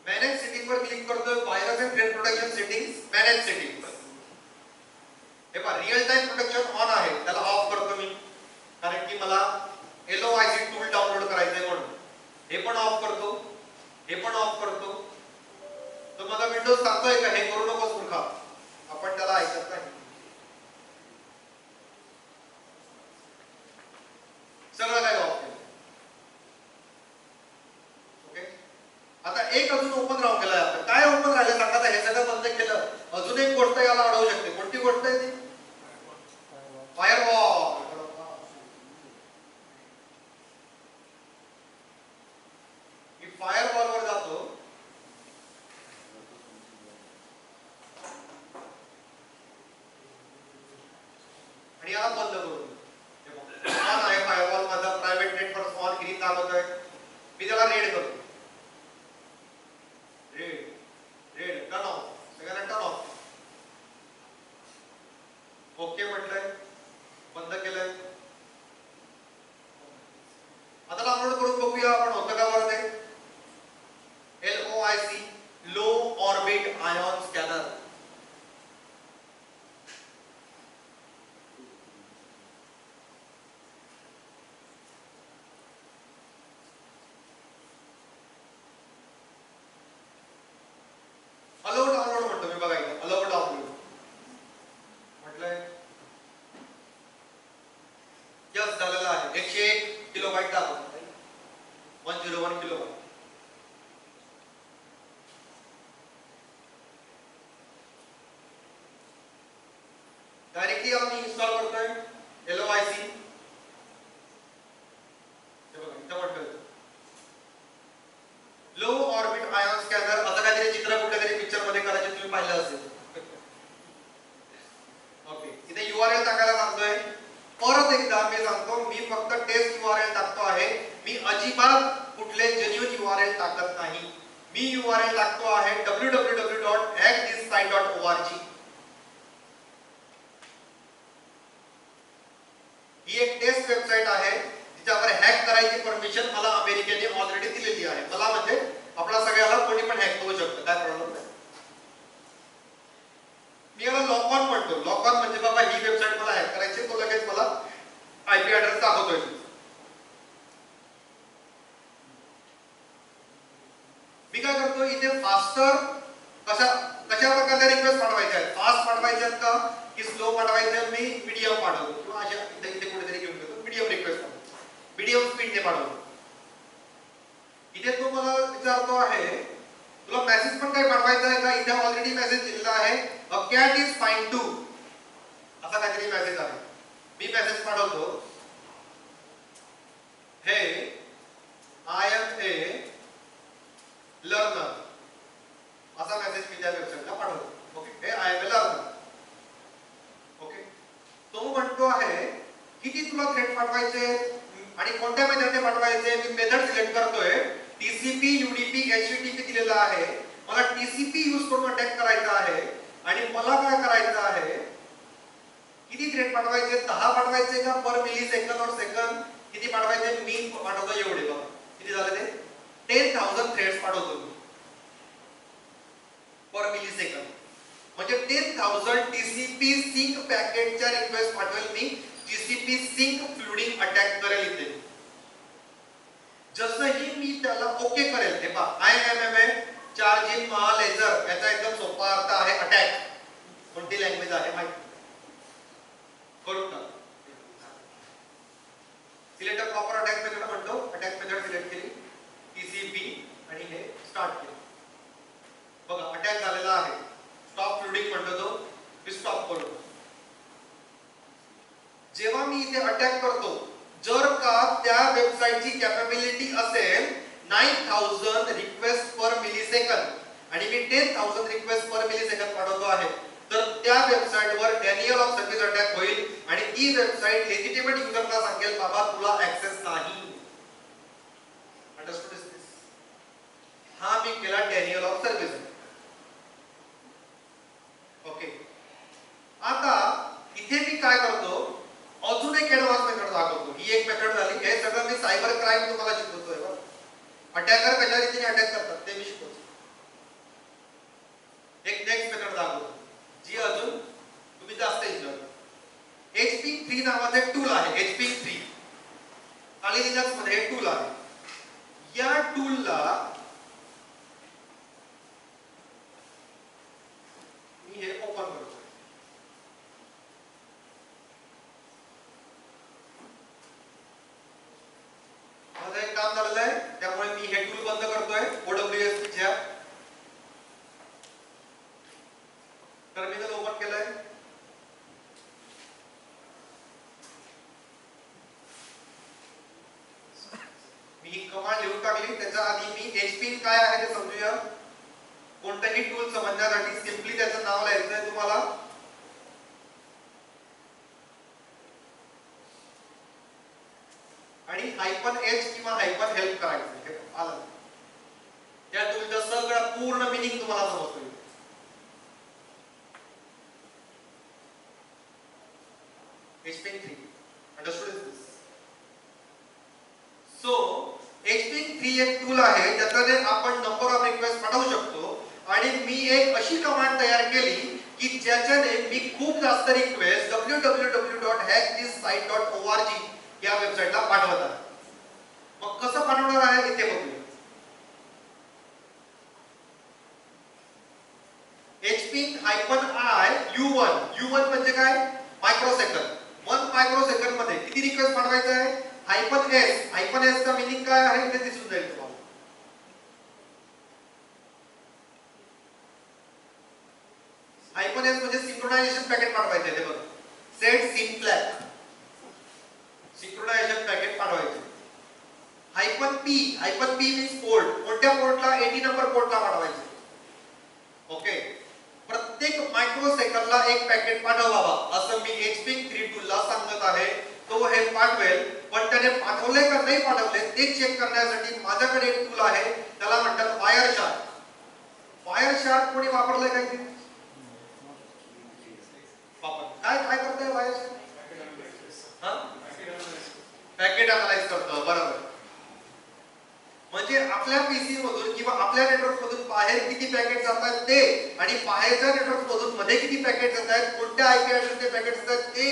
मॅनेज सेटिंगवर क्लिक करतोय, virus and threat protection settings, manage settings. हे पहा, रिअल टाइम प्रोटेक्शन ऑन आहे, त्याला ऑफ करतो मी, कारण की मला LOIC टूल डाउनलोड करायचंय म्हणून. हे पण ऑफ करतो, हे पण ऑफ करतो. तर माझा विंडोज सांगतोय का हे करू नकोस मूर्खा, आपण त्याला ऐकत नाही. सगळं काय ऑफ केलं. ओके, आता एक अजून ओपन राहून गेलाय. आपण काय ओपन राहिले सांगा. हे सगळं बंद केलं, अजून एक गोष्ट याला अडवू शकते. कोणती गोष्ट आहे ती? फायरवॉल. मी फायरवॉल वर जातो आणि याला बंद करू. ऑन आहे फायरवॉल माझा, प्रायव्हेट नेटवर्क ऑन ग्रीन दाखवतोय. मी त्याला रेड करतो. Red red turn off. सगळ्यांना टर्न ऑफ. ओके म्हटलंय, बंद केलंय. आता डाउनलोड करून बघूया आपण होतं का बरं ते. LOIC low orbit ion scanner. Allow download म्हणतो मी बघा इथं. अलाउ डाउनलोड म्हटलंय. यस झालेलं आहे. 101 किलोबाईट दाखवतो. 101 किलोबाईट. डायरेक्टली आम्ही इन्स्टॉल करतोय LOIC. हे बघा इथं म्हटलं लो ऑर्बिट आयॉन स्कॅनर. आता काहीतरी चित्र कुठल्या तरी पिक्चर मध्ये करायचे, तुम्ही पाहिलं असेल. ओके, इथे URL टाकायला सांगतोय. परत एकदा मी सांगतो, मी फक्त टेस्ट URL टाकतो आहे. मी अजिबात कुठले जेन्युइन URL टाकत नाही. मी URL टाकतो आहे www.hackthisSite.org. ही एक टेस्ट वेबसाईट आहे जिच्यावर हॅक करायची परमिशन मला अमेरिकेने ऑलरेडी दिलेली आहे. मला म्हणजे आपला सगळ्याला कोणी पण हॅक करू शकतं, काय प्रॉब्लेम नाही. मी याला लॉक ऑन म्हणतो. लॉक ऑन म्हणजे बाबा ही वेबसाईट मला हॅक करायची, तो लगेच मला IP ॲड्रेस दाखवतोय. मी काय करतो इथे फास्टर कशा प्रकारे रिक्वेस्ट पाठवायच्या आहेत. फास्ट पाठवायच्या आहेत का की स्लो पाठवायच्या? मी मीडियम पाठवतो किंवा अशा इथे कुठेतरी घेऊन येतो. मीडियम रिक्वेस्ट पाठवतो, मीडियम स्पीडने पाठवतो. इथे तो मला विचारतो आहे तुला मेसेज पण काही पाठवायचा आहे का? इथे ऑलरेडी मेसेज दिलेला आहे a cat is fine too, असा काहीतरी मेसेज आहे. मी मेसेज पाठवतो hey I am a learner, असा मेसेज मी त्या वेबसाईटला पाठवतो. Okay, hey I am a learner. Okay, तो म्हणतो आहे किती तुला थ्रेड पाठवायचे आणि कोणत्या मेथडने पाठवायचे. मी मेथड सिलेक्ट करतोय. TCP UDP HTTP दिलेला आहे. मला TCP यूज करून अटॅक करायचा आहे आणि मला काय करायचं आहे, किती थ्रेड पाठवायचे? 10 पाठवायचे का पर मिली सेकंड और सेकंड? किती पाठवायचे? मी पाठवतो एवढे. बघा किती झाले ते 10,000 थ्रेड्स पाठवतो मी पर मिली सेकंड. म्हणजे 10,000 TCP सिंक पॅकेटच्या रिक्वेस्ट पाठवेल मी. TCP सिंक फ्लूडिंग अटॅक करेल इथे. जसंही मी त्याला ओके करेल, हे पहा IMMA चार्जिंग महालेझर, याचा एकदम सोपा अर्थ आहे अटॅक. कोणती लँग्वेज आहे माहिती करून टाक. Select a proper attack method म्हणतो. अटॅक मेथड सिलेक्ट केली, TCP आणि हे स्टार्ट केलं. बघा अटॅक झालेला आहे. स्टॉप फ्लूडिंग म्हणतो तो. मी स्टॉप करतो. जेव्हा मी इथे अटॅक करतो, जर का त्या वेबसाईटची कॅपॅबिलिटी असेल 9000 रिक्वेस्ट पर मिली सेकंद आणि मी 10,000 रिक्वेस्ट पर मिली सेकंद पाठवतो आहे, तर त्या वेबसाईटवर डॅनियल ऑफ सर्व्हिस अटॅक होईल आणि ती वेबसाईट लेजिटिमेट युजरला सांगेल बाबा तुला ऍक्सेस नाही. अंडरस्टूड दिस? हा मी केला डॅनियल ऑफ सर्व्हिस. ओके, आता इथे मी काय करतो, अजून एक ऍडव्हान्स मेथड दाखवतो. ही एक मेथड झाली. हे सगळं मी सायबर क्राईम तुम्हाला शिकवतोय. अटॅकर कशा रीतीने अटॅक करतात ते मी शिकवतो. एक नेक्स्ट मेथड दाखवतो जी अजून तुम्ही जास्त एन्जॉय करा. HP3 नावाचे टूल आहे. HP3 खाली लिनक्स मध्ये हे टूल आहे. या टूलला त्याच्या आधी मी एचपीन काय आहे ते समजूया. कोणतंही टूल समजण्यासाठी सिंपली त्याचं नाव लिहायचं आहे तुम्हाला. आणि -h किंवा -help करायचं. हे आलं. या टूलचा सगळं पूर्ण मीनिंग तुम्हाला समजतो. HPN3 understood this? So HPN3 एक टूल आहे ज्याच्याने आपण नंबर ऑफ रिक्वेस्ट पाठवू शकतो. आणि मी एक अशी कमांड तयार केली की ज्याच्याने मी खूप जास्त रिक्वेस्ट www.hackthisSite.org या वेबसाईटला पाठवत आहे. मग कसं पाठवणार आहे इथे बघूया. HPN-I U1 म्हणजे काय? मायक्रोसेकंद. 1 मायक्रोसेकंद मध्ये किती रिक्वेस्ट पाठवायचं आहे? -s चा मीनिंग काय आहे ते दिसून जाईल तुम्हाला. -s म्हणजे सिंक्रोनायझेशन पॅकेट पाठवायचे आहे. बघा, सेट सिंफ्लॅग सिंक्रोनायझेशन पॅकेट पाठवायचे. -p means port. कोणत्या पोर्टला? 80 नंबर पोर्टला पाठवायचे. ओके. प्रत्येक मायक्रोसेकंदला एक पॅकेट पाठवावा असं मी HPN3 टूलला सांगत आहे. तो हे पाठवेल, पण त्याने पाठवले का नाही पाठवले ते चेक करण्यासाठी माझ्याकडे एक टूल आहे, त्याला म्हणतात वायरशार्क. वायरशार्क कोणी वापरलंय काय? काय काय करतंय वायरशार्क? पॅकेट अनालाइज करतो. बरोबर. म्हणजे आपल्या पीसी मधून किंवा आपल्या नेटवर्क मधून बाहेर किती पॅकेट जात आहेत ते, आणि बाहेरच्या नेटवर्क मधून मध्ये किती पॅकेट जात आहेत, कोणत्या आयपी ऍड्रेसचे पॅकेट जात आहेत ते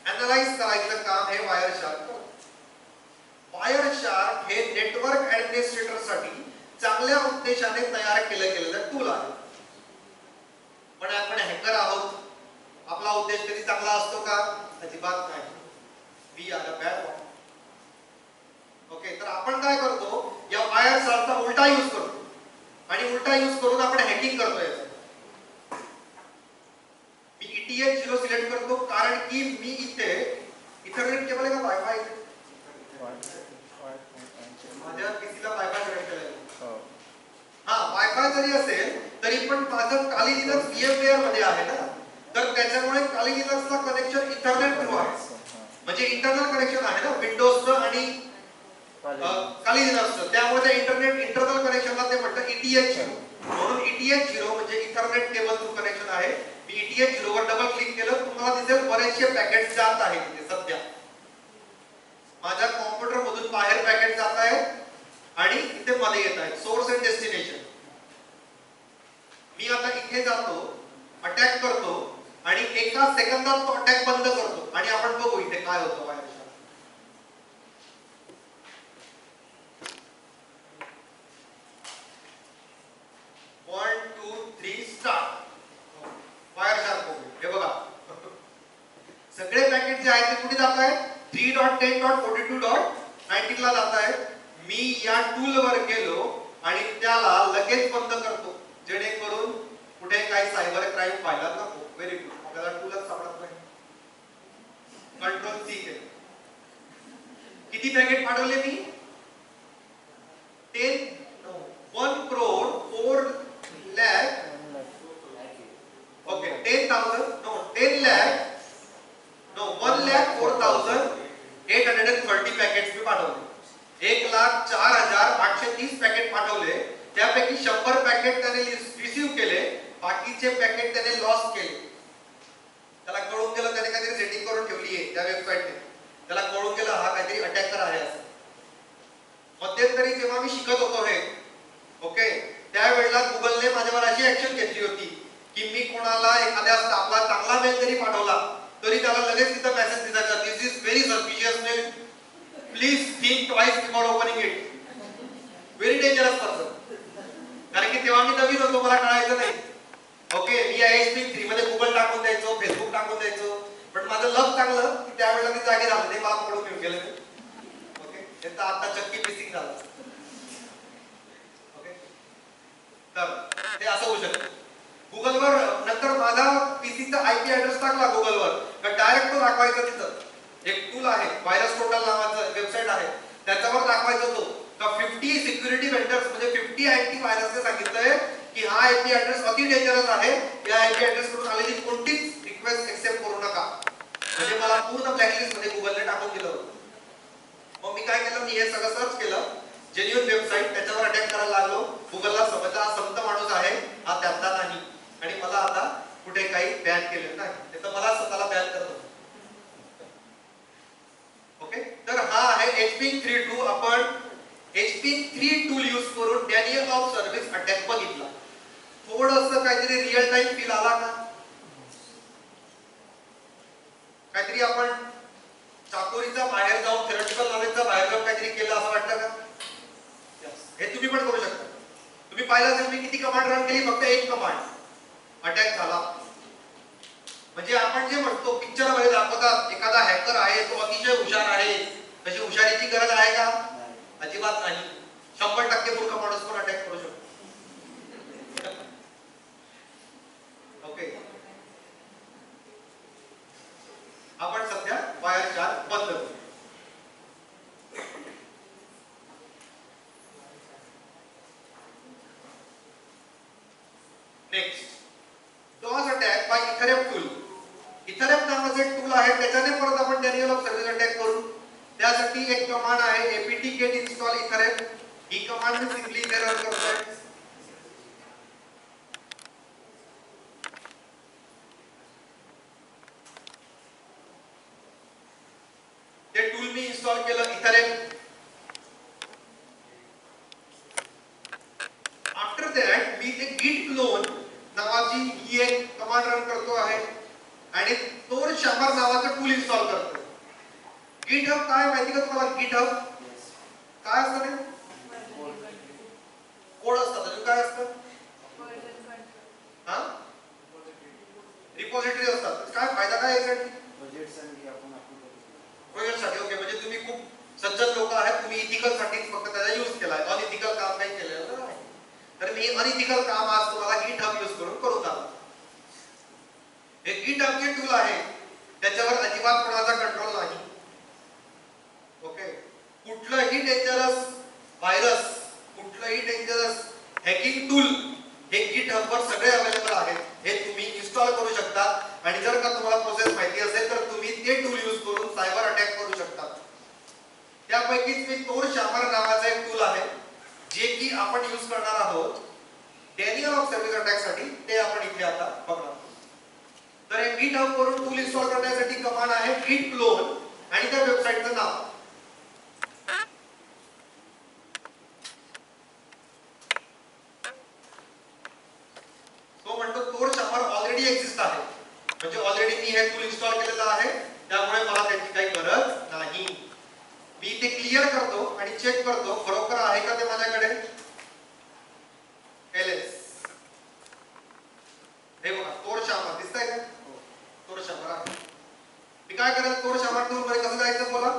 अनालाइज करायचं काम हे वायरशार्क करतो. वायरशार्क हे नेटवर्क ऍडमिनिस्ट्रेटर साठी चांगल्या उद्देशाने तयार केलेलं टूल आहे. पण आपण हॅकर आहोत, आपला उद्देश कधी चांगला असतो का? अजिबात नाही. We are a bad one. Okay. तर आपण काय करतो, या वायरशार्कचा उलटा यूज करतो आणि उलटा यूज करून आपण हॅकिंग करतो. याचं मी ETH0 सिलेक्ट करतो कारण की मी इथे इथरनेट केबल आहे का वायफाय? माझ्या पीसीला वायफाय कनेक्ट केलेला आहे. हा, वायफाय जरी असेल तरी पण माझं काली लिनक्स VMware मध्ये आहे ना, तर त्याच्यामुळे काली लिनक्सला कनेक्शन इथरनेट थ्रू आहे. म्हणजे इंटरनल कनेक्शन आहे ना विंडोजचं आणि काली लिनक्सचं. त्यामुळे इंटरनल कनेक्शनला ते म्हणतात ETH0. म्हणून ETH0 म्हणजे इथरनेट केबल थ्रू कनेक्शन आहे. मी ETH0 वर डबल क्लिक केलं, तुम्हाला दिसेल बरेचसे पॅकेट्स जात आहेत इथे सध्या. माझ्या कॉम्प्युटर मधून बाहेर पॅकेट जात आहेत आणि इथे मध्ये येत आहेत. Source and destination. मी आता इथे जातो, अटॅक करतो आणि एका सेकंदात तो अटॅक बंद करतो आणि आपण बघू इथे काय होतं. Wireshark 1 2 3 start. वायरशार्क बघू. हे बघा, सगळे पॅकेट जे आहेत ते कुठे जात आहेत? 3.10.42.19 ला जात आहेत. मी या टूल वर गेलो आणि त्याला लगेच बंद करतो, जेणेकरून कुठे काही सायबर क्राईम व्हायला नको. Very good. आपल्याला टूलच सापडत नाही. कंट्रोल C केलं. किती पॅकेट पाठवले मी? 1 crore 4 lakh. Okay. 10,000 no 10 lakh no 1,04,830 packets मी पाठवले. 1,04,830 पॅकेट पाठवले. त्यापैकी 100 पॅकेट त्याने रिसीव्ह केले, बाकीचे पॅकेट त्याने लॉस केले. त्याला कळून गेलं, त्याने काहीतरी सेटिंग करून ठेवली आहे त्या वेबसाईटने. त्याला कळून गेलं हा काहीतरी अटॅकर आहे असं. मध्यंतरी जेव्हा मी शिकत होतो हे, ओके, त्यावेळेला गुगलने माझ्यावर अशी ऍक्शन घेतली होती की मी कोणाला एखाद्या स्टाफला चांगला मेल जरी पाठवला तरी त्याला लगेच तिथं मेसेज दिसायचा, this is very suspicious mail, please think twice before opening it. Very dangerous person. कारण की तेव्हा मी नवीन होतो, मला कळायचं नाही. ओके. मी HPN3 मध्ये गुगल टाकून द्यायचो, फेसबुक टाकून द्यायचो. पण माझं लक चांगलं की त्यावेळेला मी जागे झालो, ते मला पकडून घेऊन गेलं. ओके. त्यांचा आता चक्की फिसिंग झालं. ओके. तर ते असं होऊ शकतं. गुगलवर नंतर माझा पीसीचा IP ऍड्रेस टाकला गुगलवर तर डायरेक्ट तो दाखवायचा. तिथं एक टूल आहे, व्हायरस टोटल नावाचं वेबसाईट आहे, त्याच्यावर दाखवायचा तो का 50 सिक्युरिटी वेंडर्स म्हणजे 50 अँटी व्हायरसने सांगितलंय की हा आयपी ऍड्रेस अति डेंजरस आहे, या आयपी ऍड्रेस कडून आलेली कोणतीच रिक्वेस्ट एक्सेप्ट करू नका. म्हणजे मला पूर्ण ब्लॅकलिस्ट मध्ये गुगलने टाकून दिलं होतं. मग मी काय केलं, मी हे सगळं सर्च केलं, जेन्युइन वेबसाईट, त्याच्यावर अटॅक करायला लागलो. गुगलला समजलं हा संत माणूस आहे, हा त्यातला नाही, आणि मला आता कुठे काही बॅन केलेलं नाही, तर मला स्वतःला बॅन करतो. ओके, तर हा आहे HP3 टूल. आपण HP3 टूल यूज करून डॅनियल ऑफ सर्व्हिस अटॅक बघितला. थोडंसं काहीतरी रिअल टाइम फील आला का? काहीतरी आपण चाकोरीचा बाहेर जाऊन, थेरॉटिकल नॉलेजचा बाहेर जाऊन काहीतरी केलं असं वाटतं का? हे तुम्ही पण करू शकता. तुम्ही पाहिलं असेल मी किती कमांड रन केली, फक्त एक कमांड अटॅक झाला. म्हणजे आपण जे म्हणतो पिक्चर मध्ये दाखवतात एखादा हॅकर आहे, तो अतिशय हुशार आहे, तशी हुशारीची गरज आहे का? अजिबात नाही. 100% मूर्ख माणूस पण अटॅक करू शकतो. ओके, आपण सध्या वायर 4 बंद करू. नेक्स्ट, DOS अटॅक बाय इथरएम टूल. इथरएम नावाचे एक टूल आहे, त्याच्याने परत आपण डॅनियल ऑफ सर्व्हिस अटॅक करू. त्यासाठी एक कमांड आहे apt-get install इथरएम. ही कमांड मी सिंपली इथे रन करतोय. ते टूल मी इन्स्टॉल केलं इथरएम. आफ्टर दॅट मी ते git clone नावाची ही एक कमांड रन करतो आहे आणि तोर शामर नावाचं टूल इन्स्टॉल करतो. GitHub काय माहिती का तुम्हाला? GitHub काय असतं रे? कोड असतात. अजून काय असतं? हा, रिपॉझिटरी असतात. काय फायदा काय यासाठी? प्रोजेक्टसाठी. ओके, म्हणजे तुम्ही खूप सज्जन लोक आहेत, तुम्ही इथिकल साठी फक्त त्याचा यूज केलाय, अनइथिकल काम काही केलेलं नाही. तर मी अनइथिकल काम आज तुम्हाला GitHub यूज करून करून दाखवतो. हे GitHub जे टूल आहे त्याच्यावर अजिबात कोणाचा कंट्रोल नाही. ओके, कुठलंही डेंजरस व्हायरस, कुठलंही डेंजरस हॅकिंग टूल हे GitHub वर सगळे अवेलेबल आहेत. हे तुम्ही इन्स्टॉल करू शकता आणि जर का तुम्हाला प्रोसेस माहिती असेल तर तुम्ही ते टूल यूज करून सायबर अटॅक करू शकता. त्यापैकीच मी तोर शामर नावाचा एक टूल आहे जे की आपण यूज करणार आहोत डॅनियल ऑफ सर्व्हिस अटॅक साठी. ते आपण इथे आता बघणार. तर हे GitHub वरून टूल इन्स्टॉल करण्यासाठी कमांड आहे git clone आणि त्या वेबसाईटचं नाव. तो म्हणतो तोर शामर ऑलरेडी एक्झिस्ट आहे, म्हणजे ऑलरेडी मी हे टूल इन्स्टॉल केलेलं आहे, त्यामुळे मला त्याची काही गरज नाही. मी ते क्लिअर करतो आणि चेक करतो खरोखर आहे का ते माझ्याकडे. ls हे बघा, तोर शामर दिसतंय का? तोर शामर आहे. मी काय करेल, तोर शामर टूल मध्ये कसं जायचं बोला?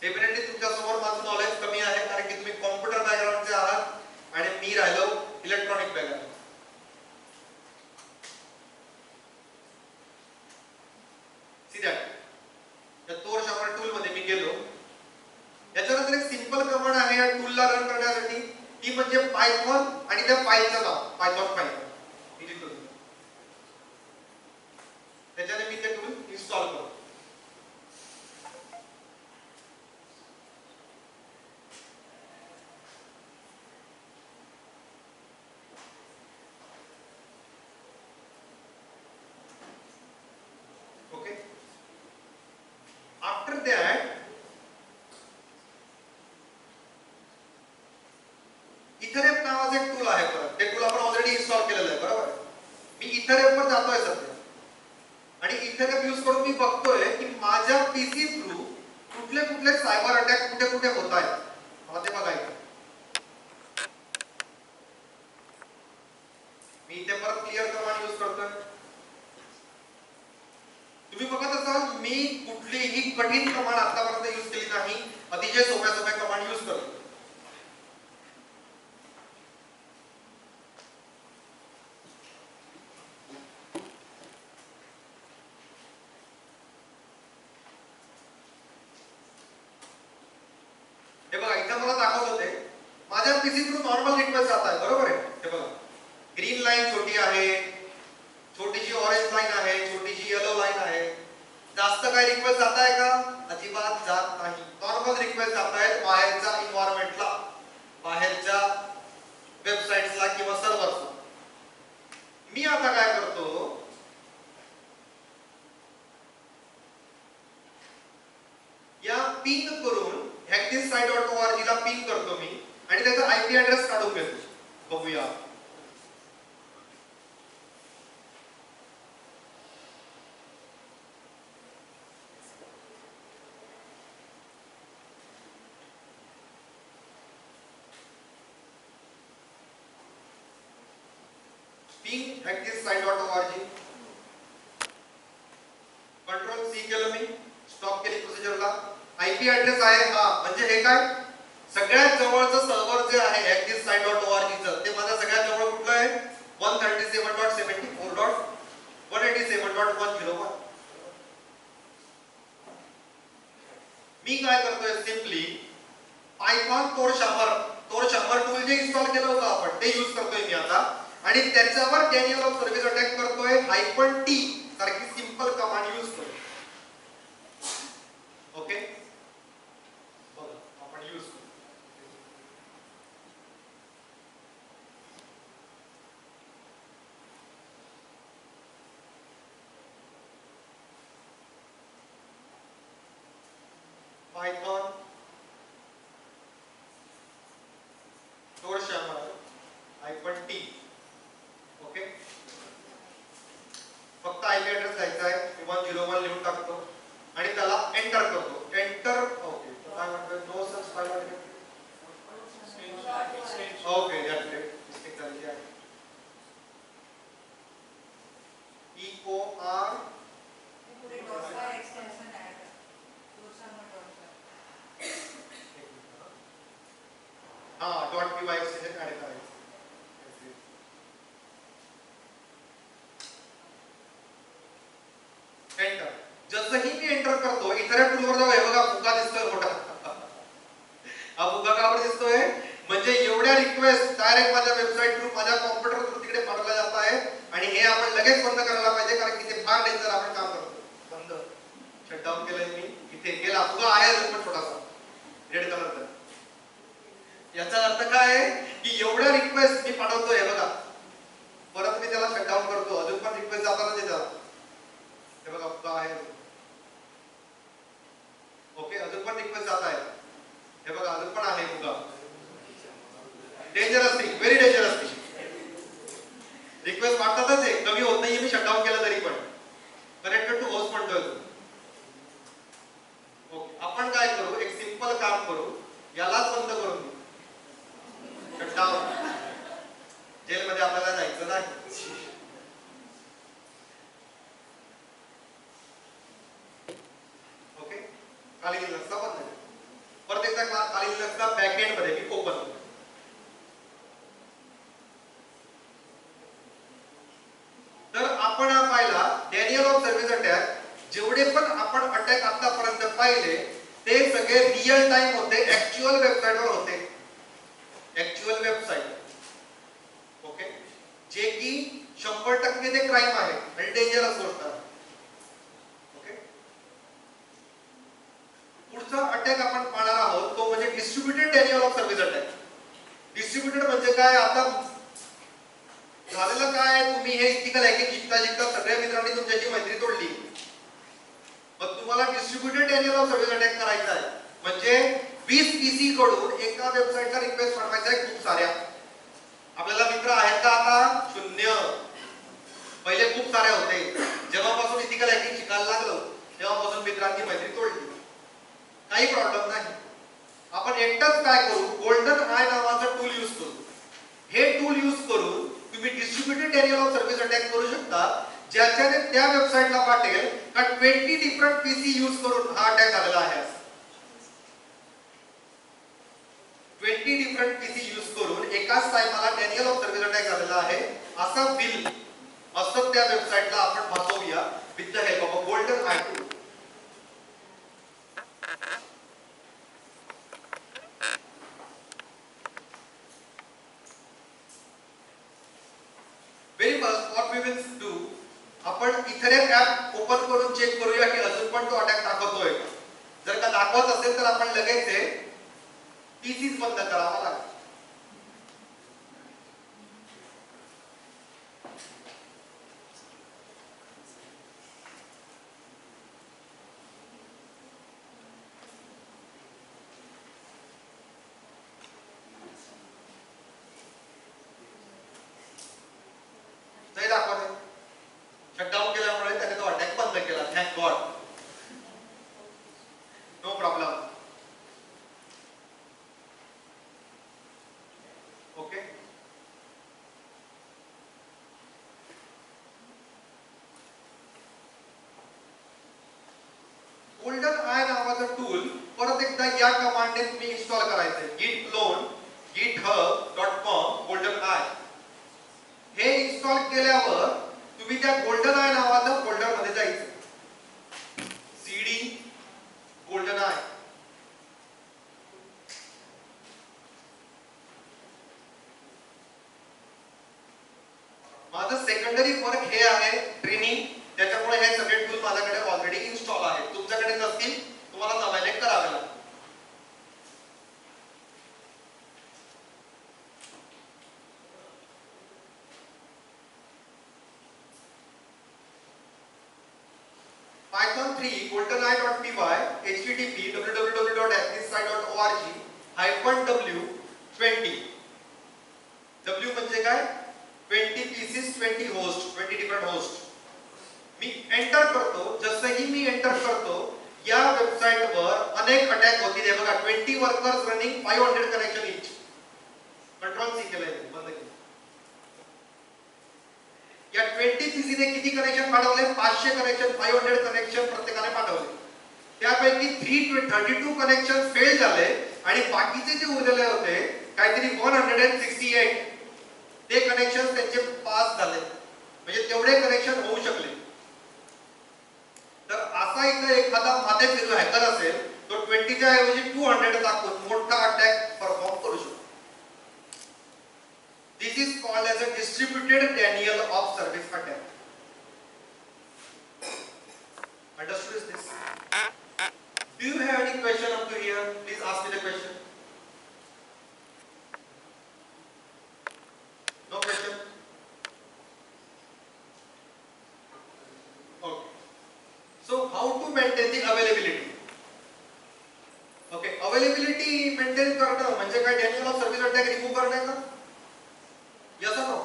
डेफिनेटली तुमच्या समोर माझं नॉलेज कमी आहे, कारण की तुम्ही कॉम्प्युटर बॅकग्राऊंडचे आहात आणि मी राहिलो इलेक्ट्रॉनिक बॅकग्राऊंड. सी दॅट, त्या तोर शामर टूल मध्ये मी गेलो. याच्यानंतर एक सिंपल कमांड आहे या टूलला रन करण्यासाठी, ती म्हणजे पायथॉन आणि त्या फाईलचं नाव पायथॉन फाईल. मी लिहितो त्याच्याने मी ते टूल इन्स्टॉल करतो. ओके, आफ्टर दॅट इथरएम नावाचं एक टूल आहे. परत ते टूल आपण ऑलरेडी इन्स्टॉल केलेलं आहे, बरोबर. मी इथरएम वर जातोय सध्या आणि इथरएम यूज करून मी बघतोय की माझ्या पीसी थ्रू कुठले कुठले सायबर अटॅक कुठे कुठे होत आहेत, मला ते बघायचं. मी इथे परत क्लिअर कमांड यूज करतोय. तुम्ही बघत असाल मी कुठलीही कठीण कमांड आतापर्यंत यूज केली नाही, अतिशय सोप्या सोप्या कमांड यूज करतो. त्यांना मला दाखवत होते माझ्या पीसी थ्रू नॉर्मल रिक्वेस्ट जात आहे, बरोबर आहे. हे बघा ग्रीन लाईन छोटी आहे, छोटीशी ऑरेंज लाईन आहे, छोटीशी येलो लाईन आहे. जास्त काही रिक्वेस्ट जात आहे का? अजिबात जात नाही. नॉर्मल रिक्वेस्ट जात आहेत बाहेरच्या इन्व्हायरमेंटला, बाहेरच्या वेबसाईट्सला किंवा सर्व्हर्सला. मी आता काय करतो, या पिंग करून hackthiссite.org ला पिंग करतो मी आणि त्याचा आयपी ऍड्रेस काढून घेतो. बघूया. पिंग hackthiссite.org कंट्रोल सी केलं मी, स्टॉप केली प्रोसिजरला. आयपी ऍड्रेस आहे हा, म्हणजे हे काय सगळ्यात जवळचं सर्व्हर जे आहे hackthiссite.org चं ते माझ्या सगळ्यात जवळ कुठलं आहे 137.74.187.101. मी काय करतोय सिंपली पायथॉन तोरशामर टूल जे इन्स्टॉल केलं होतं आपण ते यूज करतोय मी आता आणि त्याच्यावर डॅनियल ऑफ सर्व्हिस अटॅक करतोय. -t सारखी सिंपल कमांड यूज करतोय. ओके बघा आपण यूज करू. Python Torshammer -t. ओके फक्त आयपी ऍड्रेस द्यायचा आहे 101 लिहून टाकतो आणि त्याला एंटर करतो. एंटर. ओके काय म्हणतो no such file. Okay that's great. Mistake झाली आहे. EOR एक्सटेंशन ऍड हा .py एक्सटेंशन ऍड करायचं. एंटर. जसंही मी एंटर करतो इथल्या टूलवर जाऊ. हे बघा फुगा दिसतोय मोठा. हा फुगा का बरं दिसतोय? म्हणजे एवढ्या रिक्वेस्ट डायरेक्ट माझ्या वेबसाईट थ्रू माझ्या कॉम्प्युटर थ्रू तिकडे पाठवल्या जात आहे आणि हे आपण लगेच बंद करायला पाहिजे कारण की ते फार डेंजर आपण काम करतो. बंद शटडाऊन केलंय मी. इथे गेला फुगा आहे पण छोटासा रेड कलरचा. याचा अर्थ काय आहे की एवढ्या रिक्वेस्ट मी पाठवतोय. हे बघा परत मी त्याला शटडाऊन करतो. अजून पण रिक्वेस्ट जाताना देतात. हे बघा फुगा आहे. ओके अजून पण रिक्वेस्ट जात आहे. हे बघा अजून पण आहे फुगा. Dangerous thing, very dangerous thing. Request वाढतातच आहे, कमी होत नाहीये. मी शटडाऊन केलं तरी पण कनेक्टेड टू होस्ट म्हणतोय तो. ओके आपण काय करू, एक सिंपल काम करू. यालाच बंद करून देऊ. शटडाऊन. जेलमध्ये आपल्याला जायचं नाही. ओके खाली लिनक्सला बंद आहे. परत एकदा खाली लिनक्सला बॅकएंड मध्ये मी ओपन करतो. तर आपण पाहिला डॅनियल ऑफ सर्व्हिस अटॅक. जेवढे पण आपण अटॅक आतापर्यंत पाहिले ते सगळे रिअल टाइम होते, ऍक्च्युअल वेबसाईटवर होते. Actual website. ओके जे की 100% ते क्राईम आहे आणि डेंजरस गोष्ट आहे. ओके पुढचा अटॅक आपण पाहणार आहोत तो म्हणजे distributed Daniel of service attack. Distributed म्हणजे काय, आता झालेलं काय, तुम्ही हे इथिकल हॅकिंग शिकता शिकता सगळ्या मित्रांनी तुमच्याशी मैत्री तोडली. मग तुम्हाला distributed Daniel of service attack करायचा आहे. म्हणजे 20 पीसी कडून एका वेबसाईटला रिक्वेस्ट पाठवायचा आहे खूप साऱ्या. आपल्याला मित्र आहेत का आता? 0. पहिले खूप सारे होते. जेव्हापासून इथिकल हॅकिंग शिकायला लागलो तेव्हापासून मित्रांनी मैत्री तोडली. काही प्रॉब्लेम नाही. आपण एकटाच काय करू, गोल्डन आय नावाचं टूल यूज करू. हे टूल यूज करून तुम्ही distributed Daniel of service attack करू शकता, ज्याच्याने त्या वेबसाईटला वाटेल का 20 डिफरंट पीसी यूज करून हा अटॅक झालेला आहे. 20 डिफरंट पीसी यूज करून एकाच टाइमला डॅनियल ऑफ सर्व्हिस अटॅक झालेला आहे असा बिल असं त्या वेबसाईटला आपण भासवूया with the help of a GoldenEye tool. आपण इथेनेट ऍप ओपन करून चेक करूया की अजून पण तो अटॅक दाखवतोय का. जर का दाखवत असेल तर आपण लगेच हे पीसीच बंद करावा लागेल. नाही दाखवत, शटडाऊन केल्यामुळे त्याने तो अटॅक बंद केला. Thank God. No problem. Okay. Golden eye नावाचं टूल परत एकदा या कमांडने तुम्ही इन्स्टॉल करायचंय. git clone github.com golden I. हे इन्स्टॉल केल्यावर तुम्ही त्या गोल्डन आय नावाच्या फोल्डर मध्ये जायचं. cd golden I. माझं सेकंडरी वर्क हे आहे ट्रेनिंग, त्याच्यामुळे हे सगळे टूल माझ्याकडे ऑलरेडी इन्स्टॉल आहेत. तुमच्याकडे नसतील तुम्हाला नव्याने करावे लागेल. Python 3 goldeneye.py http www.agnisci.org-w20. w म्हणजे काय? 20 pieces 20 host 20 different host. मी एंटर करतो. जसंही मी एंटर करतो या वेबसाइट वर अनेक अटॅक होतील. हे बघा 20 वर्कर्स रनिंग 500 कनेक्शन इच. कंट्रोल सी केलंय, बंद केलं. या 20 पीसीने किती कनेक्शन पाठवले? 500 कनेक्शन, 500 कनेक्शन प्रत्येकाने पाठवले. त्यापैकी 332 कनेक्शन फेल झाले आणि बाकीचे जे उरलेले होते काहीतरी 168 ते कनेक्शन त्यांचे पास झाले. म्हणजे तेवढे कनेक्शन होऊ शकले. तर असा इथे एखादा माथेफिरू हॅकर असेल तो 20 च्या ऐवजी 200 टाकून मोठा अटॅक परफॉर्म करू शकतो. This is called as a distributed denial of service attack. Understood this? Do you have any question up to here? Please ask me the question. No question? Okay. So how to maintain the availability? Okay, availability maintain करणं म्हणजे काय? denial of service attack remove करणे का? Yes or no?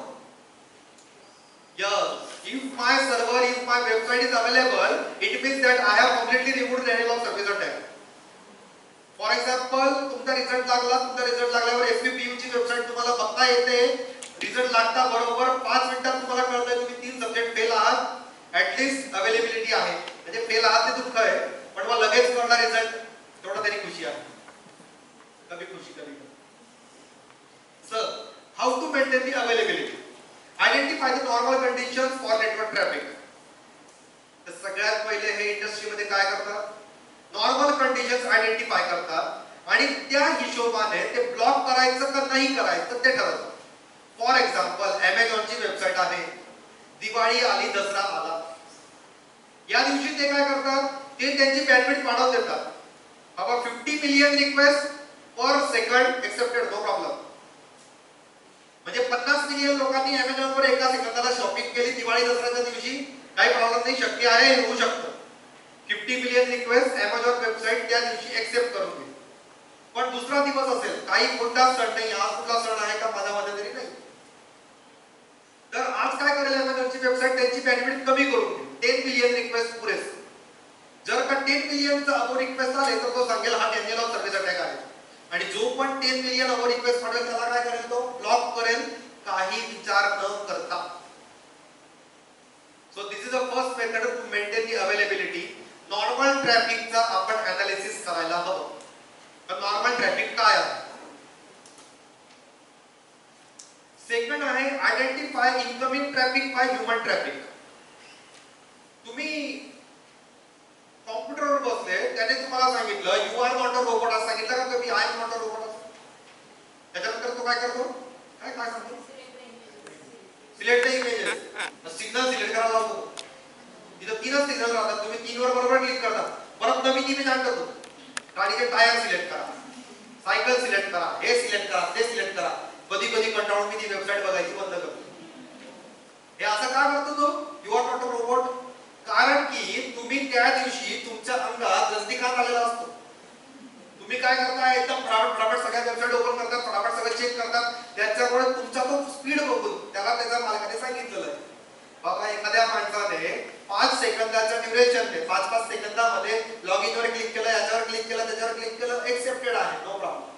Yes. If my server, if my website is available, it means that I have completely removed the denial of service attack. For example, तुमचा result लागल्यावर FPPU ची website तुम्हाला बघता येते. Result लागता बरोबर 5 मिनिटात तुम्हाला कळतंय तुम्ही 3 सब्जेक्ट फेल आहात. ऍटलीस्ट अवेलेबिलिटी आहे. म्हणजे फेल आहात ते दुःख आहे, पण मग लगेच कळणार रिझल्ट, तेवढा तरी खुशी आहे. कभी खुशी कभी गम. Sir, how to maintain the availability? Identify the normal conditions for network traffic. तर सगळ्यात पहिले हे इंडस्ट्रीमध्ये काय करतात? नॉर्मल कंडिशन्स आयडेंटिफाय करतात आणि त्या हिशोबाने ते ब्लॉक करायचं का नाही करायचं ते ठरवतात. फॉर एक्झाम्पल Amazonची वेबसाईट आहे. दिवाळी आली, दसरा आला. या दिवशी ते काय करतात? ते त्यांची बँडविड्थ वाढवून देतात. बाबा 50 मिलियन रिक्वेस्ट पर सेकंड एक्सेप्टेड, नो प्रॉब्लेम. म्हणजे 50 मिलियन लोकांनी Amazon वर एका सेकंदाला शॉपिंग केली दिवाळी दसऱ्याच्या दिवशी, काही प्रॉब्लेम नाही, शक्य आहे, होऊ शकतं. 50 मिलियन रिक्वेस्ट Amazon वेबसाईट त्या दिवशी एक्सेप्ट करून घेईल. पण दुसरा दिवस असेल, काही कोणता सण नाही, आज कुठला सण आहे का माझ्यामध्ये तरी नाही, तर आज काय करेल Amazonची वेबसाईट त्यांची बँडविड्थ कमी करून घेईल. 10 मिलियन रिक्वेस्ट पुरेसे. जर का 10 मिलियनचा अबो रिक्वेस्ट आले तर तो सांगेल हा डेनियल ऑफ सर्व्हिस अटॅक आहे. आणि जो पण 10 मिलियन अबो रिक्वेस्ट पाठवेल त्याला काय करेल? तो ब्लॉक करेल, काही विचार न करता. So this is the first method to maintain the availability. Normal ट्रॅफिकचा आपण एनालिसिस करायला हवं. तर नॉर्मल ट्रॅफिक काय आहे? सेकंड आहे identify incoming traffic by human traffic. तुम्ही कॉम्प्युटरवर बसले, त्याने तुम्हाला सांगितलं you are not a robot असं सांगितलं का कधी? I am not a robot असं. त्याच्यानंतर तो काय करतो? काय सांगतो? Select the images. Signal select करायला लावतो. इथं 3च सिग्नल राहतात, तुम्ही 3 वर बरोबर क्लिक करता, परत नवीन इमेज ऍड करतो. गाडीचे टायर सिलेक्ट करा, सायकल सिलेक्ट करा, हे सिलेक्ट करा, ते सिलेक्ट करा. कधी कधी कंटाळून मी ती वेबसाईट बघायची बंद करतो. हे असं का करतो तो you are not a robot? कारण की तुम्ही त्या दिवशी तुमच्या अंगात रजनीकांत आलेला असतो. तुम्ही काय करताय, एकदम फटाफट सगळ्या वेबसाईट ओपन करतात, फटाफट सगळं चेक करतात. त्याच्यामुळे तुमचा तो स्पीड बघून त्याला त्याच्या मालकाने सांगितलेलं आहे, बाबा एखाद्या माणसाने 5 सेकंदाच्या ड्युरेशन ने 5-5 सेकंदामध्ये लॉग इन वर क्लिक केलं, याच्यावर क्लिक केलं, त्याच्यावर क्लिक केलं, एक्सेप्टेड आहे, नो प्रॉब्लेम.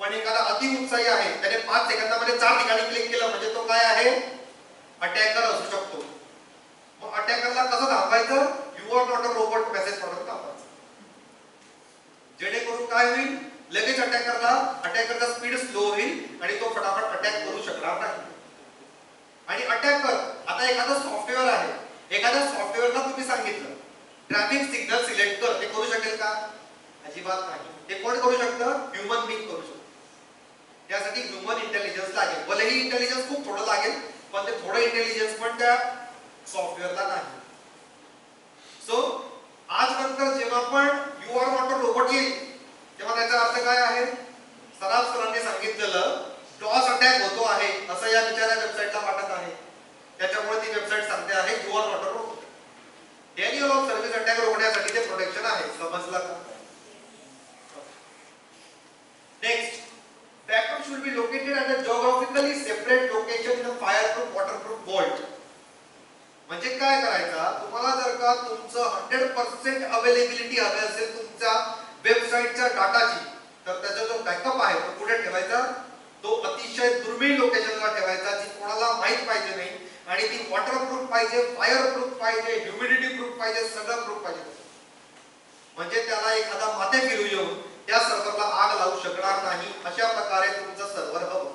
पण एखादा अति उत्साही आहे, त्याने 5 सेकंदामध्ये 4 ठिकाणी क्लिक केलं, म्हणजे तो काय आहे, अटॅकर असू शकतो. मग अटॅकरला कसं थांबवायचं, you are not a robot message पाठवून थांबवायचं. जेणेकरून काय होईल, लगेच अटॅकरचा स्पीड स्लो होईल आणि तो फटाफट अटॅक करू शकणार नाही. आणि अटॅकर, आता एखादा सॉफ्टवेअर आहे, एखाद्या सॉफ्टवेअरला तुम्ही सांगितलं ट्रॅफिक सिग्नल सिलेक्ट कर, ते करू शकेल का? अजिबात नाही. ते कोण करू शकतं, ह्युमन बीइंग करू शकतो. त्यासाठी ह्युमन इंटेलिजन्स लागेल. भलेही इंटेलिजन्स खूप थोडं लागेल, पण ते थोडं इंटेलिजन्स पण त्या सॉफ्टवेअरला नाही. सो आज नंतर जेव्हा पण you are not a robot येईल, तेव्हा त्याचा अर्थ काय आहे, सराफ सरांनी सांगितलेलं डॉस अटॅक होतो आहे असं या बिचाऱ्या वेबसाईटला वाटत आहे. त्याच्यामुळे ती वेबसाईट सांगते आहे you are not a robot. Denial of service attack रोखण्यासाठी ते प्रोटेक्शन आहे. समजलं का? Next, backup should be located at a geographically separate location in a fireproof waterproof vault. म्हणजे काय करायचा, तुम्हाला जर का तुमचं 100% अवेलेबिलिटी हवी असेल तुमच्या वेबसाईटच्या डाटाची, तर त्याचा जो बॅकअप आहे तो कुठे ठेवायचा, तो अतिशय दुर्मिळ लोकेशनला ठेवायचा, जी कोणाला माहित पाहिजे नाही. आणि ती वॉटरप्रूफ पाहिजे, फायरप्रूफ पाहिजे, ह्युमिडिटी प्रूफ पाहिजे, सगळं प्रूफ पाहिजे. म्हणजे त्याला एखादा माथे फिरू येऊन त्या सर्व्हरला आग लावू शकणार नाही. अशा प्रकारे तुमचं सर्व्हर हवं.